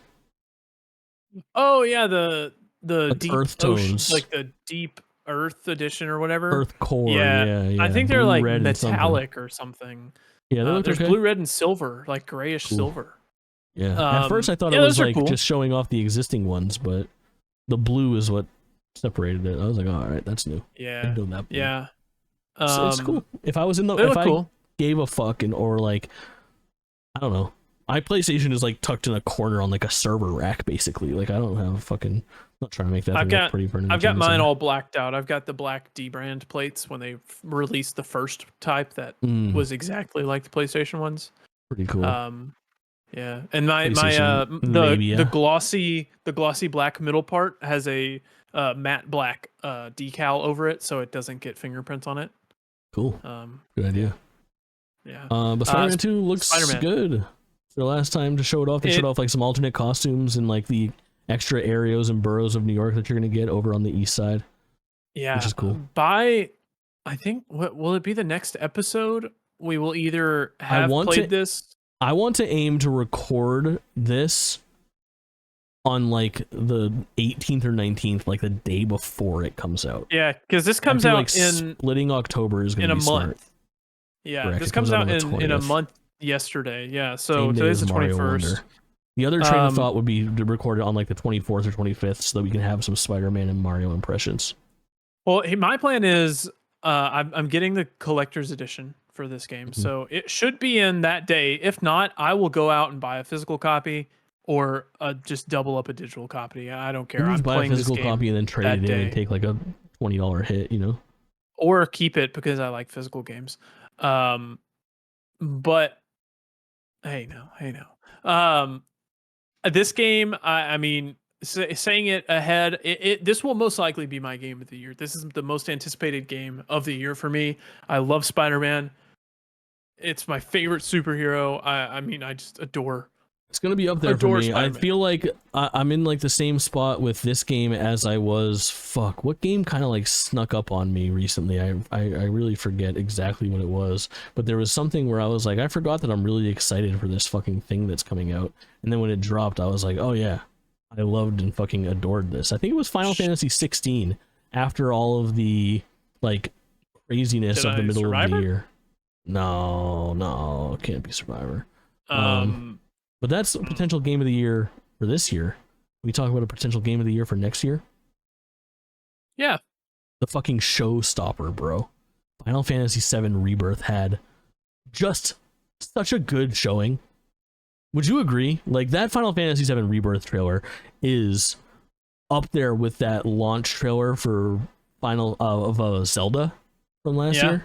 Oh yeah, the like deep earth tones, like the deep earth edition or whatever. Earth core. Yeah, Yeah. I think they're blue, like red, metallic or something. Yeah, they look There's okay. blue, red, and silver, like grayish silver. Yeah. At first, I thought it was like just showing off the existing ones, but the blue is what separated it. I was like, oh, all right, that's new. Yeah. That blue. Yeah. It's cool. If I was in the, if I gave a fuck or like, I don't know. My PlayStation is like tucked in a corner on like a server rack, basically. Like I don't have a fucking. I'm not trying to make that look pretty. I've got mine all blacked out. I've got the black D brand plates when they released the first type that was exactly like the PlayStation ones. Pretty cool. Yeah, and the glossy black middle part has a matte black decal over it, so it doesn't get fingerprints on it. Cool. Good idea. Yeah. But Spider-Man 2 looks good. So last time to show it off, they showed off like some alternate costumes and like the extra areas and boroughs of New York that you're gonna get over on the east side. Yeah, which is cool. I think what will it be the next episode? We will either have played this. I want to aim to record this on like the 18th or 19th, like the day before it comes out. Yeah, because this comes out like in splitting October is going to be a month. Smart. Yeah, Correct. This comes out in a month. Yesterday, yeah. So today's the 21st. The other train of thought would be to record it on like the 24th or 25th, so that we can have some Spider-Man and Mario impressions. Well, my plan is I'm getting the collector's edition for this game, so it should be in that day. If not, I will go out and buy a physical copy or just double up a digital copy. I don't care. I'm buy a physical copy and then trade it in and take like a $20 hit, you know, or keep it because I like physical games. But hey no. This game, I mean, saying it ahead, this will most likely be my game of the year. This is the most anticipated game of the year for me. I love Spider-Man. It's my favorite superhero. I mean, I just adore. It's gonna be up there for me. Spider-Man. I feel like I'm in like the same spot with this game as I was. Fuck, what game kind of like snuck up on me recently? I really forget exactly what it was, but there was something where I was like, I forgot that I'm really excited for this fucking thing that's coming out, and then when it dropped, I was like, oh yeah, I loved and fucking adored this. I think it was Final Fantasy 16. After all of the like craziness of the middle of the year. No, it can't be Survivor. But that's a potential game of the year for this year. We talk about a potential game of the year for next year. Yeah. The fucking showstopper, bro. Final Fantasy VII Rebirth had just such a good showing. Would you agree? Like that Final Fantasy VII Rebirth trailer is up there with that launch trailer for Zelda from last year.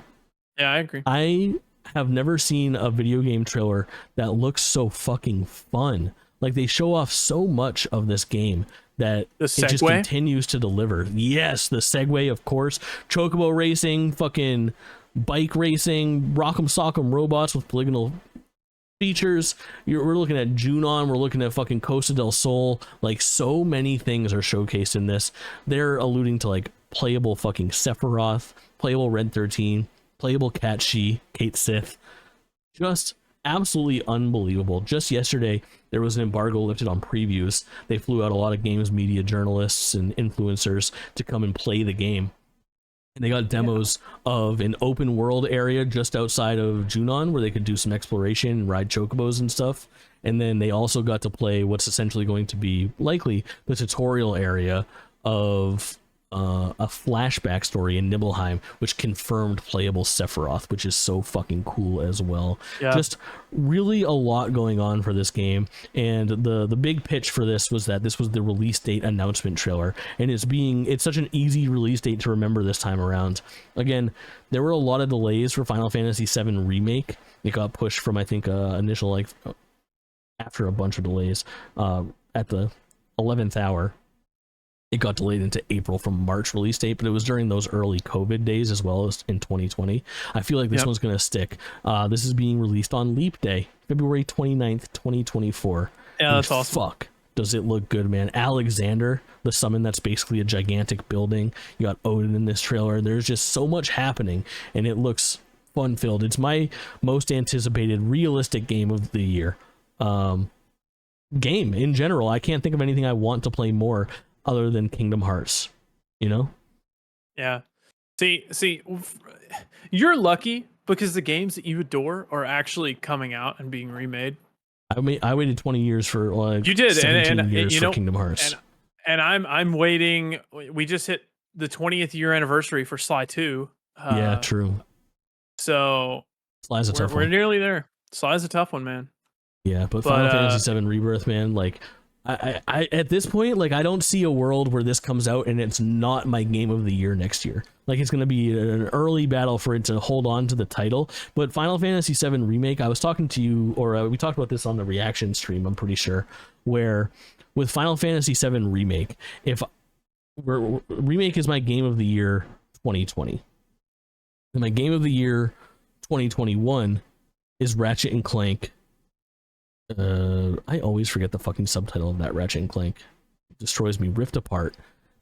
Yeah, I agree. I have never seen a video game trailer that looks so fucking fun. Like they show off so much of this game that it just continues to deliver. Yes, the Segway, of course, chocobo racing, fucking bike racing, rock'em sock'em robots with polygonal features. We're looking at Junon, we're looking at fucking Costa del Sol. Like so many things are showcased in this. They're alluding to like playable fucking Sephiroth, playable Red 13, playable Kate Sith. Just absolutely unbelievable. Just yesterday, there was an embargo lifted on previews. They flew out a lot of games media journalists and influencers to come and play the game. And they got demos of an open world area just outside of Junon where they could do some exploration and ride chocobos and stuff. And then they also got to play what's essentially going to be likely the tutorial area of a flashback story in Nibelheim, which confirmed playable Sephiroth, which is so fucking cool as well. Yeah. Just really a lot going on for this game, and the big pitch for this was that this was the release date announcement trailer, and it's such an easy release date to remember this time around. Again, there were a lot of delays for Final Fantasy VII Remake. It got pushed from I think initial like after a bunch of delays at the 11th hour. It got delayed into April from March release date, but it was during those early COVID days as well as in 2020. I feel like this one's going to stick. This is being released on Leap Day, February 29th, 2024. Yeah, that's awesome. Fuck, does it look good, man. Alexander, the summon that's basically a gigantic building. You got Odin in this trailer. There's just so much happening, and it looks fun-filled. It's my most anticipated realistic game of the year. Game in general. I can't think of anything I want to play more other than Kingdom Hearts, you know? Yeah. See, you're lucky because the games that you adore are actually coming out and being remade. I waited 20 years for like you did 17 and years you for know, Kingdom Hearts. And I'm waiting. We just hit the 20th year anniversary for Sly 2. Yeah, true. So Sly's a tough one. We're nearly there. Sly's a tough one, man. Yeah, but Final Fantasy VII Rebirth, man, like I at this point, like I don't see a world where this comes out and it's not my game of the year next year. Like it's going to be an early battle for it to hold on to the title. But Final Fantasy VII Remake, I was talking to you, or we talked about this on the reaction stream, I'm pretty sure, where with Final Fantasy VII Remake, if Remake is my game of the year 2020, and my game of the year 2021 is Ratchet and Clank. I always forget the fucking subtitle of that. Ratchet and Clank destroys me. Rift Apart.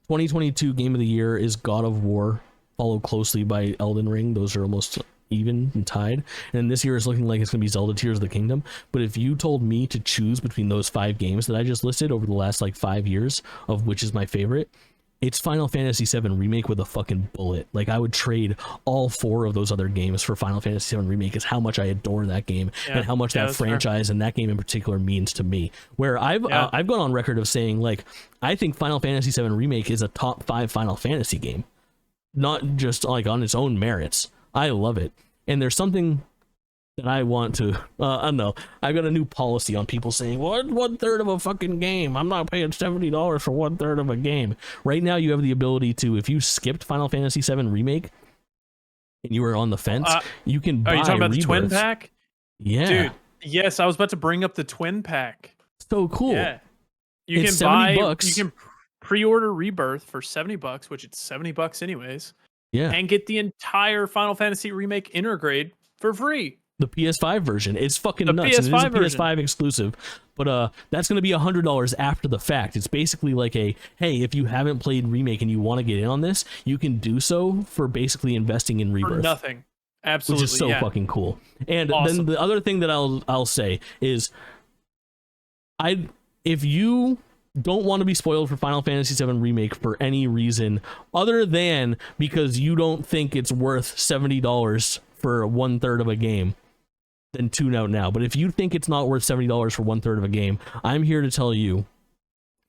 2022 game of the year is God of War, followed closely by Elden Ring. Those are almost even and tied. And this year is looking like it's going to be Zelda Tears of the Kingdom. But if you told me to choose between those 5 games that I just listed over the last like 5 years, of which is my favorite, it's Final Fantasy VII Remake with a fucking bullet. Like, I would trade all 4 of those other games for Final Fantasy VII Remake, is how much I adore that game and how much that franchise and that game in particular means to me. Where I've gone on record of saying, like, I think Final Fantasy VII Remake is a top 5 Final Fantasy game, not just like on its own merits. I love it. And there's something that I want to, I don't know, I've got a new policy on people saying, what, 1/3 of a fucking game? I'm not paying $70 for 1/3 of a game. Right now you have the ability to, if you skipped Final Fantasy VII Remake and you were on the fence, you can buy Are you talking about Rebirth. the twin pack? Yeah. Dude, yes, I was about to bring up the twin pack. So cool. Yeah. You can buy, you can pre-order Rebirth for $70, which it's $70 anyways. Yeah. And get the entire Final Fantasy Remake Intergrade for free. The PS5 version. It's fucking nuts. PS5 and it is a version. PS5 exclusive, but that's going to be $100 after the fact. It's basically like a, hey, if you haven't played Remake and you want to get in on this, you can do so for basically investing in Rebirth. For nothing. Absolutely. Which is so fucking cool. And awesome. Then the other thing that I'll say is, if you don't want to be spoiled for Final Fantasy VII Remake for any reason other than because you don't think it's worth $70 for 1/3 of a game, then tune out now. But if you think it's not worth $70 for 1/3 of a game, I'm here to tell you,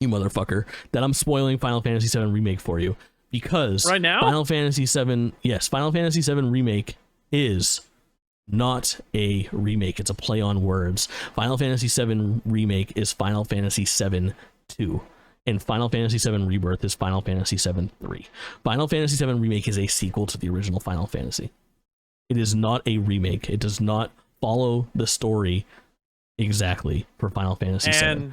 you motherfucker, that I'm spoiling Final Fantasy VII Remake for you. Because right now, Final Fantasy VII Remake is not a remake. It's a play on words. Final Fantasy VII Remake is Final Fantasy VII 2. And Final Fantasy VII Rebirth is Final Fantasy VII 3. Final Fantasy VII Remake is a sequel to the original Final Fantasy. It is not a remake. It does not follow the story exactly for Final Fantasy VII.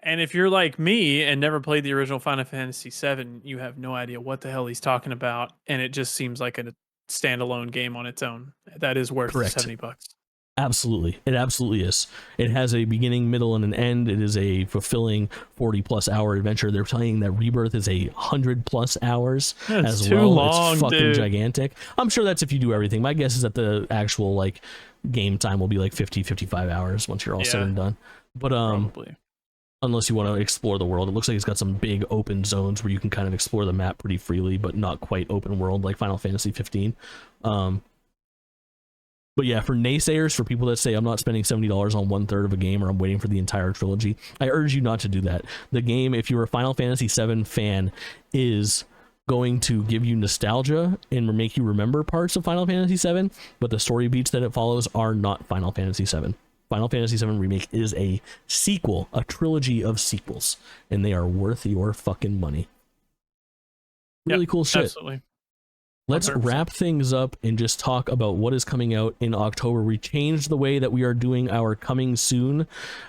And if you're like me and never played the original Final Fantasy VII, you have no idea what the hell he's talking about, and it just seems like a standalone game on its own. That is worth $70. Absolutely. It absolutely is. It has a beginning, middle, and an end. It is a fulfilling 40+ hour adventure. They're saying that Rebirth is 100+ hours as well. Long, it's fucking dude. gigantic. I'm sure that's if you do everything. My guess is that the actual like game time will be like 50-55 hours once you're all said and done. But probably. Unless you want to explore the world. It looks like it's got some big open zones where you can kind of explore the map pretty freely, but not quite open world like Final Fantasy 15. But yeah, for naysayers, for people that say I'm not spending $70 on 1/3 of a game or I'm waiting for the entire trilogy, I urge you not to do that. The game, if you're a Final Fantasy VII fan, is going to give you nostalgia and make you remember parts of Final Fantasy VII, but the story beats that it follows are not Final Fantasy VII. Final Fantasy VII Remake is a sequel, a trilogy of sequels, and they are worth your fucking money. Really cool shit. Absolutely. Let's 100%. wrap things up and just talk about what is coming out in October. We changed the way that we are doing our coming soon.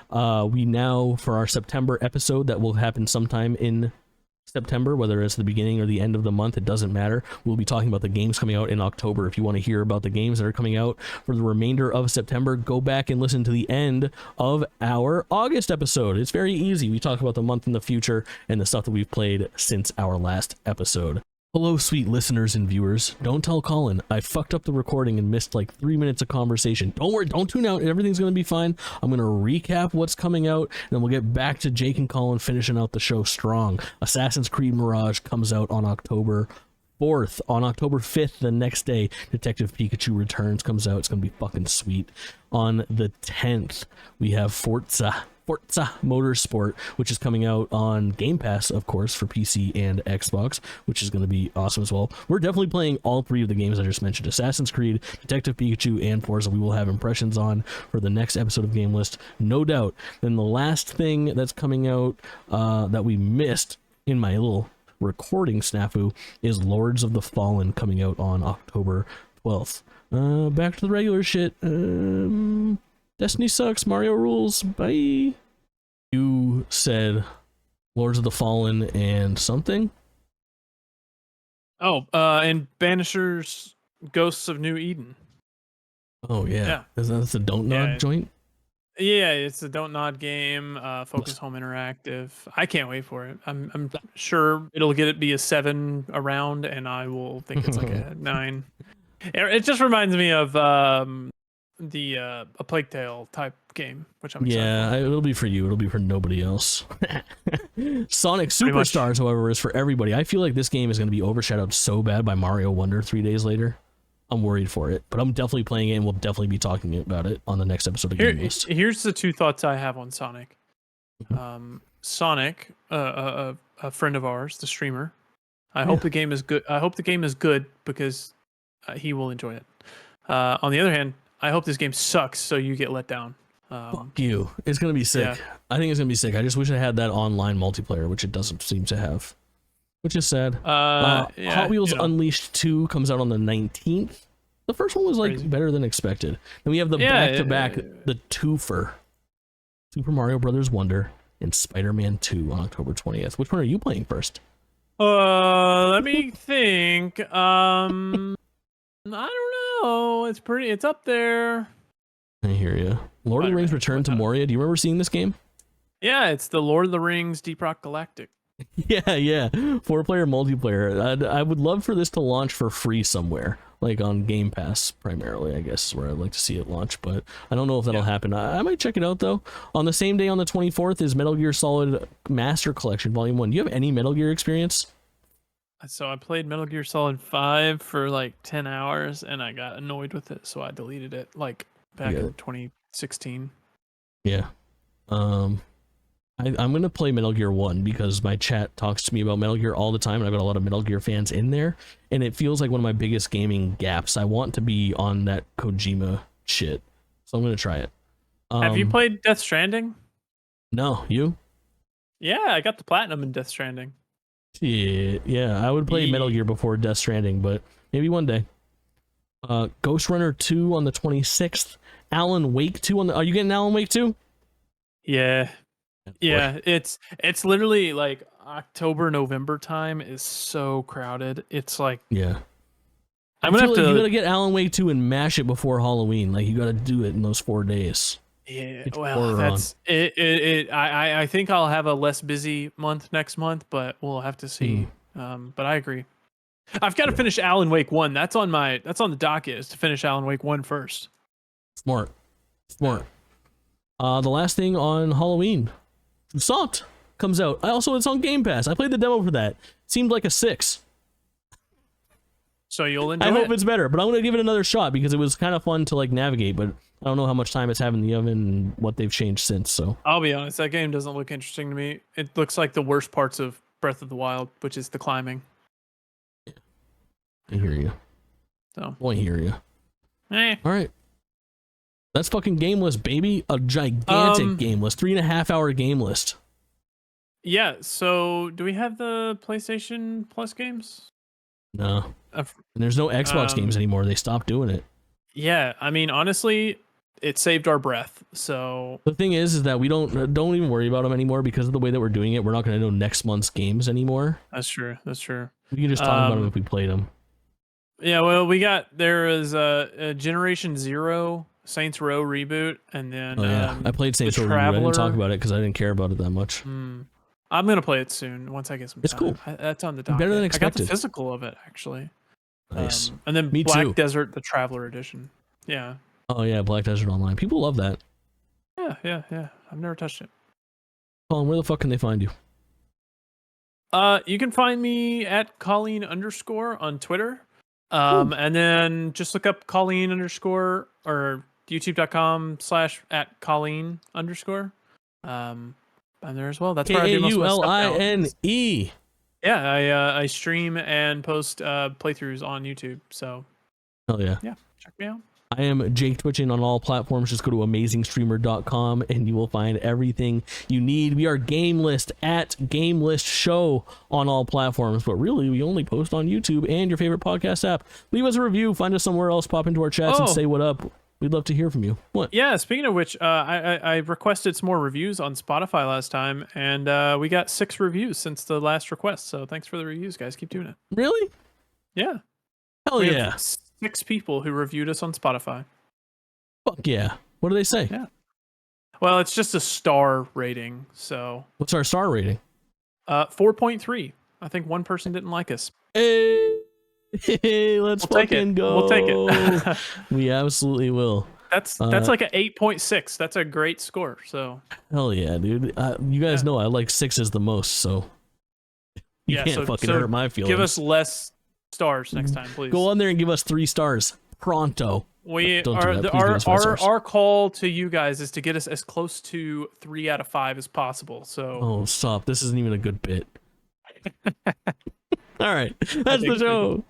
We now, for our September episode, that will happen sometime in September, whether it's the beginning or the end of the month, it doesn't matter. We'll be talking about the games coming out in October. If you want to hear about the games that are coming out for the remainder of September, go back and listen to the end of our August episode. It's very easy. We talk about the month in the future and the stuff that we've played since our last episode. Hello, sweet listeners and viewers. Don't tell Colin. I fucked up the recording and missed like 3 minutes of conversation. Don't worry, don't tune out. Everything's going to be fine. I'm going to recap what's coming out, and then we'll get back to Jake and Colin finishing out the show strong. Assassin's Creed Mirage comes out on October 4th. On October 5th, the next day, Detective Pikachu Returns comes out. It's going to be fucking sweet. On the 10th, we have Forza Motorsport, which is coming out on Game Pass, of course, for PC and Xbox, which is going to be awesome as well. We're definitely playing all three of the games I just mentioned: Assassin's Creed, Detective Pikachu, and Forza. We will have impressions on for the next episode of GameList, no doubt. Then the last thing that's coming out that we missed in my little recording snafu is Lords of the Fallen, coming out on October 12th. Back to the regular shit. Destiny sucks, Mario rules, bye. You said Lords of the Fallen and something? Oh, and Banisher's Ghosts of New Eden. Oh, yeah. That's a Don't Nod joint? Yeah, it's a Don't Nod game, Focus Home Interactive. I can't wait for it. I'm sure it'll be a 7 around, and I will think it's like a 9. It just reminds me of a Plague Tale type game, which I'm excited for. It'll be for you. It'll be for nobody else. Sonic Superstars, however, is for everybody. I feel like this game is going to be overshadowed so bad by Mario Wonder 3 days later. I'm worried for it, but I'm definitely playing it, and we'll definitely be talking about it on the next episode of GameList. Here's the 2 thoughts I have on Sonic. Sonic, a friend of ours, the streamer. I hope the game is good. I hope the game is good because he will enjoy it. On the other hand, I hope this game sucks so you get let down. Fuck you. It's going to be sick. Yeah. I think it's going to be sick. I just wish it had that online multiplayer, which it doesn't seem to have, which is sad. Hot Wheels Unleashed 2 comes out on the 19th. The first one was like better than expected. Then we have the back-to-back, the twofer. Super Mario Brothers Wonder and Spider-Man 2 on October 20th. Which one are you playing first? Let me think. I don't know. It's up there. I hear you. Lord of the Rings Return to Moria. Do you remember seeing this game? Yeah, it's the Lord of the Rings Deep Rock Galactic. Yeah. 4-player multiplayer. I would love for this to launch for free somewhere, like on Game Pass primarily, I guess is where I'd like to see it launch, but I don't know if that'll happen. I might check it out, though. On the same day, on the 24th, is Metal Gear Solid Master Collection Volume 1. Do you have any Metal Gear experience? So I played Metal Gear Solid 5 for like 10 hours, and I got annoyed with it, so I deleted it like back in 2016. Yeah. I'm going to play Metal Gear 1 because my chat talks to me about Metal Gear all the time, and I've got a lot of Metal Gear fans in there, and it feels like one of my biggest gaming gaps. I want to be on that Kojima shit, so I'm going to try it. Have you played Death Stranding? No, you? Yeah, I got the platinum in Death Stranding. Yeah, I would play Metal Gear before Death Stranding, but maybe one day. Ghost Runner 2 on the 26th. Alan Wake 2 on the... Are you getting Alan Wake 2? Yeah. Yeah, it's literally like October, November time is so crowded. It's like... Yeah. I'm gonna have to... You gotta get Alan Wake 2 and mash it before Halloween. Like, you gotta do it in those 4 days. Yeah, well, that's it. I think I'll have a less busy month next month, but we'll have to see. But I agree. I've got to finish Alan Wake 1. That's on the docket, is to finish Alan Wake 1 first. Smart. The last thing on Halloween, Salt comes out. It's on Game Pass. I played the demo for that. Seemed like a 6. So you'll enjoy it. I hope it's better, but I'm gonna give it another shot because it was kind of fun to like navigate, but I don't know how much time it's had in the oven and what they've changed since. So I'll be honest, that game doesn't look interesting to me. It looks like the worst parts of Breath of the Wild, which is the climbing. I hear you. I hear you. All right. That's fucking GameList, baby. A gigantic game list. 3.5 hour game list. Yeah, so do we have the PlayStation Plus games? No. And there's no Xbox games anymore. They stopped doing it. Yeah, I mean, honestly, it saved our breath. So the thing is that we don't even worry about them anymore because of the way that we're doing it. We're not going to know next month's games anymore. That's true. That's true. We can just talk about them if we played them. Yeah, well, there is a Generation Zero Saints Row reboot, and then I played Saints Row reboot. I didn't talk about it because I didn't care about it that much. I'm gonna play it soon once I get some time. It's cool. That's on the docket. Better than expected. I got the physical of it actually. Nice. And then Me Black too. Desert, the Traveler Edition. Yeah. Oh yeah, Black Desert Online. People love that. Yeah. I've never touched it. Colin, where the fuck can they find you? You can find me at Kaulin _ on Twitter. And then just look up Kaulin _ or youtube.com/@Kaulin _. I'm there as well. That's where I do most of my stuff now. Kauline. Yeah, I stream and post playthroughs on YouTube. So hell yeah. Yeah, check me out. I am Jake Twitching on all platforms. Just go to amazingstreamer.com and you will find everything you need. We are GameList at GameList Show on all platforms, but really we only post on YouTube and your favorite podcast app. Leave us a review, find us somewhere else, pop into our chats and say what up. We'd love to hear from you. What? Yeah, speaking of which, I requested some more reviews on Spotify last time, and we got 6 reviews since the last request. So thanks for the reviews, guys. Keep doing it. Really? Yeah. Hell we yeah. have 6 people who reviewed us on Spotify. Fuck yeah. What do they say? Yeah. Well, it's just a star rating. So what's our star rating? 4.3. I think one person didn't like us. Hey, let's fucking go. We'll take it. We absolutely will. That's like an 8.6. That's a great score. So hell yeah, dude. You guys know I like 6s the most, so you can't fucking hurt my feelings. Give us less stars next time, please. Go on there and give us 3 stars pronto. Our call to you guys is to get us as close to 3 out of 5 as possible. So oh, stop. This isn't even a good bit. All right, that's the show.